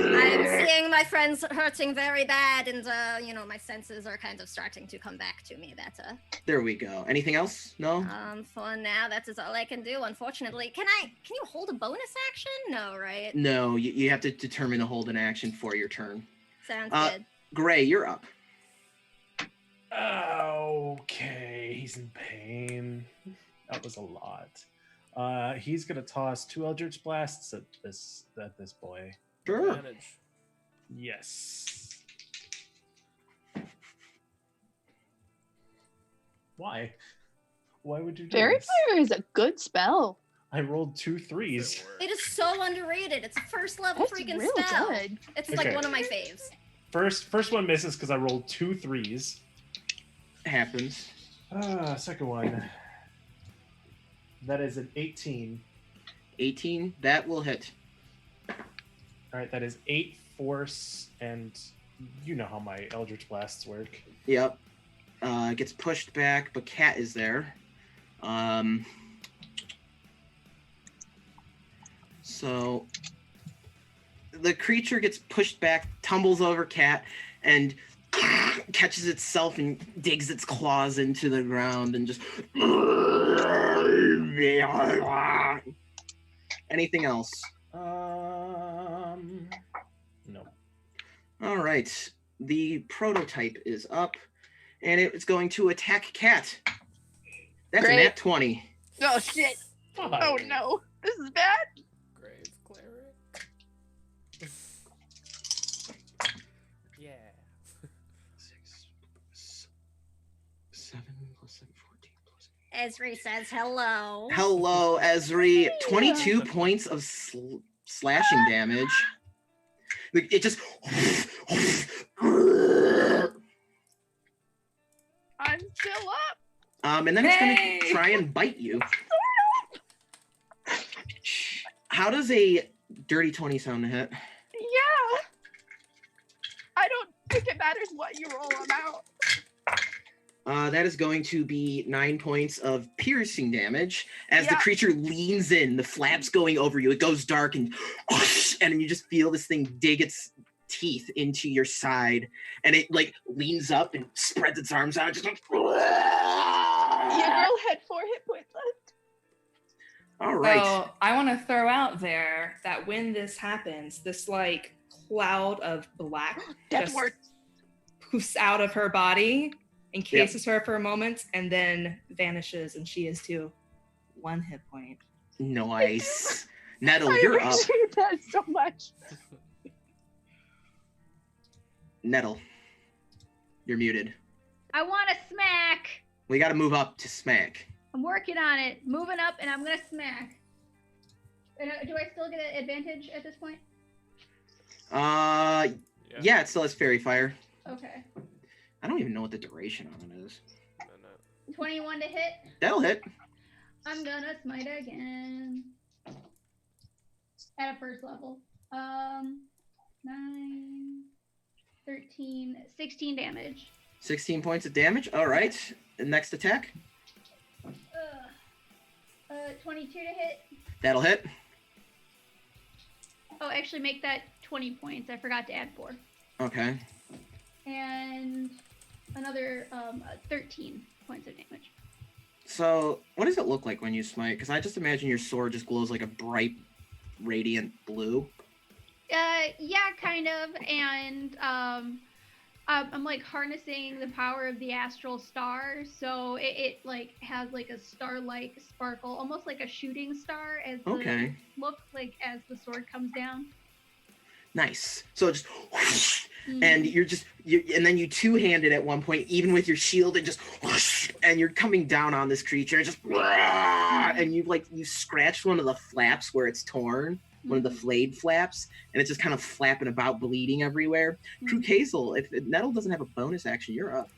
I'm seeing my friends hurting very bad, and my senses are kind of starting to come back to me better. there we go. Anything else? No. For now, that is all I can do. Unfortunately, can you hold a bonus action? No, right? No. You have to determine to hold an action for your turn. Sounds good. Gray, you're up. Okay, he's in pain. That was a lot. He's gonna toss 2 Eldritch Blasts at this boy. Sure. Advantage. Yes. Why? Why would you do Fairy this? Fire is a good spell. I rolled 2 3s. It is so underrated. It's a first level That's freaking really spell. good. It's like Okay. one of my faves. First one misses because I rolled 2 3s. Happens. Second one. That is an 18. 18. That will hit. All right, that is 8 force, and you know how my Eldritch Blasts work. Yep. Gets pushed back, but Cat is So the creature gets pushed back, tumbles over Cat, and catches itself and digs its claws into the ground and just... Anything else? No. All right. The prototype is up, and it's going to attack Cat. That's a Great. nat 20. Oh shit! Oh no, this is bad. Grave cleric. Yeah. 7 plus 7, 14 plus... Esri says hello. Hello, Esri. 22 points of slashing damage. It just... I'm still up. And then it's going Yay! to try and bite you. How does a dirty 20 sound to hit? Yeah. I don't think it matters what you roll them out. That is going to be 9 points of piercing damage as the Yeah. creature leans in, the flaps going over you. It goes dark and you just feel this thing dig its teeth into your side, and it like leans up and spreads its arms out. Just like, Your girl had 4 hit points left. all right. So I want to throw out there that when this happens, this like cloud of black Death just ward. poofs out of her body, encases her for a moment, and then vanishes, and she is to 1 hit point. Nice. Nettle, I you're up. appreciate that so much. Nettle, you're muted. I want to smack. We got to move up to smack. I'm working on it. Moving up, and I'm gonna smack. And, do I still get an advantage at this point? Yeah, it still has fairy fire. Okay. I don't even know what the duration on it is. 21 to hit. That'll hit. I'm gonna smite again. At a first level. 9, 13, 16 damage. 16 points of damage. All right. Next attack. 22 to hit. That'll hit. Oh, actually make that 20 points. I forgot to add 4. Okay. And another 13 points of damage. So, what does it look like when you smite? Because I just imagine your sword just glows like a bright, radiant blue. Yeah, kind of. And I'm like harnessing the power of the astral star, so it like has like a star-like sparkle, almost like a shooting star, as the look like as the sword comes down. Nice. So just whoosh, Mhm. and and then you two-hand it at one point, even with your shield, and just whoosh, and you're coming down on this creature, and just and you scratched one of the flaps where it's torn, one of the flayed flaps, and it's just kind of flapping about, bleeding everywhere. True Hazel, if Nettle doesn't have a bonus action, you're up.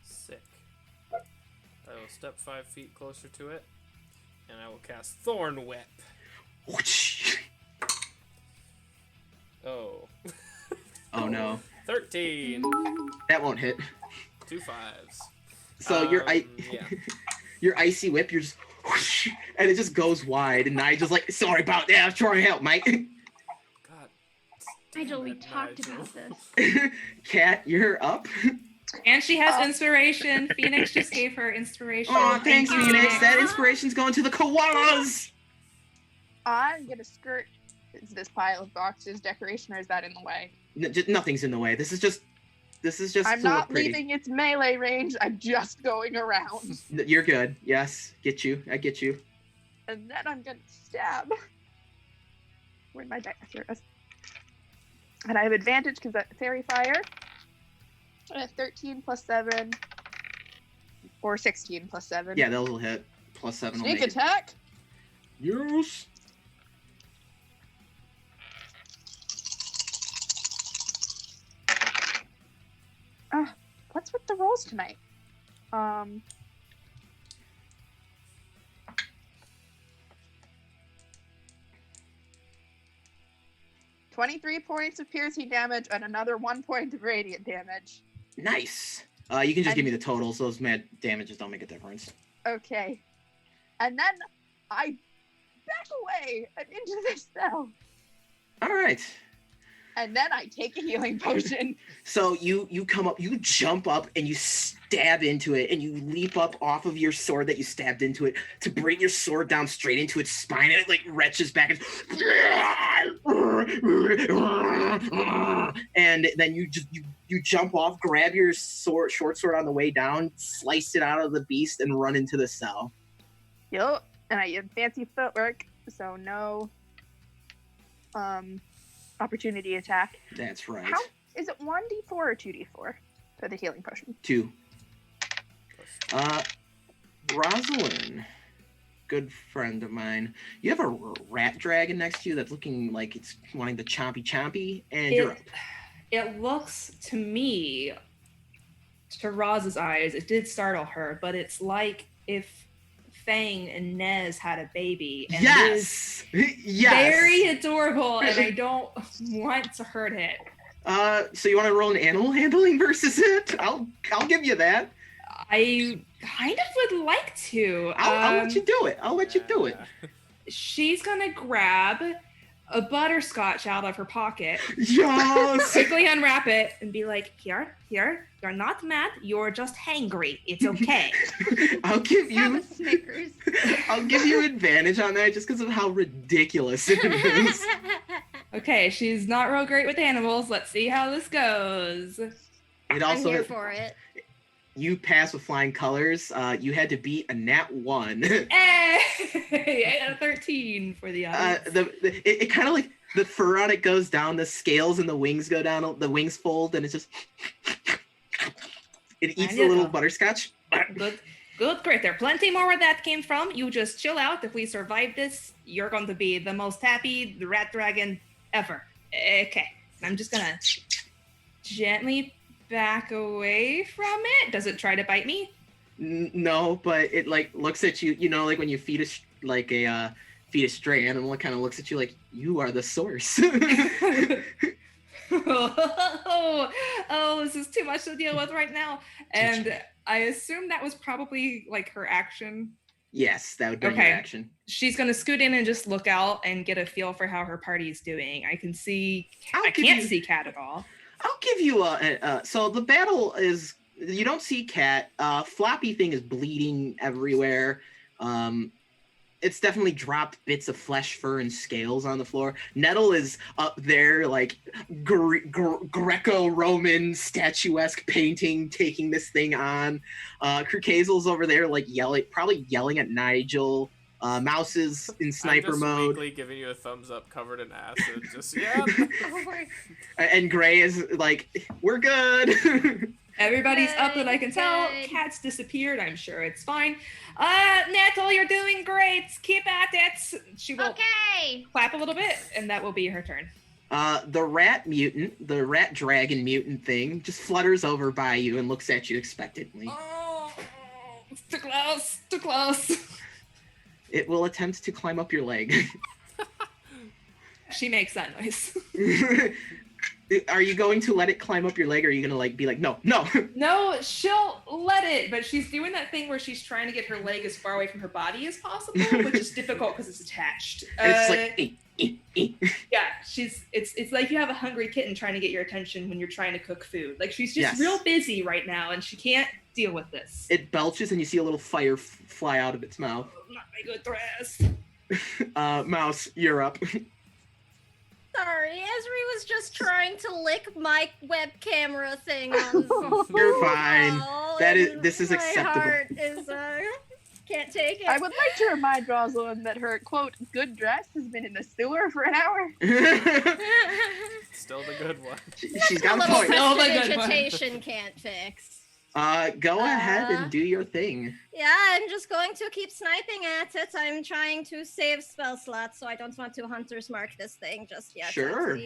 Sick. I will step 5 feet closer to it, and I will cast Thorn Whip. Whoosh. Oh. Oh no. 13. That won't hit. 2 5s. So Yeah. your icy whip, you're just whoosh, and it just goes wide, and I just like, sorry about that, I'm trying to help, mate. God. Nigel, we damn it, talked Nigel. about this. Kat, you're up. And she has inspiration. Phoenix just gave her inspiration. Oh, thanks, Thank you, Phoenix. That inspiration's going to the koalas. I'm gonna skirt this pile of boxes. Decoration, or is that in the way? Nothing's in the way. This is just I'm to not look pretty. leaving its melee range. I'm just going around. You're good. Yes, get you. I get you. And then I'm gonna stab. Where'd my dice? Here it is. And I have advantage because that's fairy fire. 13 plus 7. Or 16 plus 7. Yeah, those will hit. +7 will Sneak make it. attack. Yes. What's with the rolls tonight? 23 points of piercing damage and another 1 point of radiant damage. Nice. You can just give me the totals. Those mad damages don't make a difference. Okay. And then I back away and into the cell. All right. And then I take a healing potion. So you come up, you jump up, and you stab into it, and you leap up off of your sword that you stabbed into it to bring your sword down straight into its spine, and it like retches back, and then you jump off, grab your short sword on the way down, slice it out of the beast, and run into the cell. Yup. And I use fancy footwork, so no opportunity attack. That's right. How is it 1d4 or 2d4 for the healing potion? 2. Rosalind, good friend of mine. You have a rat dragon next to you that's looking like it's wanting to chompy, and you're up. It looks to me, to Roz's eyes, it did startle her, but it's like if Fang and Nez had a baby. And Yes! Yes! Very adorable, and I don't want to hurt it. So you want to roll an animal handling versus it? I'll give you that. I kind of would like to. I'll let you do it. I'll let you do it. She's gonna grab a butterscotch out of her pocket, Yes! quickly unwrap it, and be like, here, you're not mad, you're just hangry. It's okay. I'll give Have you a Snickers. I'll give you advantage on that just because of how ridiculous it is. Okay, she's not real great with animals. Let's see how this goes. It I'm also here for it. you pass with flying colors. You had to beat a nat 1. Hey, 8 out of 13 for the audience. It kind of like the fur on it goes down, the scales and the wings go down, the wings fold, and it's just it eats the little butterscotch. Good, great. There are plenty more where that came from. You just chill out. If we survive this, you're going to be the most happy rat dragon ever. Okay, I'm just gonna gently back away from it. Does it try to bite me? No, but it like looks at you. You know, like when you feed a stray animal, it kind of looks at you like you are the source. oh, this is too much to deal with right now. And I assume that was probably like her action. Yes, that would be her action. She's gonna scoot in and just look out and get a feel for how her party's doing. I can see. I can't see Cat at all. I'll give you so the battle is, you don't see Cat. Floppy thing is bleeding everywhere. It's definitely dropped bits of flesh, fur, and scales on the floor. Nettle is up there like Greco-Roman statuesque painting, taking this thing on. Crucazel's over there like probably yelling at Nigel. Mouse is in sniper mode. Weakly giving you a thumbs up covered in acid. Just, yeah. Oh my. And Gray is like, we're good. Everybody's up that I can tell. Good. Cat's disappeared. I'm sure it's fine. Nettle, you're doing great. Keep at it. She will clap a little bit, and that will be her turn. The rat dragon mutant thing just flutters over by you and looks at you expectantly. Oh, it's too close. Too close. It will attempt to climb up your leg. She makes that noise. Are you going to let it climb up your leg, or are you going to like be like, no? No, she'll let it, but she's doing that thing where she's trying to get her leg as far away from her body as possible, which is difficult because it's attached. And it's like, yeah, it's like you have a hungry kitten trying to get your attention when you're trying to cook food. Like she's just real busy right now, and she can't deal with this. It belches, and you see a little fire fly out of its mouth. Not my good dress. Mouse, you're up. Sorry, Esri was just trying to lick my web camera thing on. You're fine. This is acceptable. My heart is can't take it. I would like to remind Rosalind that her quote good dress has been in the sewer for an hour. Still the good one. She's got a little point. prestidigitation can't fix. Go ahead and do your thing. Yeah, I'm just going to keep sniping at it. I'm trying to save spell slots, so I don't want to hunter's mark this thing just yet. Sure.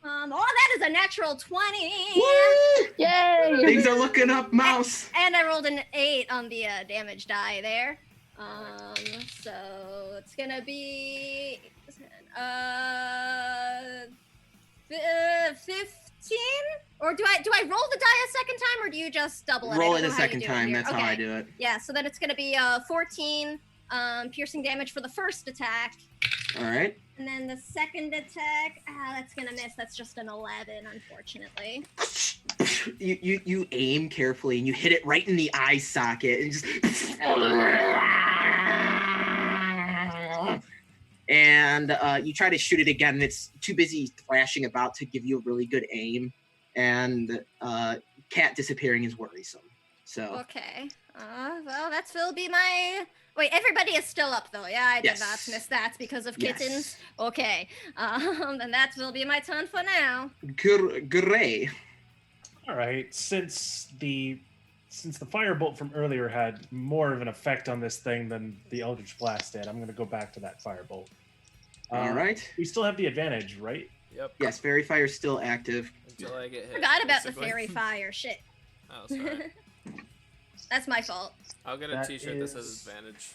Oh, that is a natural 20. Woo! Yay! Things are looking up, Mouse. And I rolled an 8 on the damage die there. So it's gonna be 15. Or do I roll the die a second time, or do you just double it? Roll it a second time. Here. That's how I do it. Yeah, so then it's gonna be 14 piercing damage for the first attack. All right. And then the second attack, that's gonna miss. That's just an 11, unfortunately. You aim carefully and you hit it right in the eye socket and just and you try to shoot it again and it's too busy thrashing about to give you a really good aim, and cat disappearing is worrisome. So Okay. Well, that's will be my. Wait, everybody is still up though. Yeah, I did Yes. not miss that because of kittens. Yes. Okay. Then that will be my turn for now. Gray. All right. Since the firebolt from earlier had more of an effect on this thing than the Eldritch Blast did, I'm going to go back to that firebolt. All right. We still have the advantage, right? Yep. Yes, Fairy Fire is still active. Until I get hit. Forgot about the basically. fairy fire. Shit. Oh, sorry. That's my fault. I'll get a That T-shirt that says is- advantage.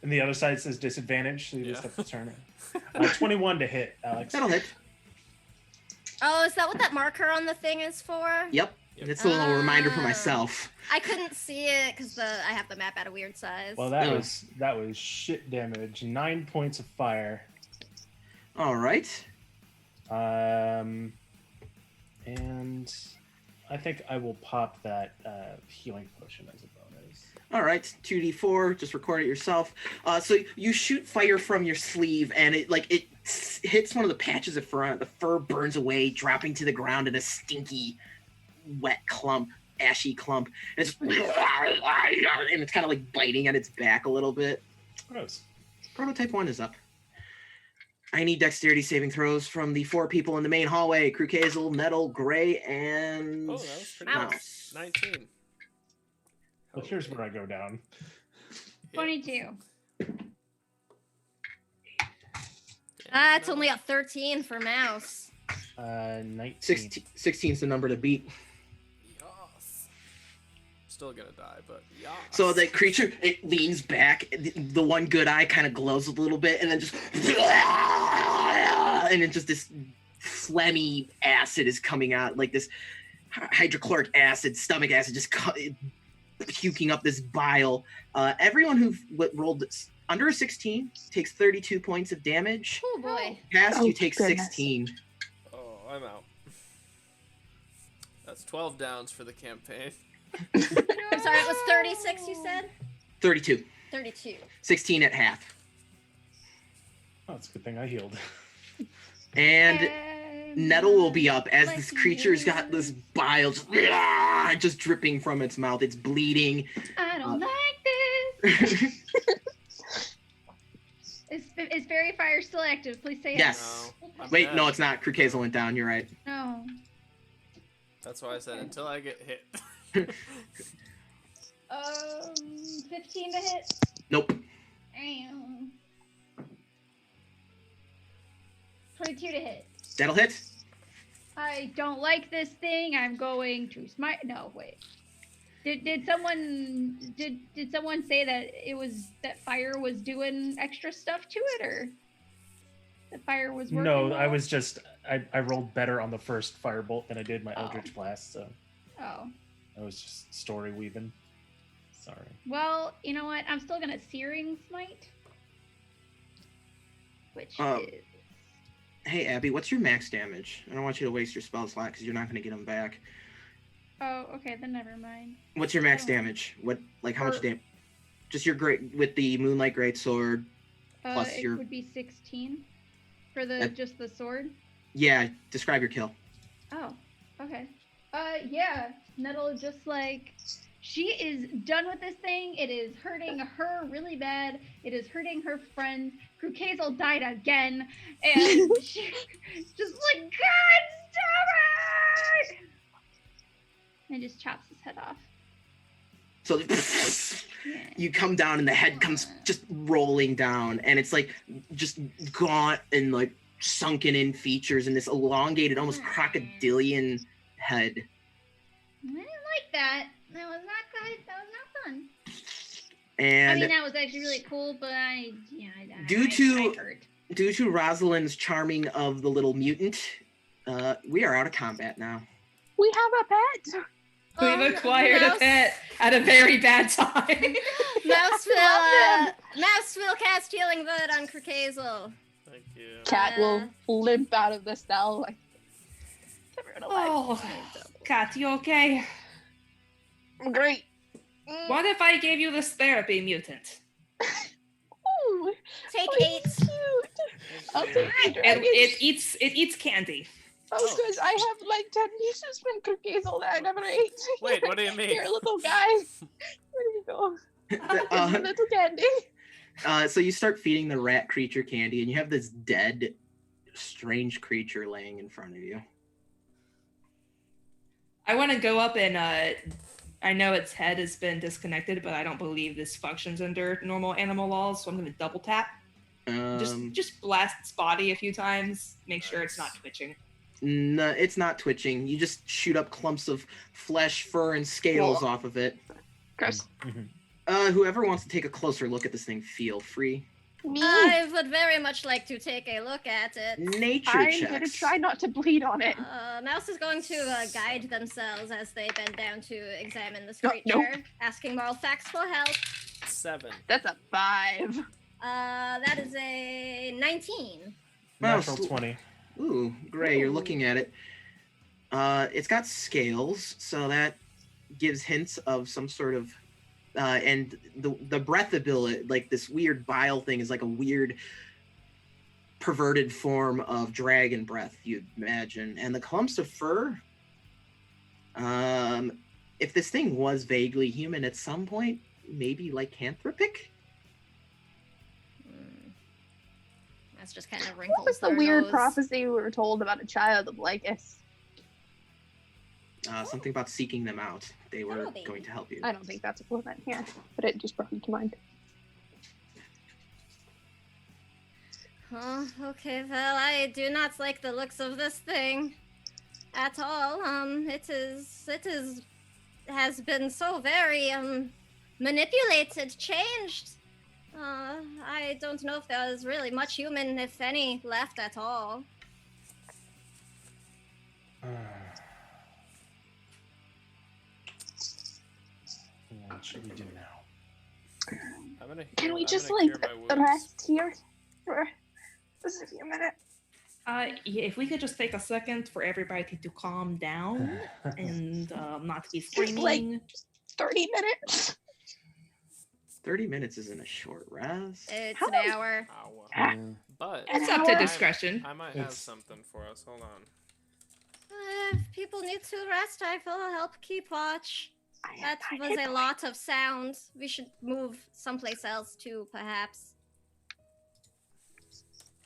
And the other side says disadvantage, so you just Yeah. have to turn it. 21 to hit, Alex. That'll hit. Oh, is that what that marker on the thing is for? Yep. Yep. It's a little reminder for Ah. myself. I couldn't see it because I have the map at a weird size. Well, that Oh. was shit damage. 9 points of fire. All right. And I think I will pop that healing potion as a bonus. All right, 2d4. Just record it yourself. So you shoot fire from your sleeve, and it hits one of the patches of fur. The fur burns away, dropping to the ground in a stinky, wet clump, ashy clump. And it's kind of like biting at its back a little bit. Gross. Prototype 1 is up. I need dexterity saving throws from the 4 people in the main hallway: Krukazel, Nettle, Gray, and Oh, that was pretty Mouse. good. 19. Well, here's where I go down. 22. It's only a 13 for mouse. 19. 16 is the number to beat. Yas. Still gonna die, but yeah. So the creature, it leans back, the one good eye kind of glows a little bit, and then just, and then just this phlegmy acid is coming out, like this hydrochloric acid, stomach acid, just puking up this bile. Everyone who rolled under a 16 takes 32 points of damage. Oh boy. Past, Oh, you take goodness. 16. Oh, I'm out. That's 12 downs for the campaign. I'm sorry, it was 36 you said? 32. 32. 16 at half. Oh, it's a good thing I healed. And Nettle will be up as Like this creature's got this bile just dripping from its mouth. It's bleeding. I don't like this. Is Fairy Fire still active? Please say Yes. No. I'm Wait, dead. no, it's not. Krukazel went down. You're right. No. That's why I said until I get hit. 15 to hit. Nope. Damn. 22 to hit. That'll hit. I don't like this thing. I'm going to smite. No, wait. Did someone say that fire was doing extra stuff to it, or the fire was working? No, well? I was just I rolled better on the first firebolt than I did my Oh. Eldritch Blast, so Oh. I was just story weaving. Sorry. Well, you know what? I'm still gonna Searing Smite, which is Hey, Abby, what's your max damage? I don't want you to waste your spell slot because you're not going to get them back. oh, okay, then never mind. What's your max Oh. damage? How much For- damage? Just your great with the Moonlight Greatsword. Plus It your- would be 16 for the That- just the sword. Yeah, describe your kill. Oh, okay. Yeah, Nettle just like she is done with this thing. It is hurting her really bad. It is hurting her friends. Krukazel died again, and she's just like, God, stop it! And just chops his head off. So Yeah. you come down and the head comes just rolling down, and it's like just gaunt and like sunken in features and this elongated, almost crocodilian head. I didn't like that. That was not good. That was not fun. And I mean, that was actually really cool, but I Due to- I hurt. due to Rosalind's charming of the little mutant, we are out of combat now. We have a pet. We've acquired a Mouse- pet at a very bad time. Mouse will cast Healing Word on Krakezel. Thank you. Cat will limp out of the cell. Like, everyone alive. Oh, Kat, you okay? I'm great. What if I gave you this therapy mutant? Ooh, Take oh, 8. it's cute. I'll take the dragon. It eats candy. Oh, good. I have like 10 pieces from cookies all that I never ate. Wait, what do you mean? Here, little guy. Where did he go? Here's a little candy. So you start feeding the rat creature candy, and you have this dead, strange creature laying in front of you. I want to go up and I know its head has been disconnected, but I don't believe this functions under normal animal laws, so I'm going to double tap. Just blast its body a few times, make sure it's not twitching. No, it's not twitching. You just shoot up clumps of flesh, fur, and scales off of it. Gross. Whoever wants to take a closer look at this thing, feel free. Me. I would very much like to take a look at it. Nature I'm checks. gonna try not to bleed on it. Mouse is going to guide themselves as they bend down to examine this No, creature, nope. asking moral facts for help. 7. That's a 5. That is a 19. Natural 20. Ooh, Gray, you're looking at it. It's got scales, so that gives hints of some sort of and the breath ability, like this weird bile thing, is like a weird perverted form of dragon breath, you'd imagine. And the clumps of fur, if this thing was vaguely human at some point, maybe lycanthropic. That's just kind of wrinkles. What was the their weird nose. prophecy we were told about a child of Lycus? Something about seeking them out. They were That'll be- going to help you. I don't think that's what meant here, but it just brought me to mind. Oh, okay, well, I do not like the looks of this thing at all. Has been so very, manipulated, changed. I don't know if there's really much human, if any, left at all. What should we do now? Can we just cure my wounds. rest here for just a few minutes? Yeah, if we could just take a second for everybody to calm down and not be screaming. 30 minutes. 30 minutes isn't a short rest. It's How an long- hour. Ow. But It's up to hour? discretion. I might have something for us. Hold on. If people need to rest, I will help keep watch. That was a lot of sound. We should move someplace else too, perhaps.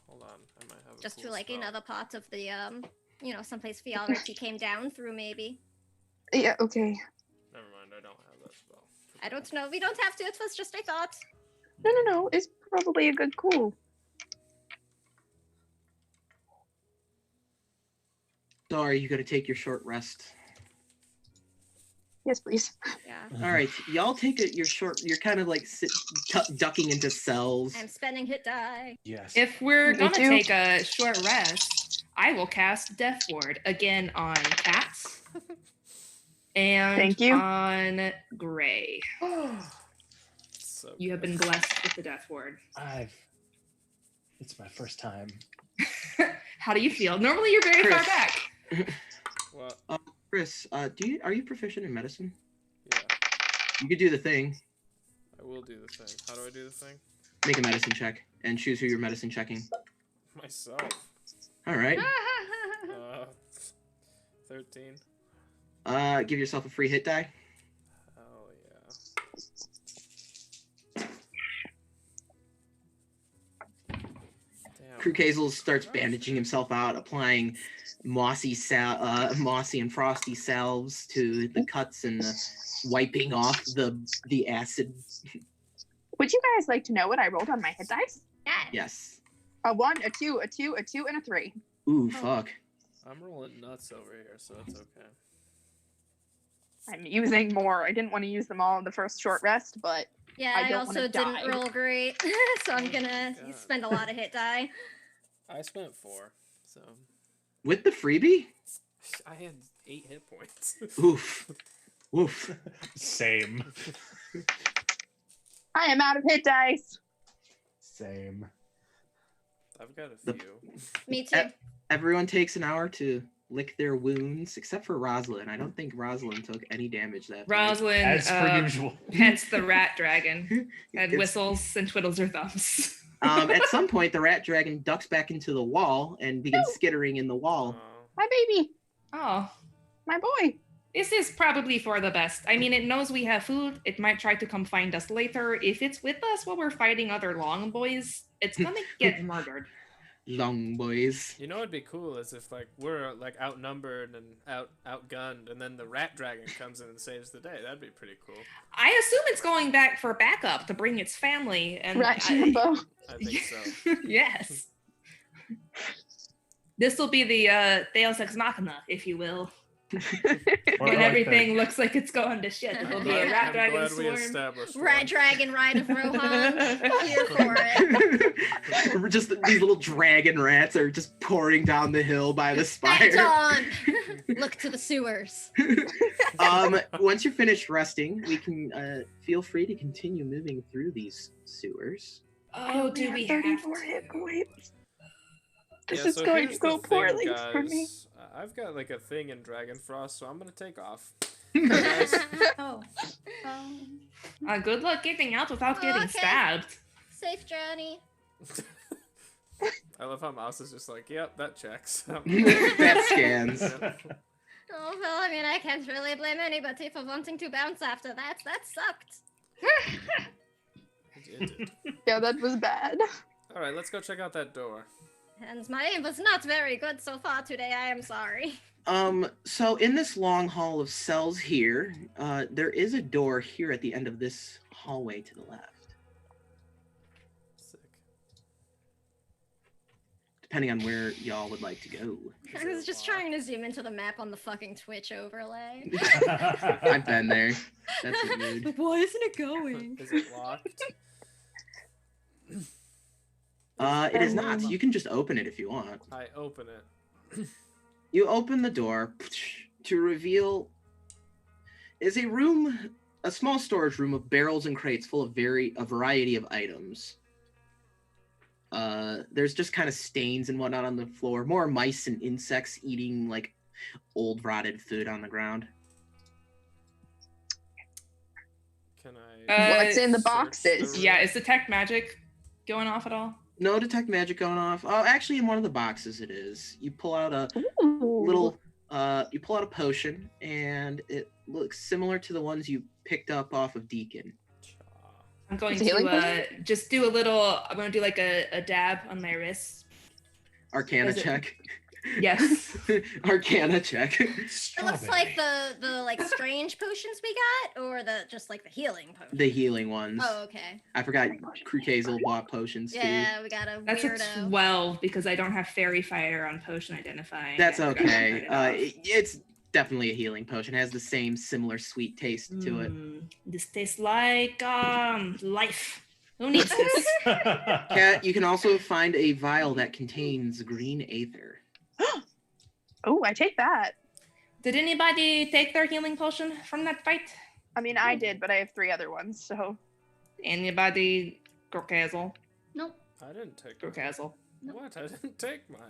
Hold on. I might have a Just to cool like spell. another part of the, someplace we already came down through, maybe. Yeah, okay. Never mind. I don't have that spell. I don't know. We don't have to. It was just a thought. No. It's probably a good call. So are you going to take your short rest? Yes, please. Yeah. All right, y'all take your short. You're kind of like ducking into cells. I'm spending hit die. Yes. If we're Me gonna too. take a short rest, I will cast Death Ward again on Cats and Thank you. on Gray. So You have been blessed with the Death Ward. It's my first time. How do you feel? Normally, you're very far Chris. back. Well, Chris, are you proficient in medicine? yeah. You could do the thing. I will do the thing. How do I do the thing? Make a medicine check and choose who you're medicine checking. Myself. All right. 13. Give yourself a free hit die. Oh yeah. Damn. Krukazel starts bandaging himself out, applying mossy and frosty salves to the cuts and wiping off the acid. Would you guys like to know what I rolled on my hit dice? Yes. A 1, a 2, a 2, a 2, and a 3. Ooh, fuck. I'm rolling nuts over here, so it's okay. I'm using more. I didn't want to use them all in the first short rest, but Yeah, I I, don't also wanna didn't die. roll great, so I'm gonna God. spend a lot of hit die. I spent 4, so With the freebie? I had 8 hit points. Oof. Oof. Same. I am out of hit dice. Same. I've got a few. Me too. Everyone takes an hour to lick their wounds, except for Rosalind. I don't think Rosalind took any damage that night. Rosalind, As per usual. pets the rat dragon and It's- whistles and twiddles her thumbs. At some point, the rat dragon ducks back into the wall and begins skittering in the wall. My baby. Oh, My boy. this is probably for the best. I mean, it knows we have food. It might try to come find us later. If it's with us while we're fighting other long boys, it's gonna get murdered. Long boys. You know what'd be cool is if like we're like outnumbered and outgunned, and then the rat dragon comes in and saves the day. That'd be pretty cool. I assume it's going back for backup to bring its family. And Rat Jumbo. I think so. Yes. This will be the Deus Ex Machina, if you will. Or When like everything looks like it's going to shit, it'll be a I'm rat glad dragon we swarm. established Rat one. Dragon Ride of Rohan. Here for it. Just these little dragon rats are just pouring down the hill by the spire. At dawn. Look to the sewers. Once you're finished resting, we can feel free to continue moving through these sewers. Oh, do we have 34 to? hit points? This Yeah, is so going here's to go the thing, poorly for me. guys. I've got like a thing in Dragonfrost, so I'm gonna take off. Guys, Oh. Good luck getting out without getting Okay. stabbed. Safe journey. I love how Mouse is just like, yep, that checks. That scans. Oh, well, I mean, I can't really blame anybody for wanting to bounce after that. That sucked. It did. Yeah, that was bad. All right, let's go check out that door. And my aim was not very good so far today, I am sorry. So in this long hall of cells here, there is a door here at the end of this hallway to the left. Sick. Depending on where y'all would like to go. Is I it was just locked? trying to zoom into the map on the fucking Twitch overlay. I've been there. That's a mood. Why isn't it going? Is it locked? It is not. You can just open it if you want. I open it. You open the door to reveal is a room, a small storage room of barrels and crates full of a variety of items. There's just kind of stains and whatnot on the floor. More mice and insects eating like old rotted food on the ground. Can I? What's in the search boxes? room? Yeah, is detect magic going off at all? No detect magic going off. Oh, actually, in one of the boxes it is. You pull out a Ooh. little. You pull out a potion, and it looks similar to the ones you picked up off of Deacon. I'm going Is it healing to just do a little. I'm going to do like a dab on my wrist. Arcana Is it- check. Yes. Arcana check. It looks like the like strange potions we got, or the just like the healing potions. The healing ones. Oh, okay. I forgot Krukazel bought potions too. Yeah, we got a That's a weirdo. 12 because I don't have fairy fire on potion identifying. That's I forgot to okay. write it off. It's definitely a healing potion. It has the same similar sweet taste to it. This tastes like life. Who needs this? Kat, you can also find a vial that contains green aether. Oh, I take that. Did anybody take their healing potion from that fight? I mean, I did, but I have 3 other ones, so. Anybody? Gorkazel. Nope. I didn't take. Gorkazel. What? I didn't take mine.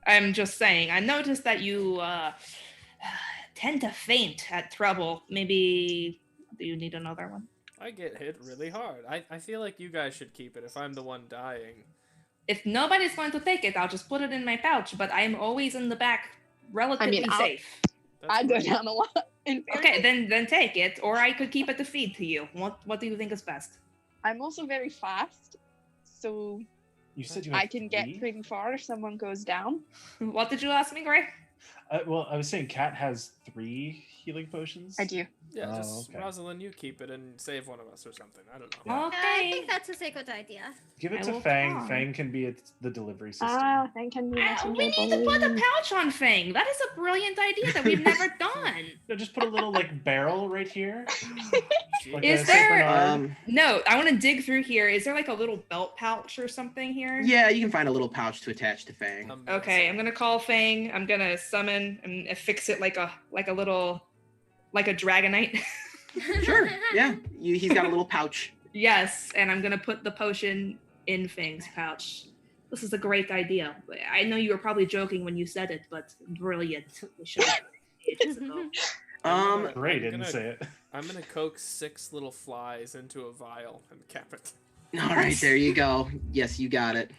I'm just saying. I noticed that you tend to faint at trouble. Maybe do you need another one? I get hit really hard. I feel like you guys should keep it if I'm the one dying. If nobody's going to take it, I'll just put it in my pouch. But I'm always in the back, relatively I'll- safe. That's I go fine. down a lot. In Okay, fairness. then take it, or I could keep it to feed to you. What do you think is best? I'm also very fast, so You said you I had can get 3? pretty far if someone goes down. What did you ask me, Gray? Well, I was saying Kat has 3 healing potions. I do. Yeah, Oh, just okay. Rosalind, you keep it and save one of us or something. I don't know. Yeah. I Okay. think that's a good idea. Give it I to will Fang. try. Fang can be the delivery system. Thank you. We need to put a pouch on Fang. That is a brilliant idea that we've never done. No, just put a little like barrel right here. Like Is a Saint there- Bernard. No, I want to dig through here. Is there like a little belt pouch or something here? Yeah, you can find a little pouch to attach to Fang. Okay, I'm gonna call Fang. I'm gonna summon and affix it like a little, like a dragonite. Sure. Yeah, he's got a little pouch Yes, and I'm gonna put the potion in Fang's pouch. This is a great idea. I know you were probably joking when you said it, but brilliant. We should have ages ago. Ray didn't say it. I'm gonna coax 6 little flies into a vial and cap it. All right, there you go. Yes, you got it.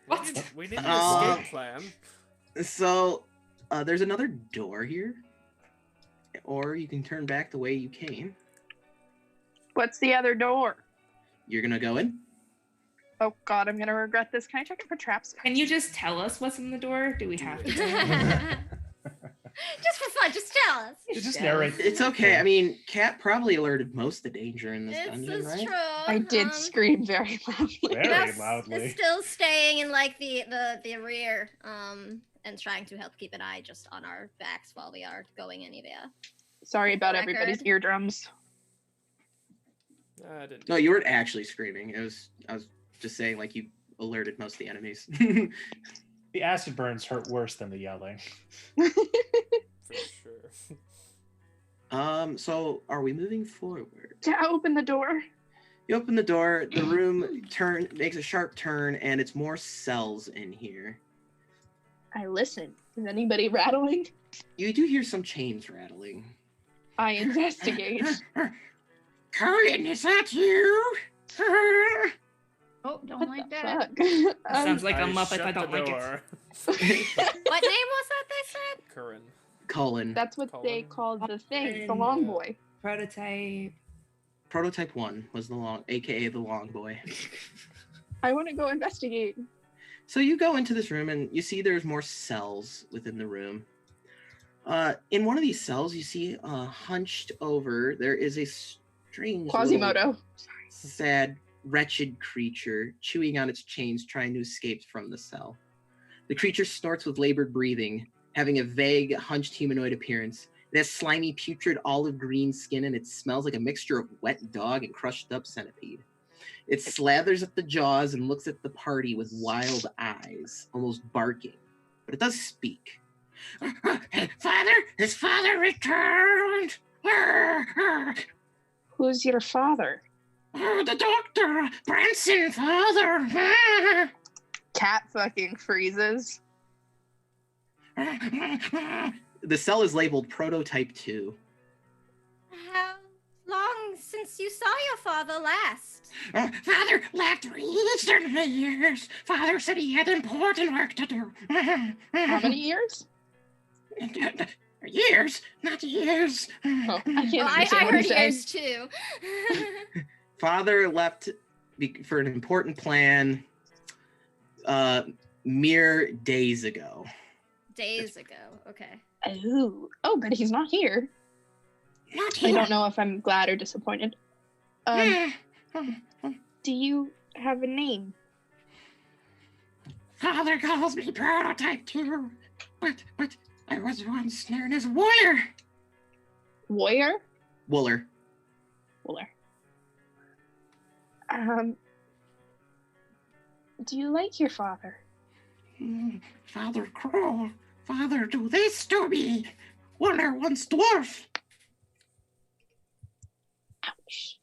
What? We need an escape plan. So, there's another door here, or you can turn back the way you came. What's the other door? You're gonna go in. Oh God, I'm gonna regret this. Can I check it for traps? Can you just tell us what's in the door? Do we have to? Just for fun, just tell us. Just narrate. It's okay. I mean, Cat probably alerted most of the danger in this This dungeon, is right? true. I did scream very loudly. Very Mouse loudly. is still staying in like the rear, and trying to help keep an eye just on our backs while we are going anywhere. Sorry about Record. everybody's eardrums. I didn't. No, you weren't actually screaming. I was just saying, like, you alerted most of the enemies. The acid burns hurt worse than the yelling. For sure. So are we moving forward? To open the door. You open the door, the room makes a sharp turn, and it's more cells in here. I listen. Is anybody rattling? You do hear some chains rattling. I investigate. Colin, is that you? Oh, don't What like the that. fuck? Sounds like a Muppet. shut I don't the like it. door. What name was that they said? Curran. Colin. That's what they called the thing, the long boy. Prototype. Prototype 1 was aka the long boy. I want to go investigate. So you go into this room and you see there's more cells within the room. In one of these cells, you see hunched over, there is a strange Quasimodo. sad, wretched creature chewing on its chains, trying to escape from the cell. The creature snorts with labored breathing, having a vague, hunched humanoid appearance. It has slimy, putrid olive green skin, and it smells like a mixture of wet dog and crushed up centipede. It slathers at the jaws and looks at the party with wild eyes, almost barking. But it does speak. Father, his father returned. Who's your father? The doctor, Branson, father. Cat fucking freezes. The cell is labeled Prototype 2. How long since you saw your father last? Father left years. Father said he had important work to do. How many years? Years, not years. Oh, I can't Well, I understand what heard he's saying. yours too. Father left for an important plan mere days ago. Days ago. Okay. Oh, but he's not here. Not I here. don't know if I'm glad or disappointed. Do you have a name? Father calls me Prototype 2, but I was once known as Wooler. Warrior? Wooler. Wooler. Do you like your father? Father cruel. Father do this to me. Wooler once dwarf. Ouch.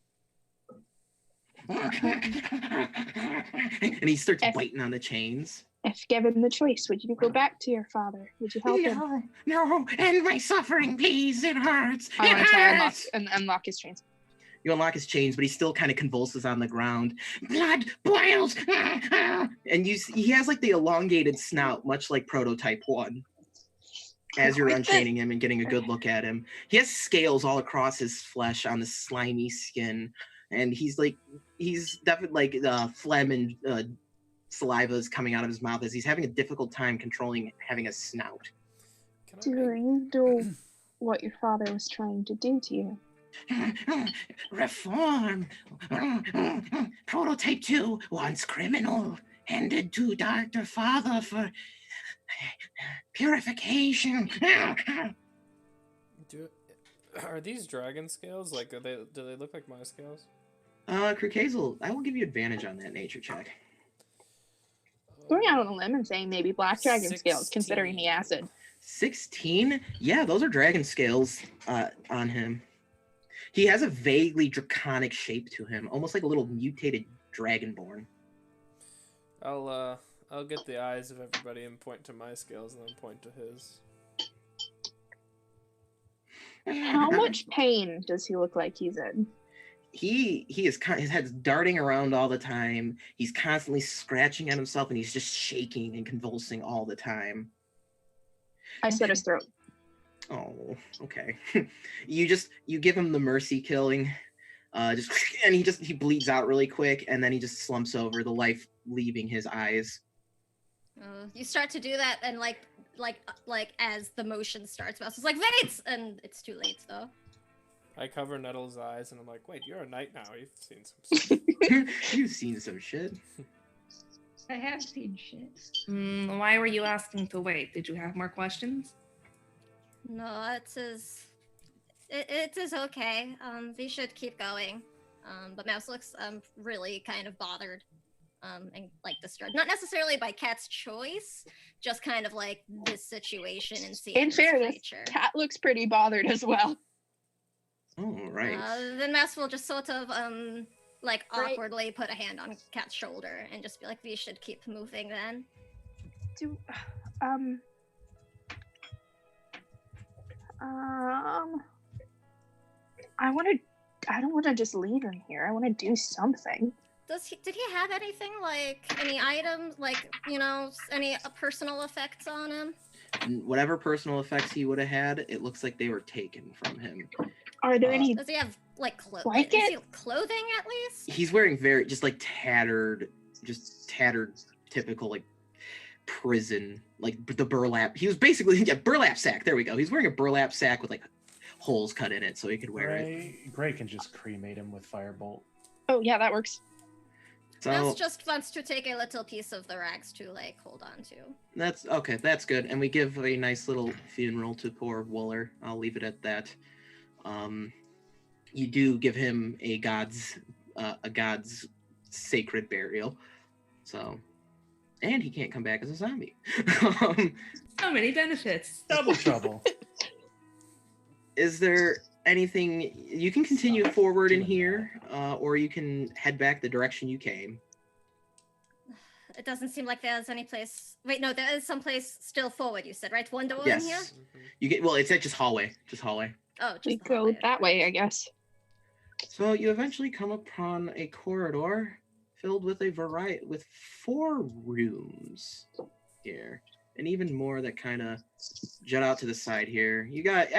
And he starts biting on the chains. If given the choice, would you go back to your father? Would you help him? No, end my suffering, please. It hurts. I want It to try and hurts. unlock his chains. You unlock his chains, but he still kind of convulses on the ground. Blood boils. And he has like the elongated snout, much like Prototype 1. As you're unchaining him and getting a good look at him. He has scales all across his flesh on the slimy skin. And he's definitely like phlegm and saliva is coming out of his mouth as he's having a difficult time controlling having a snout. Do you know what your father was trying to do to you? Reform. Prototype 2, once criminal, handed to Dr. Father for purification. Are these dragon scales? Like, do they look like my scales? Kirkazel, I will give you advantage on that nature check. Going out on a limb and saying maybe black dragon scales, considering the acid. 16? Yeah, those are dragon scales on him. He has a vaguely draconic shape to him, almost like a little mutated dragonborn. I'll get the eyes of everybody and point to my skills and then point to his. How much pain does he look like he's in? He is his head's darting around all the time. He's constantly scratching at himself, and he's just shaking and convulsing all the time. I slit his throat. Oh, okay. You give him the mercy killing, and he bleeds out really quick, and then he just slumps over, the life leaving his eyes. You start to do that, and like as the motion starts, Mouse is like, "Wait!" and it's too late though. I cover Nettle's eyes, and I'm like, "Wait, you're a knight now. You've seen some stuff." You've seen some shit. I have seen shit. Why were you asking to wait? Did you have more questions? No, it is okay. We should keep going. But Mouse looks really kind of bothered. And like disturbed. Not necessarily by Cat's choice, just kind of like this situation and seeing In this fairness, creature. Cat looks pretty bothered as well. Oh, right. Then Mouse will just sort of like Right. awkwardly put a hand on Cat's shoulder and just be like, "We should keep moving then." I don't want to just leave him here. I want to do something. Did he have anything, like any items, like, you know, any personal effects on him? Whatever personal effects he would have had, it looks like they were taken from him. Are there any? Does he have like clothing? Blanket? Clothing at least? He's wearing just tattered, typical like prison, like the burlap. He was basically burlap sack. There we go. He's wearing a burlap sack with like holes cut in it so he could wear it. Gray can just cremate him with firebolt. Oh yeah, that works. So Mouse just wants to take a little piece of the rags to like hold on to. that's okay. That's good. And we give a nice little funeral to poor Wooler. I'll leave it at that. You do give him a god's sacred burial. So, and he can't come back as a zombie. So many benefits. Double trouble. Is there anything you can continue forward in here, or you can head back the direction you came? It doesn't seem like there's any place. Wait, no, there is some place still forward. You said, right? One door Yes. in here. You get it's at just hallway. Oh, just We the go hallway. that way, I guess. So you eventually come upon a corridor filled with with 4 rooms here, and even more that kind of jut out to the side here. You've got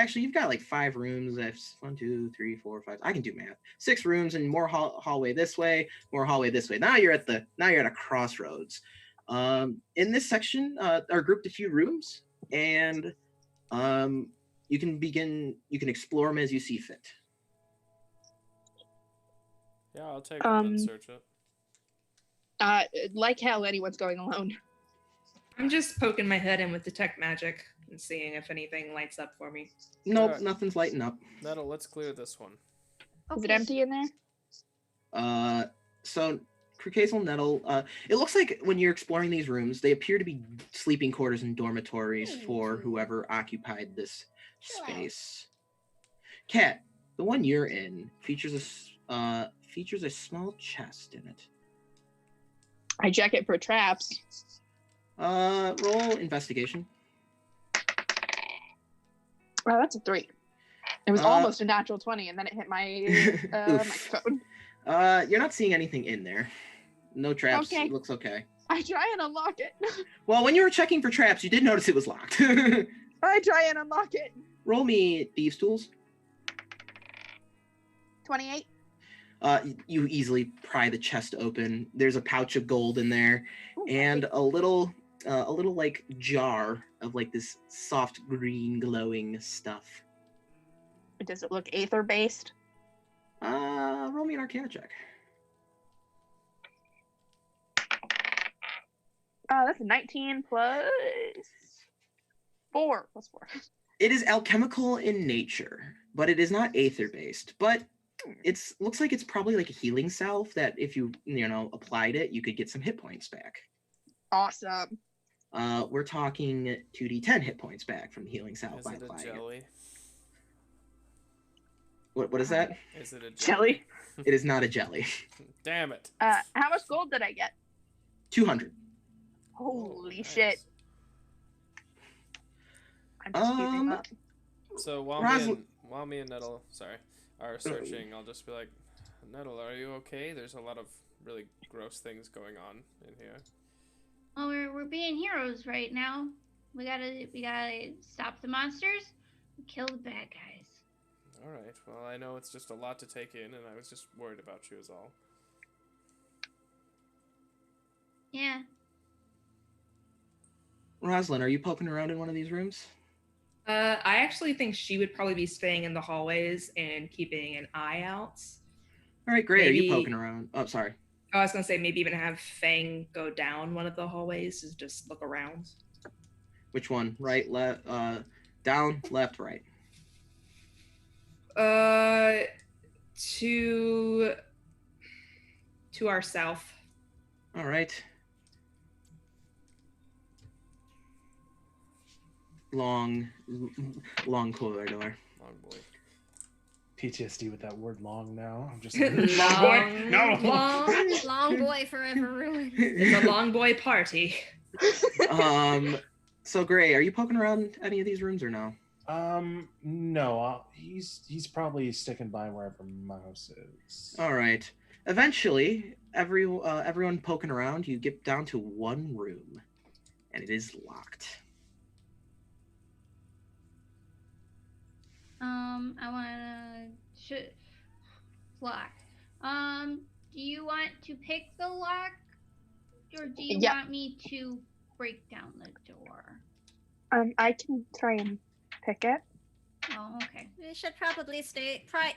like 5 rooms. That's 1, 2, 3, 4, 5. I can do math. 6 rooms and more hallway this way, more hallway this way. Now you're at a crossroads. In this section are grouped a few rooms, and you can explore them as you see fit. Yeah, I'll take one and search it. Like hell, anyone's going alone. I'm just poking my head in with detect magic and seeing if anything lights up for me. Nope, Alright. nothing's lighting up. Nettle, let's clear this one. Is it empty in there? So Caucasian Nettle, it looks like when you're exploring these rooms, they appear to be sleeping quarters and dormitories for whoever occupied this space. Cat, the one you're in features a small chest in it. I check it for traps. Roll investigation. Well, that's a 3. It was almost a natural 20, and then it hit my microphone. You're not seeing anything in there. No traps. Okay. It looks okay. I try and unlock it. Well, when you were checking for traps, you did notice it was locked. I try and unlock it. Roll me thieves' tools. 28. You easily pry the chest open. There's a pouch of gold in there, and a little like jar of like this soft green glowing stuff. Does it look aether based? Roll me an Arcana check. That's a 19 plus 4. Plus 4. It is alchemical in nature, but it is not aether based. But looks like it's probably like a healing salve that if you applied it, you could get some hit points back. Awesome. We're talking 2d10 hit points back from the healing salve Is by it a applying it. jelly? What is that? Is it a Jelly. It is not a jelly. Damn it. How much gold did I get? 200. Holy nice. shit. I'm just keeping up. So while me and Nettle, are searching, I'll just be like, Nettle, are you okay? There's a lot of really gross things going on in here. Well, we're being heroes right now. We gotta stop the monsters and kill the bad guys. All right. Well, I know it's just a lot to take in, and I was just worried about you is all. Yeah. Rosalind, are you poking around in one of these rooms? I actually think she would probably be staying in the hallways and keeping an eye out. All right, great. Are you Maybe- poking around? Oh, sorry. I was gonna say maybe even have Fang go down one of the hallways to just look around. Which one? Right, left, down, left, right. To our south. All right. Long corridor. Long boy. PTSD with that word long now. I'm just Long boy. No. Long boy forever ruined. It's a long boy party. So Gray, are you poking around any of these rooms or no? No. He's probably sticking by wherever Mouse is. All right. Eventually, everyone poking around, you get down to one room, and it is locked. I wanna lock. Do you want to pick the lock, or do you want me to break down the door? I can try and pick it. Oh, okay. We should probably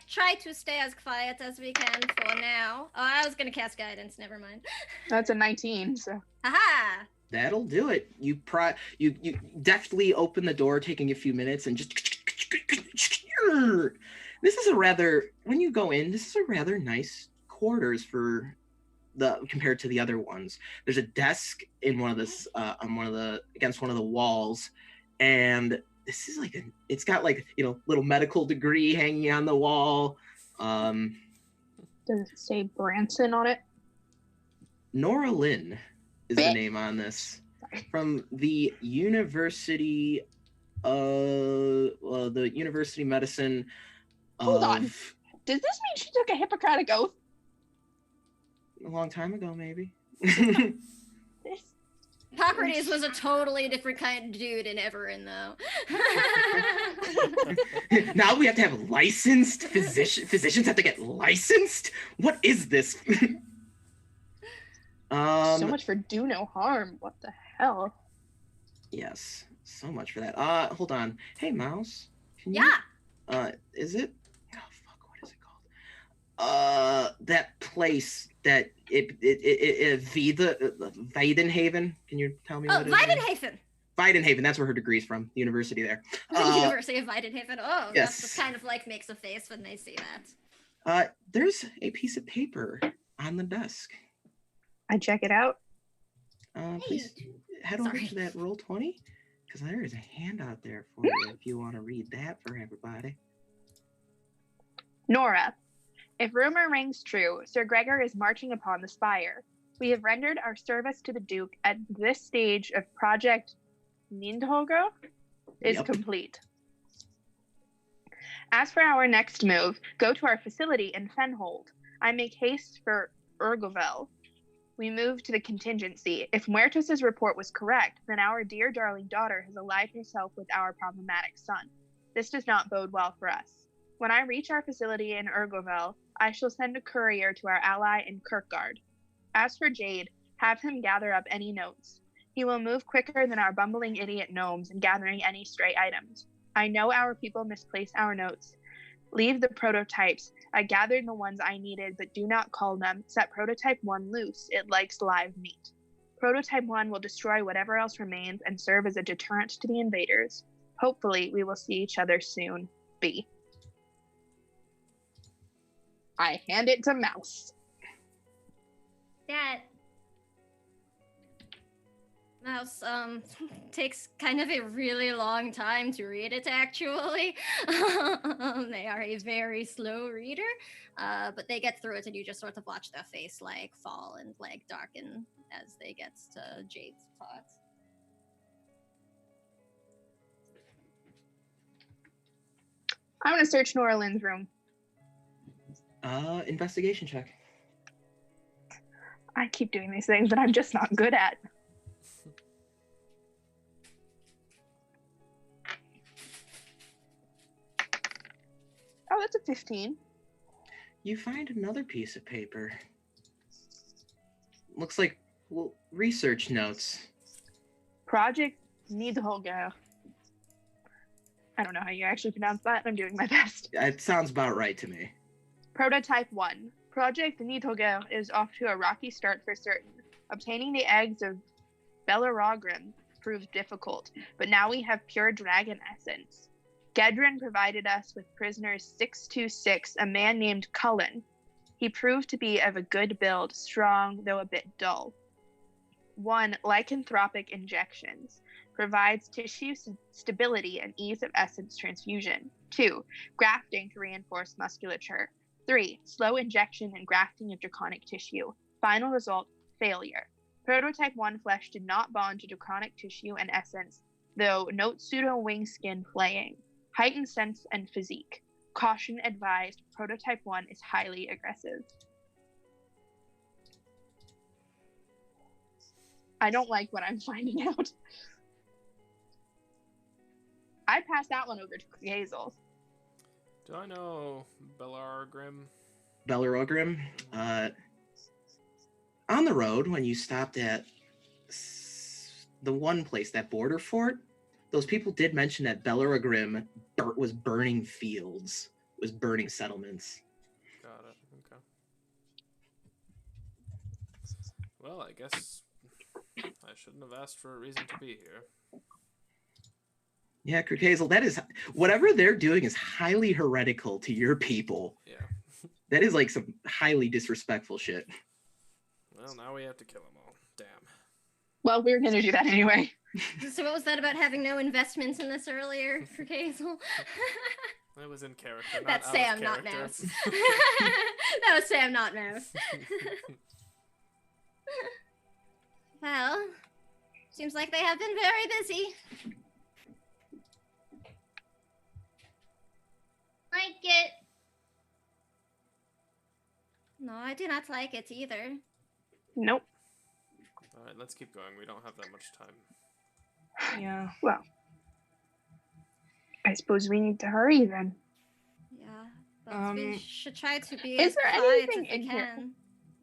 try to stay as quiet as we can for now. Oh, I was gonna cast guidance. Never mind. That's a 19, so. Aha! That'll do it. You deftly open the door, taking a few minutes, and just. This is when you go in, this is a rather nice quarters compared to the other ones. There's a desk in against one of the walls, and this is it's got little medical degree hanging on the wall. Does it say Branson on it? Nora Lynn is the name on this, from the University the University Medicine. Hold on. Does this mean she took a Hippocratic oath? A long time ago, maybe. Hippocrates was a totally different kind of dude in Everin, though. Now we have to have licensed physicians have to get licensed? What is this? So much for do no harm. What the hell? Yes, so much for that. Hold on. Hey, Mouse. Can you, is it? Oh, fuck, what is it called? That place that Weidenhaven. Can you tell me what it is? Weidenhaven. Weidenhaven, that's where her degree's from, the university there. The University of Weidenhaven. Oh, yes. That's kind of makes a face when they see that. There's a piece of paper on the desk. I check it out. Please head over to that Roll20, because there is a handout there for you if you want to read that for everybody. Nora, if rumor rings true, Sir Gregor is marching upon the Spire. We have rendered our service to the Duke at this stage of Project Nindhogo is complete. As for our next move, go to our facility in Fenhold. I make haste for Urgovel. We move to the contingency. If Muertos' report was correct, then our dear darling daughter has allied herself with our problematic son. This does not bode well for us. When I reach our facility in Urgovel, I shall send a courier to our ally in Kirkgard. As for Jade, have him gather up any notes. He will move quicker than our bumbling idiot gnomes in gathering any stray items. I know our people misplace our notes. Leave the prototypes. I gathered the ones I needed, but do not call them. Set Prototype 1 loose. It likes live meat. Prototype 1 will destroy whatever else remains and serve as a deterrent to the invaders. Hopefully, we will see each other soon. B. I hand it to Mouse. That Mouse takes kind of a really long time to read it, actually. They are a very slow reader, but they get through it, and you just sort of watch their face like fall and like darken as they get to Jade's thoughts. I'm gonna search Nora Lynn's room. Investigation check. I keep doing these things that I'm just not good at. Oh, that's a 15. You find another piece of paper. Looks like, well, research notes. Project Nidhogger. I don't know how you actually pronounce that. I'm doing my best. It sounds about right to me. Prototype 1. Project Nidhogger is off to a rocky start for certain. Obtaining the eggs of Bellerogrim proved difficult, but now we have pure dragon essence. Gedrin provided us with prisoners 626, a man named Cullen. He proved to be of a good build, strong, though a bit dull. 1. Lycanthropic injections. Provides tissue stability and ease of essence transfusion. 2. Grafting to reinforce musculature. 3. Slow injection and grafting of draconic tissue. Final result, failure. Prototype 1 flesh did not bond to draconic tissue and essence, though note pseudo-wing skin flaying. Heightened sense and physique. Caution advised, Prototype 1 is highly aggressive. I don't like what I'm finding out. I'd pass that one over to Hazel. Do I know Bellargrim? Bellerogrim. On the road, when you stopped at the one place, that border fort, those people did mention that Bellerogrim was burning fields, was burning settlements. Got it. Okay. Well, I guess I shouldn't have asked for a reason to be here. Yeah, Hazel, that is, whatever they're doing is highly heretical to your people. Yeah. That is like some highly disrespectful shit. Well, now we have to kill them all. Damn. Well, we were going to do that anyway. So what was that about having no investments in this earlier for Hazel? That was in character. That's not Sam, out of not character. Mouse. That was Sam, not Mouse. Well, seems like they have been very busy. Like it. No, I do not like it either. Nope. All right, let's keep going. We don't have that much time. Yeah. Well, I suppose we need to hurry then. Yeah, but we should try to be Is as there quiet anything as we in here? can.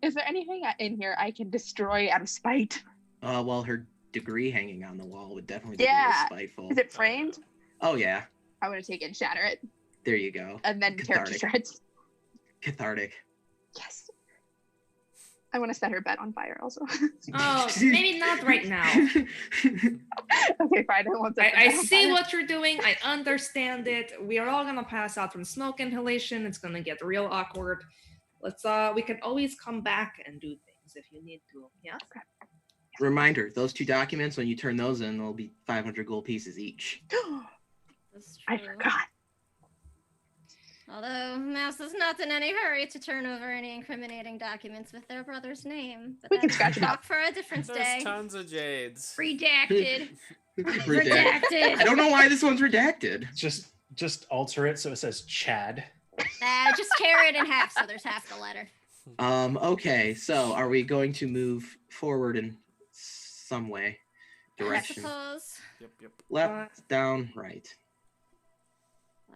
Is there anything in here I can destroy out of spite? Well, her degree hanging on the wall would definitely be Yeah. spiteful. Is it framed? Oh, yeah. I want to take it and shatter it, There you go. and then tear it to Cathartic. shreds. Cathartic. Yes. I want to set her bed on fire also. Oh, maybe not right now. Okay, fine. I won't set the I bed on see fire. what you're doing. I understand it. We are all gonna pass out from smoke inhalation. It's gonna get real awkward. Let's we can always come back and do things if you need to. Yeah. Reminder, those 2 documents, when you turn those in, they'll be 500 gold pieces each. That's I true. forgot. Although Mouse is not in any hurry to turn over any incriminating documents with their brother's name. But We can that's scratch it talk out. for a different There's day. tons of jades. Redacted. Redacted. I don't know why this one's redacted. Just alter it so it says Chad. Just tear it in half so there's half the letter. Okay, so are we going to move forward in some way? I Direction. suppose. Yep. Left, down, right.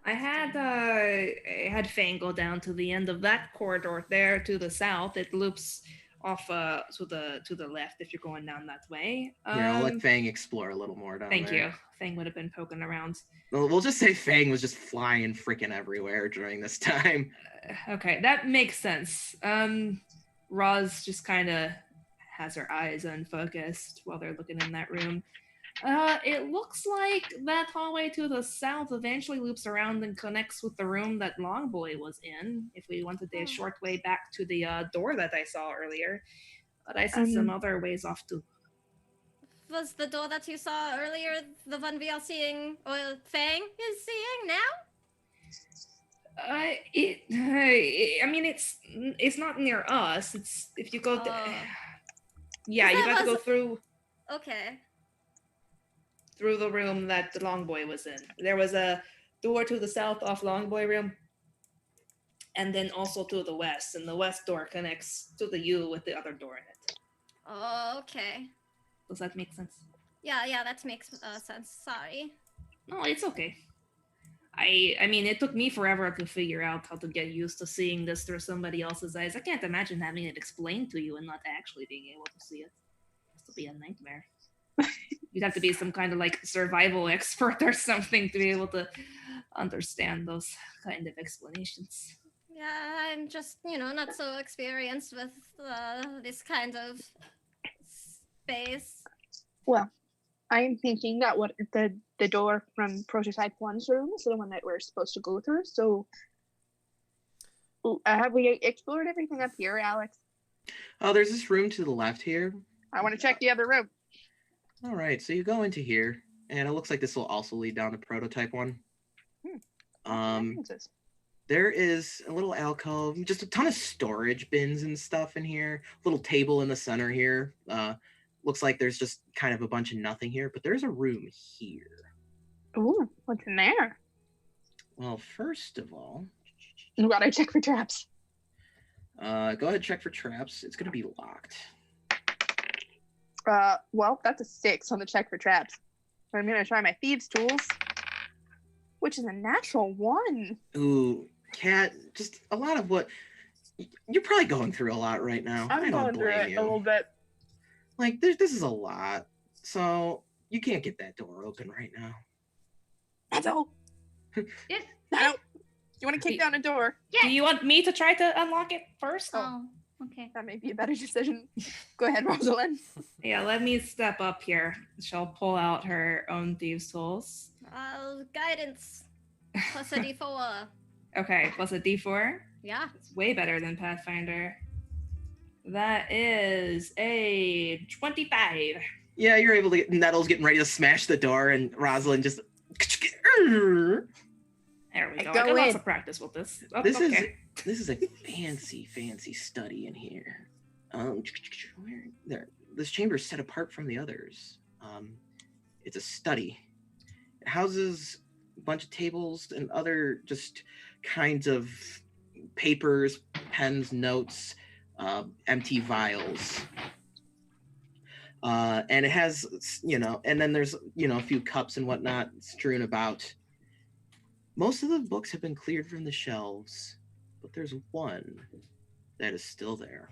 I had Fang go down to the end of that corridor there to the south. It loops off to the left if you're going down that way. Yeah, I'll let Fang explore a little more down Thank there. you. Fang would have been poking around. We'll just say Fang was just flying freaking everywhere during this time. Okay, that makes sense. Roz just kind of has her eyes unfocused while they're looking in that room. It looks like that hallway to the south eventually loops around and connects with the room that Longboy was in, if we wanted a short way back to the door that I saw earlier. But I see some other ways off too. was the door that you saw earlier the one we are seeing, or Fang is seeing now? I mean, it's not near us. It's if you go. Yeah, you got to go through Okay. through the room that the long boy was in. There was a door to the south off long boy room, and then also to the west. And the west door connects to the U with the other door in it. Oh, okay. Does that make sense? Yeah, that makes sense. Sorry. No, it's okay. I mean, it took me forever to figure out how to get used to seeing this through somebody else's eyes. I can't imagine having it explained to you and not actually being able to see it. This will be a nightmare. You'd have to be some kind of like survival expert or something to be able to understand those kind of explanations. Yeah, I'm just, not so experienced with this kind of space. Well, I'm thinking that what the door from Prototype 1's room is the one that we're supposed to go through. So, have we explored everything up here, Alex? Oh, there's this room to the left here. I want to check the other room. All right, so you go into here, and it looks like this will also lead down to Prototype 1. There is a little alcove, just a ton of storage bins and stuff in here. Little table in the center here. Looks like there's just kind of a bunch of nothing here, but there's a room here. Ooh, what's in there? Well, first of all, you gotta check for traps. Go ahead, check for traps. It's gonna be locked. Well, that's a 6 on the check for traps. So I'm gonna try my thieves' tools, which is a natural 1. Ooh, Kat, just a lot of what you're probably going through a lot right now. I'm going through it a little bit. Like, this is a lot, so you can't get that door open right now. That's all. Yes. No. You want to kick down a door? Yes. Do you want me to try to unlock it first? Oh, okay. That may be a better decision. Go ahead, Rosalind. Yeah, let me step up here. She'll pull out her own thieves' tools. Guidance. Plus a D4. Okay, plus a D4. Yeah. It's way better than Pathfinder. That is a 25. Yeah, you're able to get Nettle's getting ready to smash the door, and Rosalind just. There we go. I got Go lots in. of practice with this. This is a fancy study in here. This chamber is set apart from the others. It's a study. It houses a bunch of tables and other just kinds of papers, pens, notes, empty vials. And it has, and then there's, a few cups and whatnot strewn about. Most of the books have been cleared from the shelves, but there's one that is still there.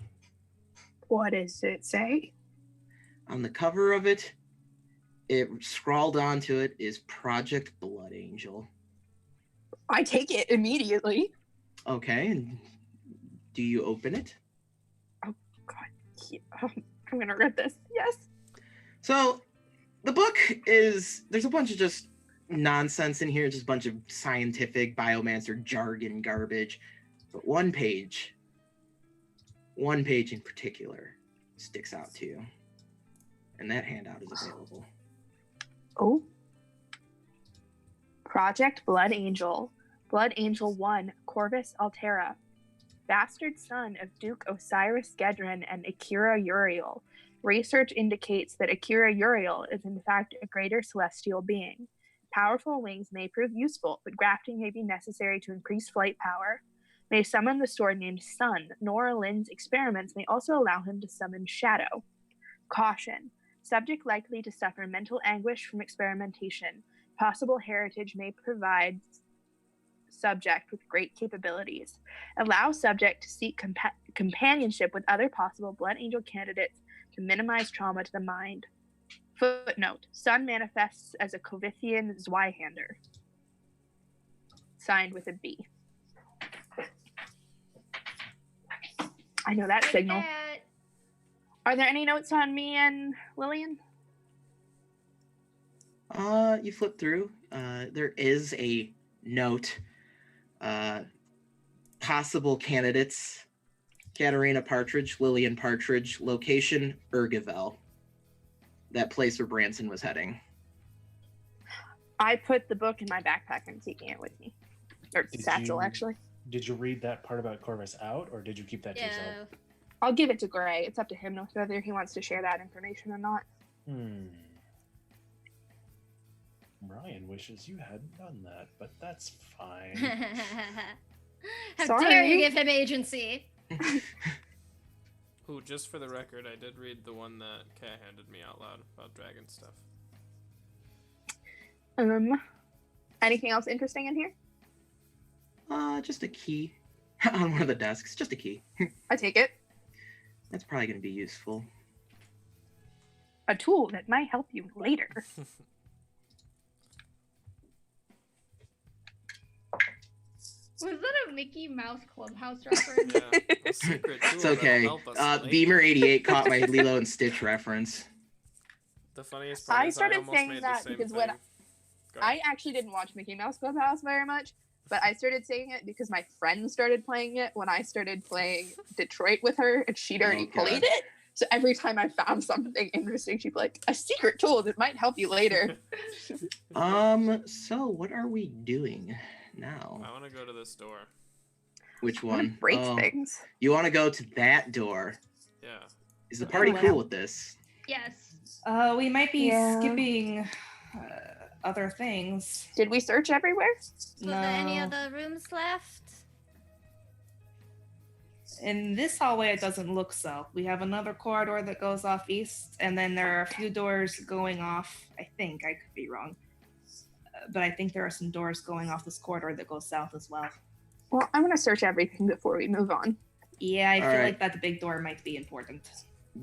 What does it say? On the cover of it, scrawled onto it is Project Blood Angel. I take it immediately. Okay, and do you open it? Oh, God. Yeah. I'm going to read this. Yes. So, the book is, there's a bunch of just nonsense in here, just a bunch of scientific biomancer jargon garbage. But one page in particular sticks out to you. And that handout is available. Oh. Project Blood Angel. Blood Angel 1, Corvus Altera. Bastard son of Duke Osiris Gedron and Akira Uriel. Research indicates that Akira Uriel is in fact a greater celestial being. Powerful wings may prove useful, but grafting may be necessary to increase flight power. May summon the sword named Sun. Nora Lynn's experiments may also allow him to summon Shadow. Caution. Subject likely to suffer mental anguish from experimentation. Possible heritage may provide subject with great capabilities. Allow subject to seek companionship with other possible Blood Angel candidates to minimize trauma to the mind. Footnote. Sun manifests as a Covithian Zweihander. Signed with a B. I know that signal. Are there any notes on me and Lillian? You flip through. There is a note. Possible candidates: Katerina Partridge, Lillian Partridge, location Urgavel. that place where Branson was heading. I put the book in my backpack and I'm taking it with me. Or Did satchel, you- actually. Did you read that part about Corvus out, or did you keep that to yourself? Yeah. I'll give it to Gray. It's up to him whether he wants to share that information or not. Ryan wishes you hadn't done that, but that's fine. How Sorry. dare you give him agency? Ooh, just for the record, I did read the one that Kat handed me out loud about dragon stuff. Anything else interesting in here? Just a key on one of the desks. Just a key. I take it. That's probably going to be useful. A tool that might help you later. Was that a Mickey Mouse Clubhouse reference? Yeah, a secret tool It's that'll okay. help us later. Beamer88 caught my Lilo and Stitch reference. The funniest part I is started almost saying made that the same because thing. when Go I ahead. actually didn't watch Mickey Mouse Clubhouse very much, but I started saying it because my friend started playing it when I started playing Detroit with her, and she'd already God. played it. So every time I found something interesting, she'd be like, a secret tool that might help you later. So what are we doing now? I want to go to this door. Which I wanna one? break Oh, things. you want to go to that door? Yeah. Is the party wow. cool with this? Yes. We might be Yeah. skipping other things. Did we search everywhere? Were there any No. other rooms left? In this hallway, it doesn't look so. We have another corridor that goes off east, and then there are a few doors going off. I think I could be wrong, but I think there are some doors going off this corridor that goes south as well. Well, I'm going to search everything before we move on. Yeah, I All feel right. like that big door might be important.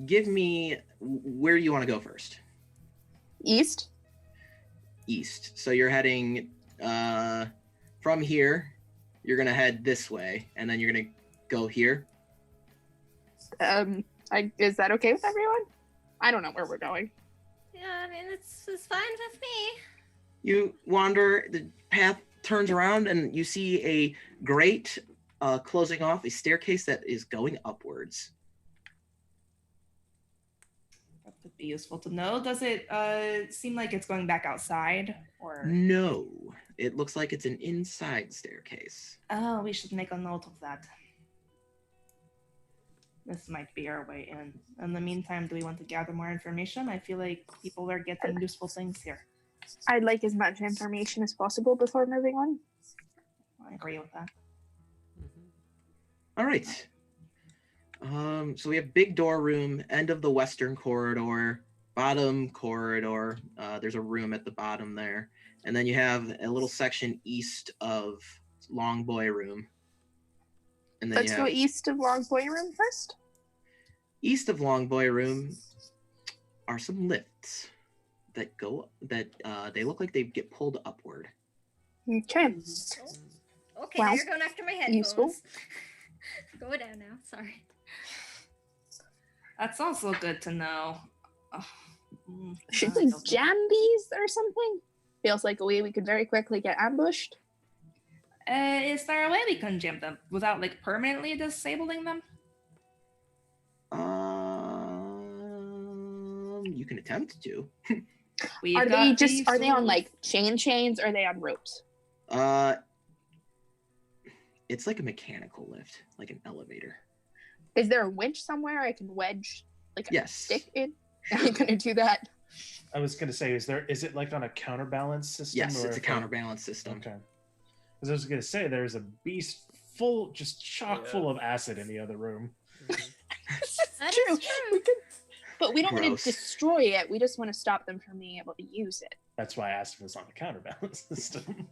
Give me where you want to go first. East? East. So you're heading from here. You're gonna head this way, and then you're gonna go here. Is that okay with everyone? I don't know where we're going. Yeah, I mean, it's fine with me. You wander. The path turns around, and you see a grate closing off a staircase that is going upwards. That could be useful to know. Does it seem like it's going back outside, or? No, it looks like it's an inside staircase. Oh, we should make a note of that. This might be our way in. In the meantime, do we want to gather more information? I feel like people are getting useful things here. I'd like as much information as possible before moving on. I agree with that. All right. So we have big door room, end of the western corridor, bottom corridor. There's a room at the bottom there. And then you have a little section east of Long Boy room. And then Let's go east of Long Boy Room first. East of Long Boy room are some lifts that go, they look like they get pulled upward. Okay. Okay, Well, now you're going after my headphones. useful. Go down now. Sorry. That's also good to know. Should we jam these or something? Feels like a way we could very quickly get ambushed. Is there a way we can jam them without like permanently disabling them? You can attempt to. Are they on like chains or are they on ropes? It's like a mechanical lift, like an elevator. Is there a winch somewhere I can wedge like a Yes. stick in? I'm gonna do that. I was gonna say, is it like on a counterbalance system? Yes, or it's a if counterbalance system. Okay. Because I was gonna say, there's a beast full, just chock full of acid in the other room. That True. is true. We could, but we don't want Gross. to destroy it. We just want to stop them from being able to use it. That's why I asked if it was on a counterbalance system.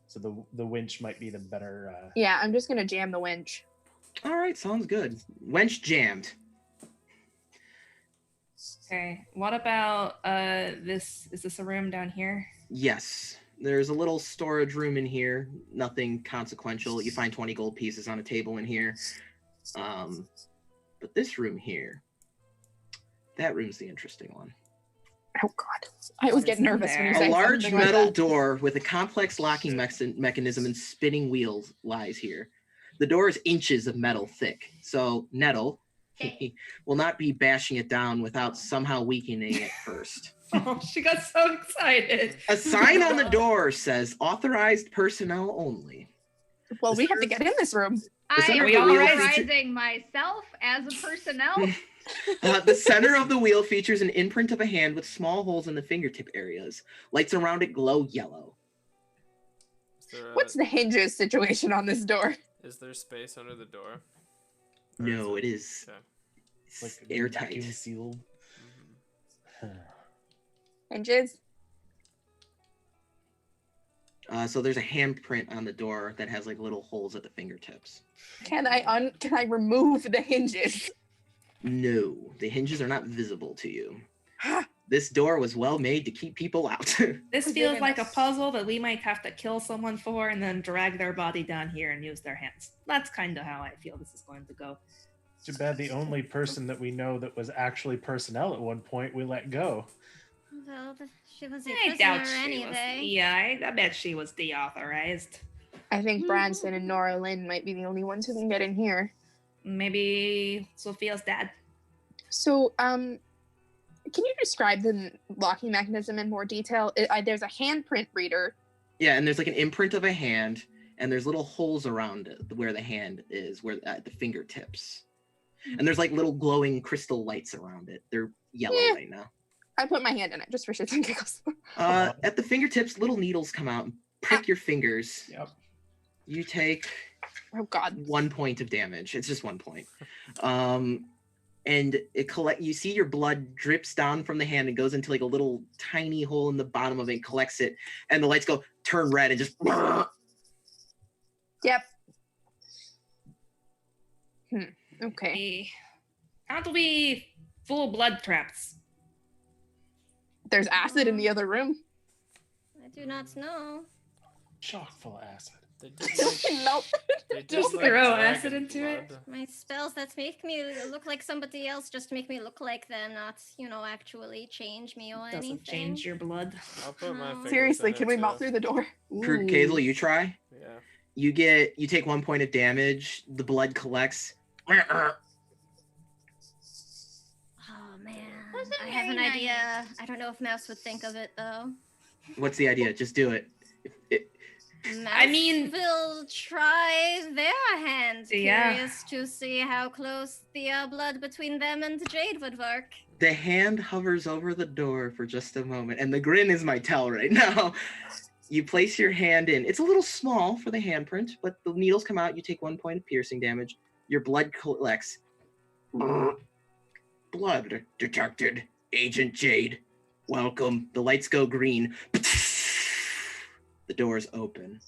So the winch might be the better. Yeah, I'm just gonna jam the winch. All right, sounds good. Wench jammed. Okay. What about this? Is this a room down here? Yes, there's a little storage room in here. Nothing consequential. You find 20 gold pieces on a table in here. But this room here, that room's the interesting one. Oh God, I always get nervous when you there? say A large something like metal that. door with a complex locking mechanism and spinning wheels lies here. The door is inches of metal thick. So, Nettle, He will not be bashing it down without somehow weakening it first. Oh, she got so excited. A sign on the door says authorized personnel only. Well, we have to get in this room. The center I of am the wheel authorizing myself as a personnel. The center of the wheel features an imprint of a hand with small holes in the fingertip areas. Lights around it glow yellow. What's the hinges situation on this door? Is there space under the door? No, it is Okay. Like airtight. vacuum sealed. Hinges? So there's a handprint on the door that has like little holes at the fingertips. Can I remove the hinges? No, the hinges are not visible to you. This door was well made to keep people out. This feels like a puzzle that we might have to kill someone for and then drag their body down here and use their hands. That's kind of how I feel this is going to go. Too bad the only person that we know that was actually personnel at one point we let go. Well, she was a I prisoner doubt she anyway. was. Yeah, I bet she was deauthorized. I think Branson and Nora Lynn might be the only ones who can get in here. Maybe Sophia's dad. So, can you describe the locking mechanism in more detail? There's a handprint reader. Yeah, and there's like an imprint of a hand, and there's little holes around it where the hand is, where at the fingertips. And there's like little glowing crystal lights around it. They're yellow right now. I put my hand in it just for shits and giggles. At the fingertips, little needles come out and prick your fingers. Yep. You take Oh God. 1 point of damage. It's just 1 point. And you see your blood drips down from the hand and goes into like a little tiny hole in the bottom of it and collects it. And the lights go turn red and just. Yep. Okay. How do we fool blood traps? There's acid in the other room. I do not know. Chock full of acid. They did, Nope. they did, Just like, throw dragon acid into it? blood. My spells that make me look like somebody else just make me look like them, not, actually change me or anything. Doesn't change your blood. I'll put my fingers Seriously, in can it, we too. melt through the door? Kurt Kazel, you try. Yeah. You take 1 point of damage. The blood collects. Oh man, Wasn't I have an very idea. I don't know if Mouse would think of it though. What's the idea? Just do it. Mouse mean- will try their hand. Yeah. Curious to see how close the blood between them and Jade would work. The hand hovers over the door for just a moment, and the grin is my tell right now. You place your hand in. It's a little small for the handprint, but the needles come out. You take 1 point of piercing damage. Your blood collects. Blood detected. Agent Jade. Welcome. The lights go green. The doors open.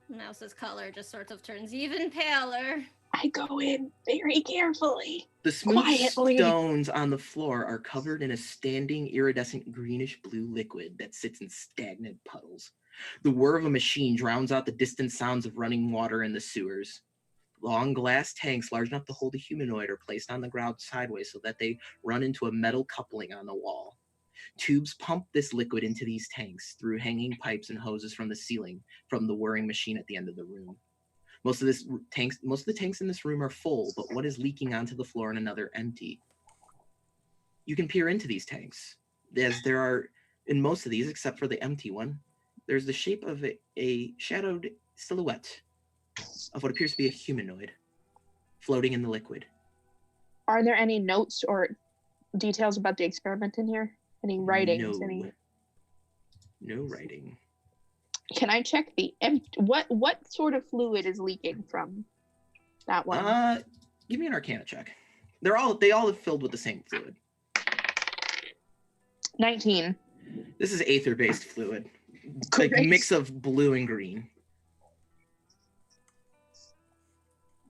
Mouse's color just sort of turns even paler. I go in very carefully. The smooth Quietly. stones on the floor are covered in a standing iridescent greenish blue liquid that sits in stagnant puddles. The whir of a machine drowns out the distant sounds of running water in the sewers. Long glass tanks large enough to hold a humanoid are placed on the ground sideways so that they run into a metal coupling on the wall. Tubes pump this liquid into these tanks through hanging pipes and hoses from the ceiling from the whirring machine at the end of the room. Most of the tanks in this room are full, but one is leaking onto the floor and another empty. You can peer into these tanks, as there are in most of these, except for the empty one. There's the shape of a shadowed silhouette of what appears to be a humanoid floating in the liquid. Are there any notes or details about the experiment in here? Any writings? No. No writing. Can I check the what sort of fluid is leaking from that one? Give me an Arcana check. They all have filled with the same fluid. 19. This is aether-based fluid, like a Great. mix of blue and green.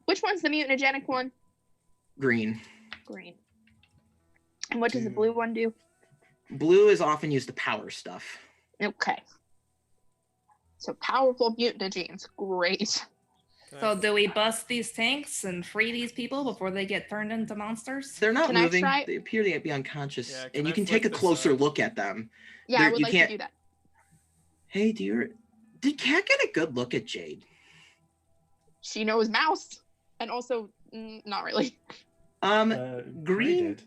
Which one's the mutagenic one? Green. Green. And what does the blue one do? Blue is often used to power stuff. Okay. So powerful mutagens. Great. So do we bust these tanks and free these people before they get turned into monsters? They're not Can I moving. try- They appear to be unconscious, Yeah, and can you I can take a flip this closer up? look at them. Yeah, I There- would you like can't- to do that. Hey, did Kat get a good look at Jade? She knows Mouse. And also Not really. Gray Green did.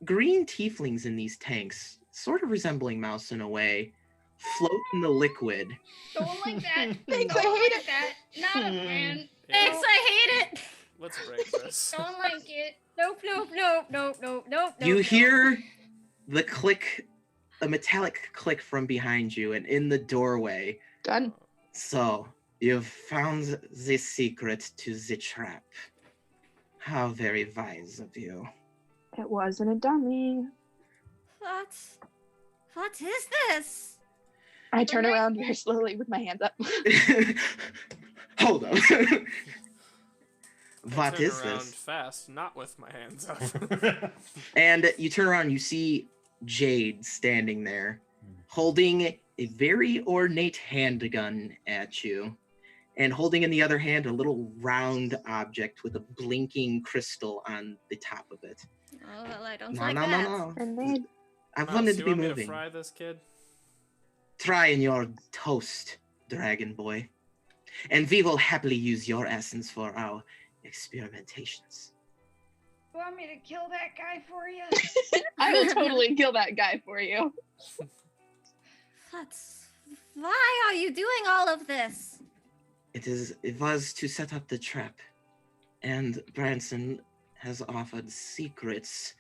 green tieflings in these tanks, sort of resembling mouse in a way, float in the liquid. Don't like that. Thanks, Don't I hate like it. that. Not a fan. Yeah. Thanks, I hate it. Let's break this. Don't like it. Nope, nope, nope, nope, nope, nope. You nope. hear the click, a metallic click from behind you, and in the doorway. Done. So, you've found the secret to the trap. How very wise of you. It wasn't a dummy. What is this? I turn around very slowly with my hands up. Hold on. I What turn is around this? fast, not with my hands up. And you turn around, you see Jade standing there, holding a very ornate handgun at you, and holding in the other hand a little round object with a blinking crystal on the top of it. Oh, well, I don't No, like no, that. no, no. Grenade. I Mouse, wanted you to be want me moving. to fry this kid? Try in your toast, Dragon Boy. And we will happily use your essence for our experimentations. You want me to kill that guy for you? I will totally kill that guy for you. Why are you doing all of this? It was to set up the trap. And Branson has offered secrets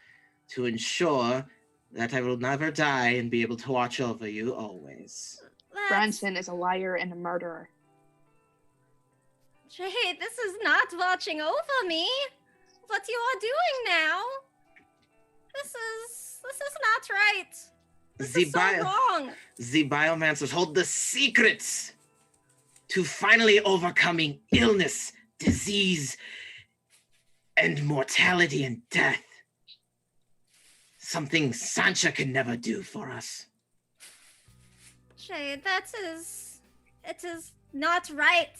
to ensure that I will never die and be able to watch over you always. Branson is a liar and a murderer. Jade, this is not watching over me. What you are doing now? This is not right. This is so wrong. The biomancers hold the secrets to finally overcoming illness, disease, and mortality and death. Something Sancha can never do for us. Jade, it is not right.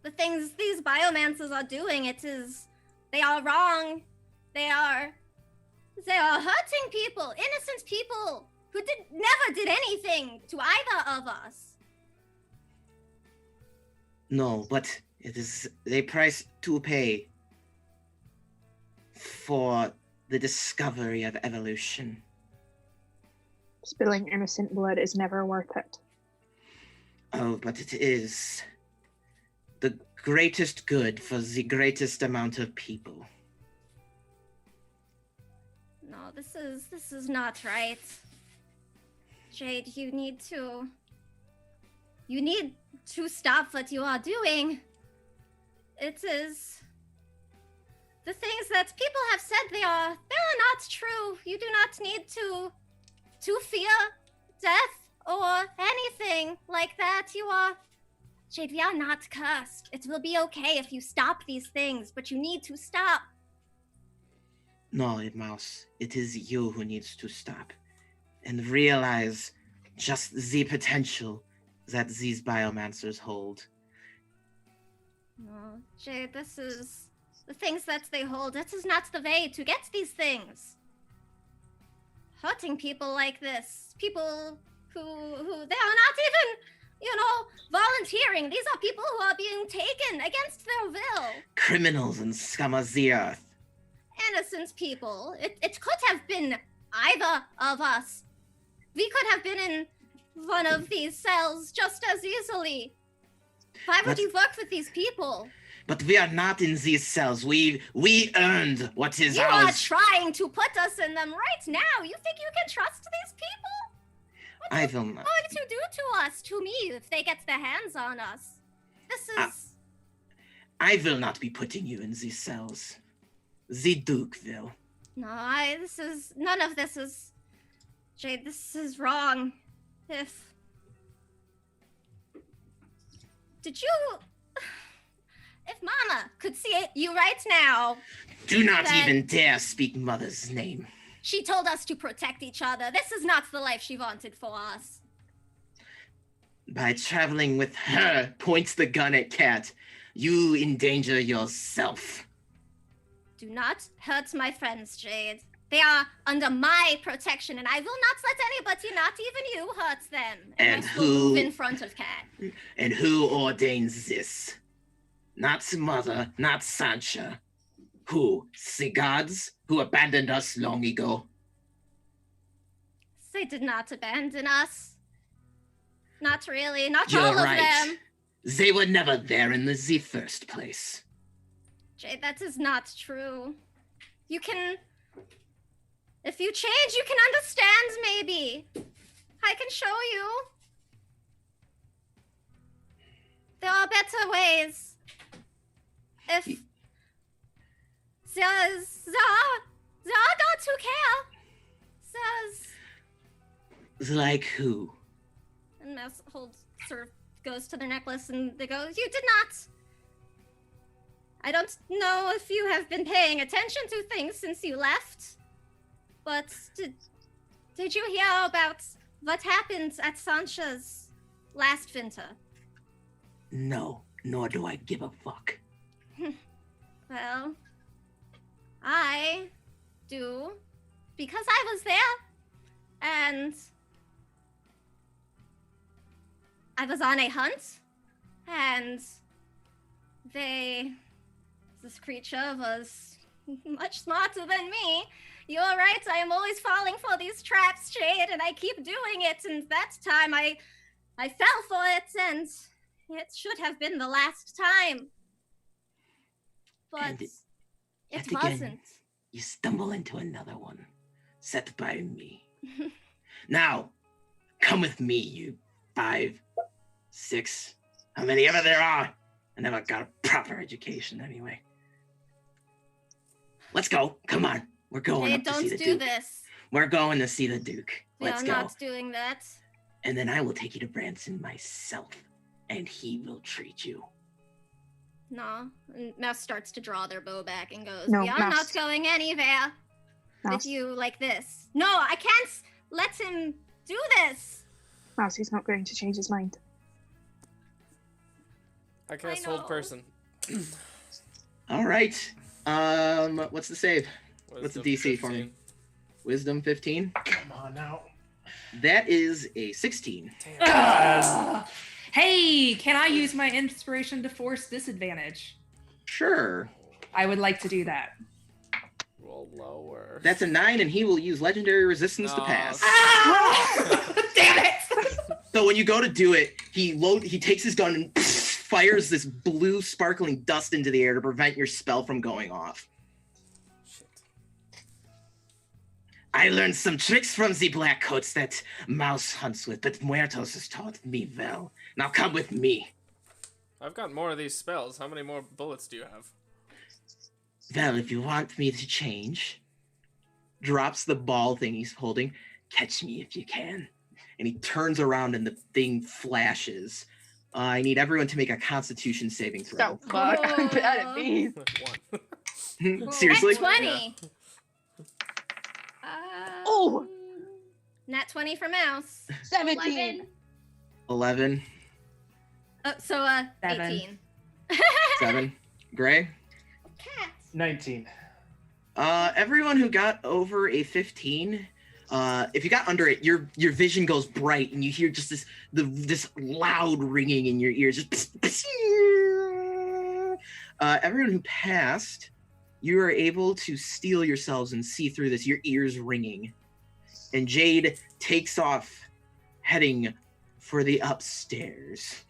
The things these biomancers are doing, they are wrong. They are hurting people, innocent people who never did anything to either of us. No, but it is a price to pay for the discovery of evolution. Spilling innocent blood is never worth it. Oh, but it is the greatest good for the greatest amount of people. No, this is not right. Jade, you need to stop what you are doing. It is the things that people have said they are not true. You do not need to fear death or anything like that. Jade, we are not cursed. It will be okay if you stop these things, but you need to stop. No, Mouse, it is you who needs to stop and realize just the potential that these biomancers hold. No, Jade, this is the things that they hold. It is not the way to get these things. Hurting people like this, people who they are not even, volunteering. These are people who are being taken against their will. Criminals and scum of the earth. Innocent people. It could have been either of us. We could have been in one of these cells just as easily. Why would you work with these people? But we are not in these cells. We earned what is You ours. are trying to put us in them right now. You think you can trust these people? I will not. What are you going to do to us, to me, if they get their hands on us? This is... I will not be putting you in these cells. The Duke will. No, none of this is... Jade, this is wrong. If Mama could see you right now... Do not then even dare speak Mother's name. She told us to protect each other. This is not the life she wanted for us. By traveling with her, points the gun at Cat, you endanger yourself. Do not hurt my friends, Jade. They are under my protection, and I will not let anybody, not even you, hurt them. And I will move in front of Cat. And who ordains this? Not Mother, not Sancha. Who? The gods who abandoned us long ago? They did not abandon us. Not really. Not You're all right. of them. They were never there in the first place. Jade, that is not true. You can... If you change, you can understand, maybe. I can show you. There are better ways. If... There's... There are gods who care. There's... Like who? And Mouse holds, sort of goes to their necklace and they go, you did not. I don't know if you have been paying attention to things since you left, but did you hear about what happened at Sancha's last winter? No, nor do I give a fuck. Well, I do, because I was there, and I was on a hunt, and this creature was much smarter than me. You're right, I am always falling for these traps, Jade, and I keep doing it, and that time I fell for it, and it should have been the last time. But And it yet wasn't. again, you stumble into another one, set by me. Now, come with me, you 5, 6, how many ever there are. I never got a proper education anyway. Let's go, come on. We're going up to see the Don't do Duke. this. We're going to see the Duke. We Let's are go. not doing that. And then I will take you to Branson myself, and he will treat you. No. And Mouse starts to draw their bow back and goes, No, we are Mouse. not going anywhere with Mouse. you like this. No, I can't let him do this. Mouse, he's not going to change his mind. I cast know. hold person. All right. What's the save? What's the Wisdom DC for me? 15. Wisdom 15. Come on now. That is a 16. Hey, can I use my inspiration to force disadvantage? Sure. I would like to do that. Roll lower. That's a 9, and he will use legendary resistance to pass. Damn it! So when you go to do it, he takes his gun and fires this blue sparkling dust into the air to prevent your spell from going off. Shit. I learned some tricks from the black coats that Mouse hunts with, but Muertos has taught me well. Now come with me. I've got more of these spells. How many more bullets do you have? Well, if you want me to change, drops the ball thing he's holding. Catch me if you can. And he turns around and the thing flashes. I need everyone to make a Constitution saving throw. So fuck. I'm bad at these. 1. Seriously? Nat 20. Oh! Nat 20 for Mouse. 17. 11, So, 7. 18. 7. Gray? Cat. 19. Everyone who got over a 15, if you got under it, your vision goes bright and you hear just this loud ringing in your ears. Just everyone who passed, you are able to steel yourselves and see through this, your ears ringing. And Jade takes off, heading for the upstairs.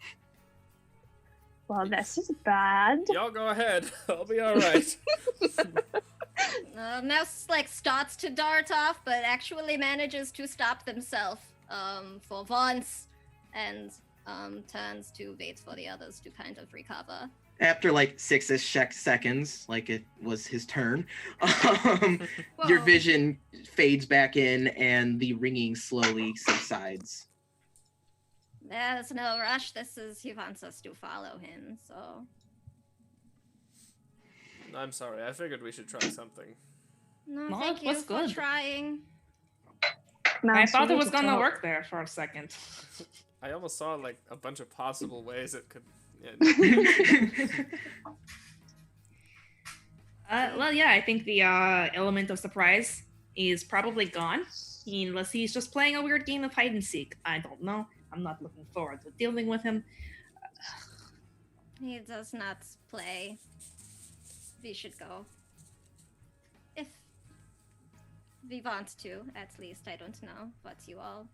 Well, this is bad. Y'all go ahead. I'll be alright. Mouse, starts to dart off, but actually manages to stop themselves, for once, and, turns to wait for the others to kind of recover. After 6-ish seconds, like it was his turn, your Whoa. vision fades back in and the ringing slowly subsides. There's no rush. He wants us to follow him, so. I'm sorry. I figured we should try something. No, No, thank it you was for good. trying. I Mouse, thought you it need was to gonna talk. work there for a second. I almost saw a bunch of possible ways it could. Yeah. Well, yeah, I think the element of surprise is probably gone. Unless he's just playing a weird game of hide and seek. I don't know. I'm not looking forward to dealing with him. He does not play. We should go. we want to, at least. I don't know what you all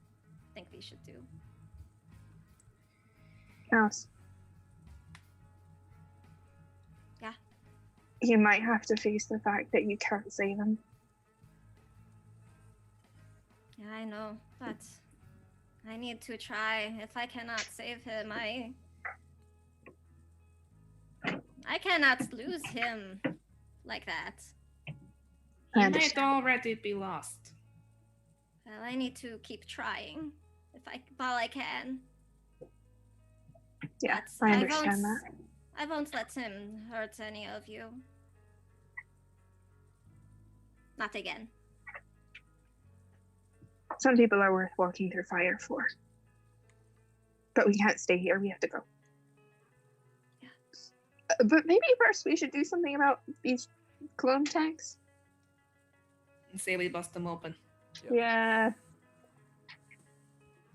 think we should do. Yes. Yeah. You might have to face the fact that you can't save him. Yeah, I know, but I need to try. If I cannot save him, I cannot lose him like that. I He might understand. already be lost. Well, I need to keep trying while I can. Yeah, But I understand that. I won't let him hurt any of you. Not again. Some people are worth walking through fire for. But we can't stay here. We have to go. Yeah. But maybe first we should do something about these clone tanks. And say we bust them open. Yep. Yeah.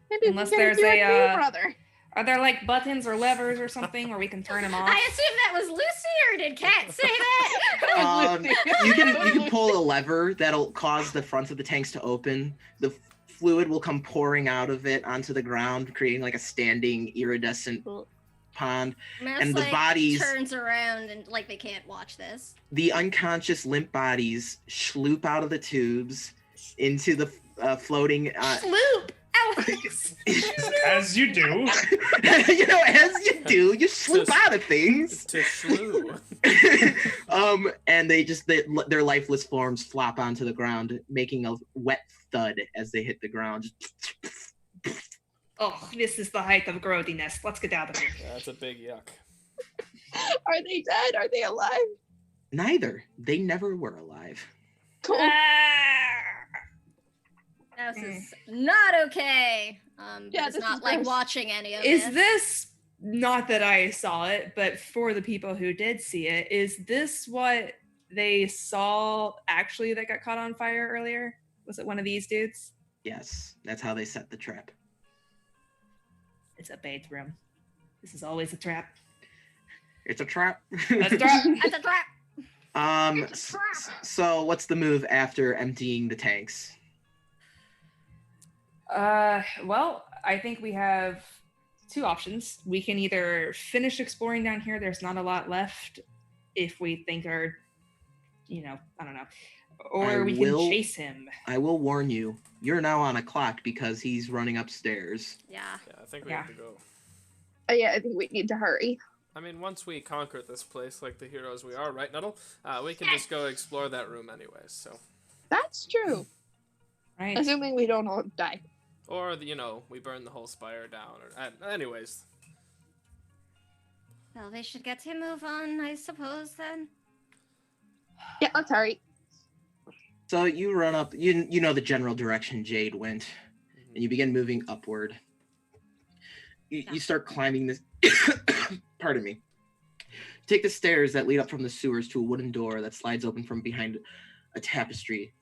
Maybe Unless we can there's do a, it for your brother. Are there like buttons or levers or something where we can turn them off? I assume that was Lucy, or did Kat say that? You can pull a lever that'll cause the fronts of the tanks to open. The fluid will come pouring out of it onto the ground, creating like a standing iridescent pond. Mouse, And the like, bodies- turns around and like they can't watch this. The unconscious limp bodies sloop out of the tubes into the floating. Sloop! Alex! As you do. You know, as you do, you sloop Just- out of things. To slew. And their lifeless forms flop onto the ground, making a wet thud as they hit the ground. Oh, this is the height of growthiness. Let's get out of here. That's a big yuck. Are they dead? Are they alive? Neither. They never were alive. Cool. This is not okay. Yeah, it's this not is like gross. watching any of Is this. this, not that I saw it, but for the people who did see it, is this what they saw actually that got caught on fire earlier? Was it one of these dudes? Yes, that's how they set the trap. It's a bathroom. This is always a trap. It's a trap. That's a trap. That's a trap. So what's the move after emptying the tanks? Well, I think we have two options. We can either finish exploring down here. There's not a lot left if we think are, I don't know. Or we can chase him. I will warn you, you're now on a clock because he's running upstairs. Yeah. Yeah, I think we Yeah. have to go. Yeah, I think we need to hurry. I mean, once we conquer this place like the heroes we are, right, Nuddle? We can just go explore that room anyways, so. That's true. Right. Assuming we don't all die. Or, we burn the whole spire down. Anyways. Well, we should get to move on, I suppose, then. Yeah, let's hurry. So you run up, you know the general direction Jade went, and you begin moving upward. You start climbing this, pardon me. Take the stairs that lead up from the sewers to a wooden door that slides open from behind a tapestry.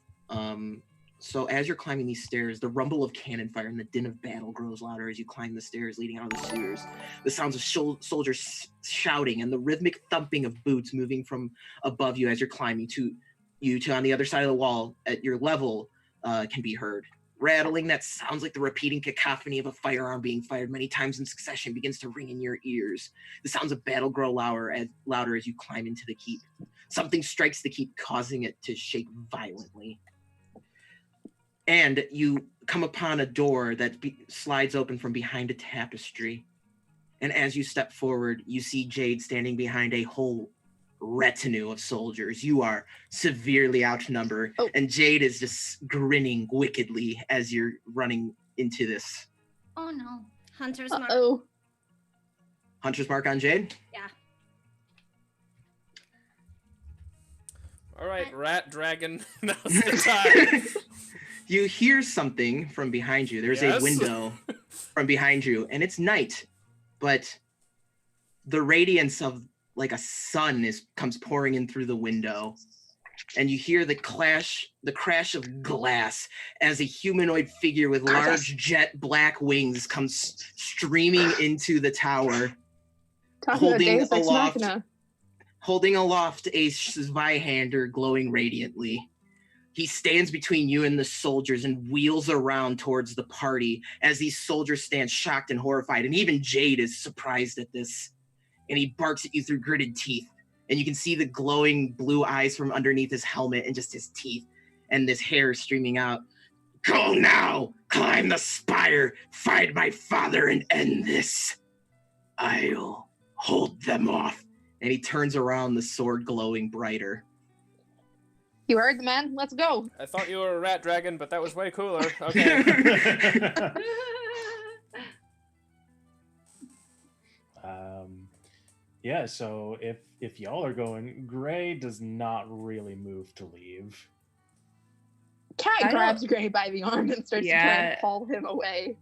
So as you're climbing these stairs, the rumble of cannon fire and the din of battle grows louder as you climb the stairs leading out of the sewers. The sounds of soldiers shouting and the rhythmic thumping of boots moving from above you as you're climbing to on the other side of the wall at your level can be heard. Rattling that sounds like the repeating cacophony of a firearm being fired many times in succession begins to ring in your ears. The sounds of battle grow louder as you climb into the keep. Something strikes the keep, causing it to shake violently. And you come upon a door that slides open from behind a tapestry. And as you step forward, you see Jade standing behind a whole retinue of soldiers. You are severely outnumbered, and Jade is just grinning wickedly as you're running into this. Oh no. Hunter's mark. Oh. Hunter's mark on Jade? Yeah. Alright, rat, dragon, now's the time. You hear something from behind you. There's Yes? a window from behind you, and it's night, but the radiance of like a sun comes pouring in through the window, and you hear the crash of glass as a humanoid figure with large jet black wings comes streaming into the tower, holding aloft a Zweihander glowing radiantly. He stands between you and the soldiers and wheels around towards the party as these soldiers stand shocked and horrified. And even Jade is surprised at this. And he barks at you through gritted teeth. And you can see the glowing blue eyes from underneath his helmet and just his teeth and this hair streaming out. Go now! Climb the spire! Find my father and end this! I'll hold them off. And he turns around, the sword glowing brighter. You heard the man. Let's go. I thought you were a rat dragon, but that was way cooler. Okay. Yeah, so if y'all are going, Gray does not really move to leave. Cat grabs Gray by the arm and starts to try and pull him away.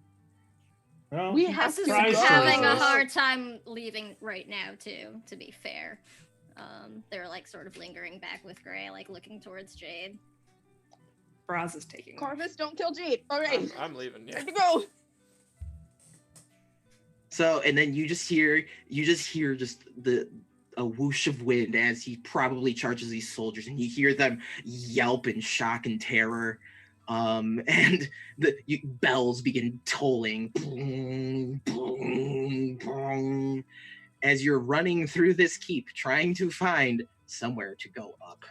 Well, We have to House is go. having a hard time leaving right now too, to be fair. They're like sort of lingering back with Gray, like looking towards Jade. Braz is taking. Corvus, don't kill Jade. All right. I'm leaving, yeah. Time to go. So, and then you just hear a whoosh of wind as he probably charges these soldiers, and you hear them yelp in shock and terror. And the bells begin tolling, boom, boom, boom, as you're running through this keep, trying to find somewhere to go up.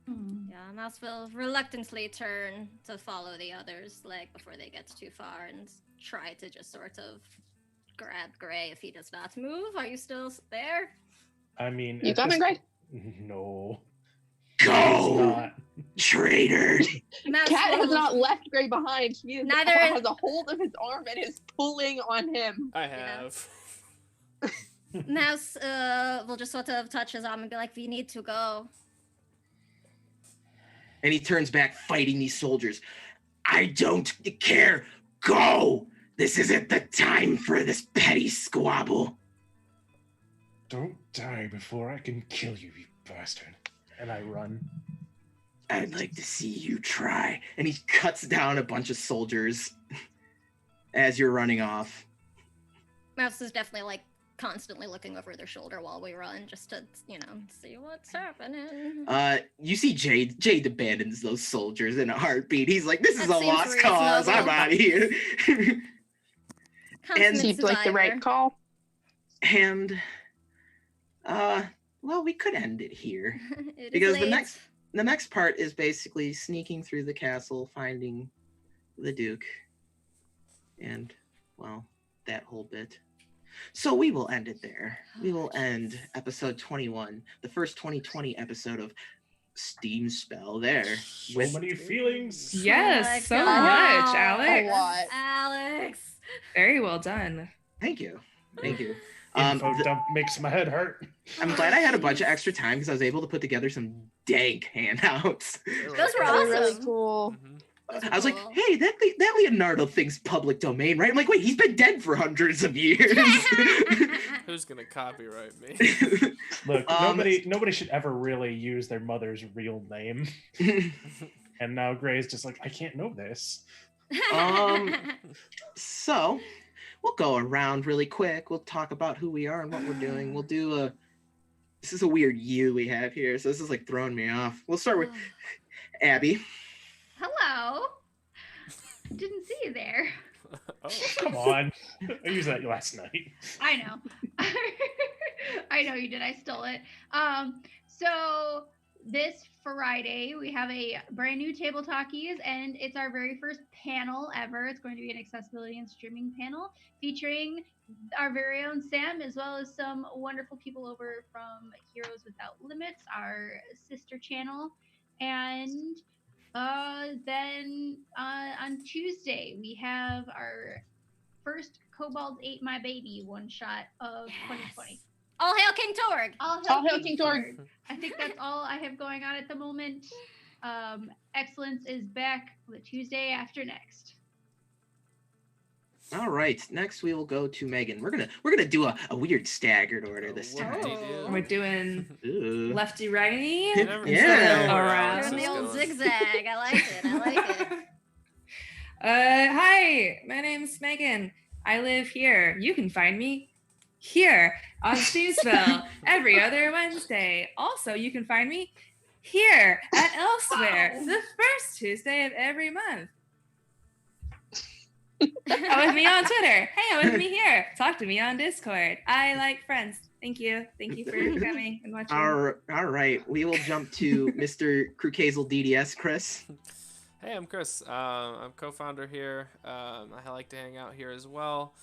Yeah, Mouse will reluctantly turn to follow the others, like before they get too far, and try to just sort of grab Gray if he does not move. Are you still there? I mean, You coming, Gray? No. Go, traitor! Mouse Cat has will- not left Gray behind. He Neither- has a hold of his arm and is pulling on him. I have. Mouse will just sort of touch his arm and be like, "We need to go." And he turns back, fighting these soldiers. I don't care. Go! This isn't the time for this petty squabble. Don't die before I can kill you, you bastard. And I run. I'd like to see you try. And he cuts down a bunch of soldiers as you're running off. Mouse is definitely like constantly looking over their shoulder while we run, just to, see what's happening. You see Jade abandons those soldiers in a heartbeat. He's like, this is That a seems lost cause. I'm reasonable. out of here. Consummate Seems like the right survivor. call. And, well, we could end it here. It is Because late. the next part is basically sneaking through the castle, finding the Duke, and, well, that whole bit. So we will end it there. We will end episode 21, the first 2020 episode of SteamSpell there. So With many feelings. Yes, so God. much, A Alex. lot. Alex. Very well done. Thank you. Info The- dump makes my head hurt. I'm glad I had a bunch of extra time because I was able to put together some dank handouts. Those were They're awesome. really cool. I was like, Cool. hey, that Leonardo thing's public domain, right? I'm like, wait, he's been dead for hundreds of years. Who's gonna copyright me? Look, Um, nobody should ever really use their mother's real name. And now Gray's just like, I can't know this. So we'll go around really quick. We'll talk about who we are and what we're doing. We'll do this is a weird you we have here, so this is like throwing me off. We'll start with Abby. Hello. Didn't see you there. Oh. Come on. I used that last night. I know. I know you did. I stole it. So this Friday we have a brand new Table Talkies, and it's our very first panel ever. It's going to be an accessibility and streaming panel featuring our very own Sam, as well as some wonderful people over from Heroes Without Limits, our sister channel. And then on Tuesday we have our first Cobalt Ate My Baby one shot of 2020. All hail King Torg. All hail King Torg. I think that's all I have going on at the moment. Excellence is back the Tuesday after next. All right, next we will go to Megan. We're gonna do a weird staggered order this Oh, time. whoopty-doo. We're doing Ooh. lefty righty. I never Yeah. know where Around. Alex Doing is the old going. zigzag. I like it. I like it. Hi, my name's Megan. I live here. You can find me here on SteamSpell every other Wednesday. Also, you can find me here at Elsewhere, the first Tuesday of every month. With me on Twitter. Hey, with me here. Talk to me on Discord. I like friends. Thank you. Thank you for coming and watching. All right. We will jump to Mr. Krukazel DDS, Chris. Hey, I'm Chris. I'm co-founder here. I like to hang out here as well.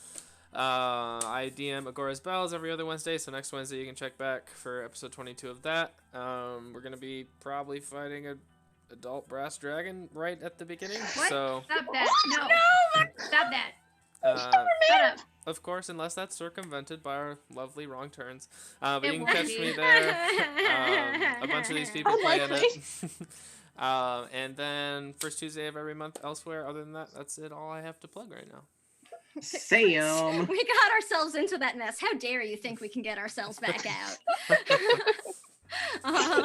I DM Agora's Bells every other Wednesday, so next Wednesday you can check back for episode 22 of that. We're going to be probably fighting a adult brass dragon right at the beginning. What? So Stop that. No. Stop that. Shut up. of course, unless that's circumvented by our lovely wrong turns. But It you can won't catch be. me there. A bunch of these people play in it. And then first Tuesday of every month elsewhere. Other than that, that's it. All I have to plug right now. Sam. We got ourselves into that mess. How dare you think we can get ourselves back out?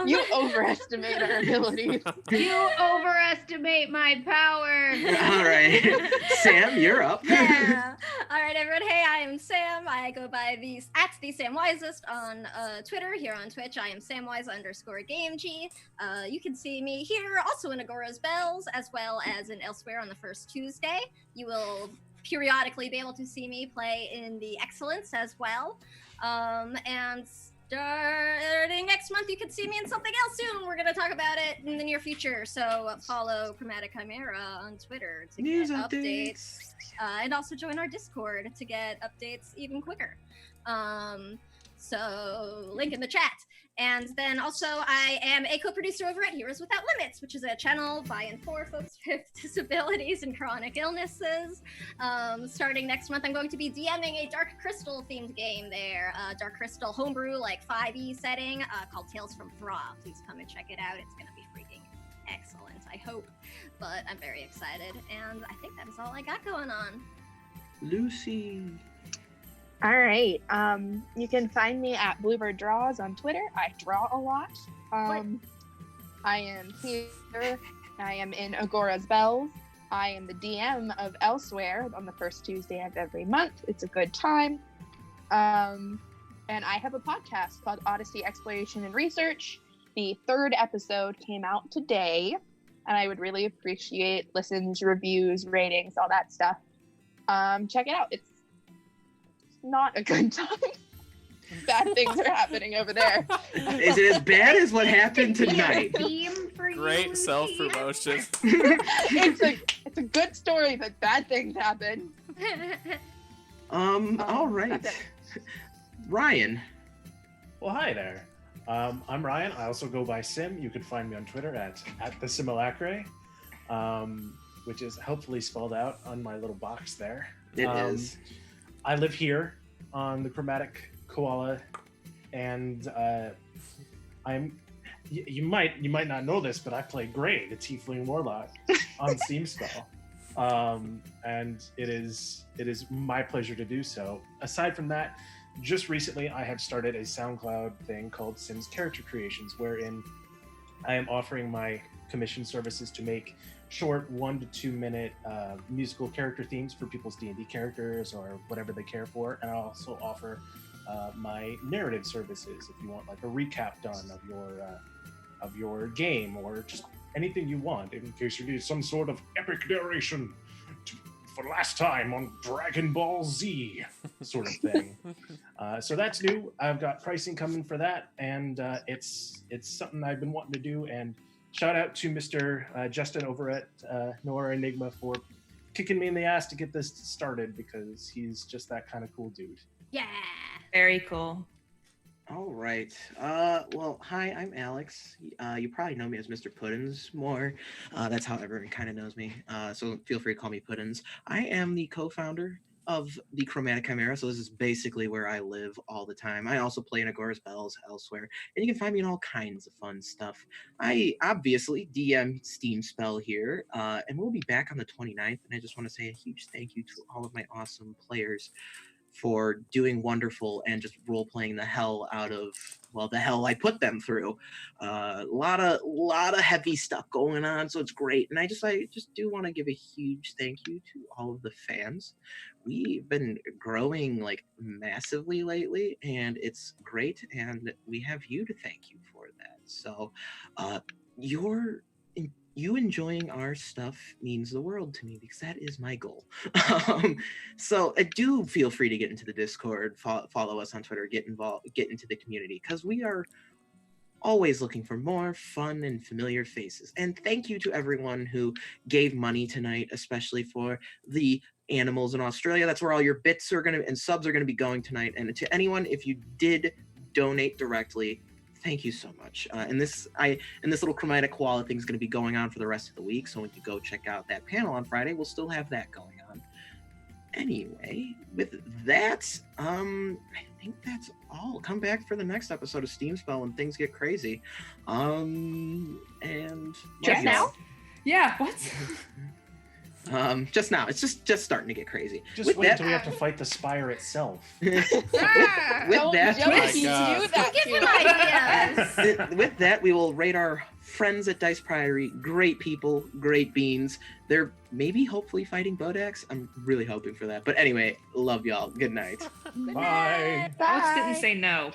You overestimate our abilities. You overestimate my power. All right. Sam, you're up. Yeah. All right, everyone. Hey, I am Sam. I go by the @SamWisest on Twitter. Here on Twitch, I am Samwise_GameG. You can see me here, also in Agora's Bells, as well as in Elsewhere on the first Tuesday. You will periodically be able to see me play in the Excellence as well. And starting next month, you can see me in something else soon. We're going to talk about it in the near future. So follow Chromatic Chimera on Twitter to get updates. And also join our Discord to get updates even quicker. So link in the chat. And then also I am a co-producer over at Heroes Without Limits, which is a channel by and for folks with disabilities and chronic illnesses. Starting next month, I'm going to be DMing a Dark Crystal themed game there. Dark Crystal homebrew, like 5e setting, called Tales from Thra. Please come and check it out. It's going to be freaking excellent, I hope. But I'm very excited. And I think that is all I got going on. Lucy. All right. You can find me at Bluebird Draws on Twitter. I draw a lot. I am here. I am in Agora's Bells. I am the DM of Elsewhere on the first Tuesday of every month. It's a good time. And I have a podcast called Odyssey Exploration and Research. The 3rd episode came out today, and I would really appreciate listens, reviews, ratings, all that stuff. Check it out. It's not a good time. Bad things are happening over there. Is it as bad as what happened tonight? Great self-promotion. It's a good story, but bad things happen. All right. Ryan. Well, hi there. I'm Ryan. I also go by Sim. You can find me on Twitter at the Simulacre, which is hopefully spelled out on my little box there. It is. I live here on the Chromatic Koala, and you might not know this, but I play Gray, the Tiefling Warlock, on SteamSpell, and it is my pleasure to do so. Aside from that, just recently I have started a SoundCloud thing called Sims Character Creations, wherein I am offering my commission services to make short 1 to 2 minute musical character themes for people's D&D characters or whatever they care for, and I also offer my narrative services if you want like a recap done of your game or just anything you want in case you need some sort of epic narration for last time on Dragon Ball Z sort of thing. So that's new. I've got pricing coming for that, and it's something I've been wanting to do. And shout out to Mr. Justin over at Nora Enigma for kicking me in the ass to get this started, because he's just that kind of cool dude. Yeah. Very cool. All right. Well, hi, I'm Alex. You probably know me as Mr. Puddins more. That's how everyone kind of knows me. So feel free to call me Puddins. I am the co-founder of the Chromatic Chimera, so this is basically where I live all the time. I also play in Agora's Bells elsewhere, and you can find me in all kinds of fun stuff. I obviously DM SteamSpell here, and we'll be back on the 29th, and I just want to say a huge thank you to all of my awesome players for doing wonderful and just role-playing the hell out of, well, the hell I put them through. A lot of heavy stuff going on, so it's great. And I just do want to give a huge thank you to all of the fans. We've been growing like massively lately, and it's great, and we have you to thank you for that. So, you enjoying our stuff means the world to me because that is my goal. So do feel free to get into the Discord, follow us on Twitter, get involved, get into the community because we are always looking for more fun and familiar faces. And thank you to everyone who gave money tonight, especially for the animals in Australia. That's where all your bits are and subs are gonna be going tonight. And to anyone, if you did donate directly, thank you so much. And this little chromatic koala thing is going to be going on for the rest of the week. So when you go check out that panel on Friday, we'll still have that going on. Anyway, with that, I think that's all. Come back for the next episode of SteamSpell when things get crazy. And Just now? Yeah. What? Just now. It's just starting to get crazy. Just with wait that, until we have to fight the Spire itself. with Don't that, do that Give to him us. ideas. with that, we will rate our friends at Dice Priory. Great people, great beans. They're maybe hopefully fighting Bodax. I'm really hoping for that. But anyway, love y'all. Good night. Bye. Alex didn't say no.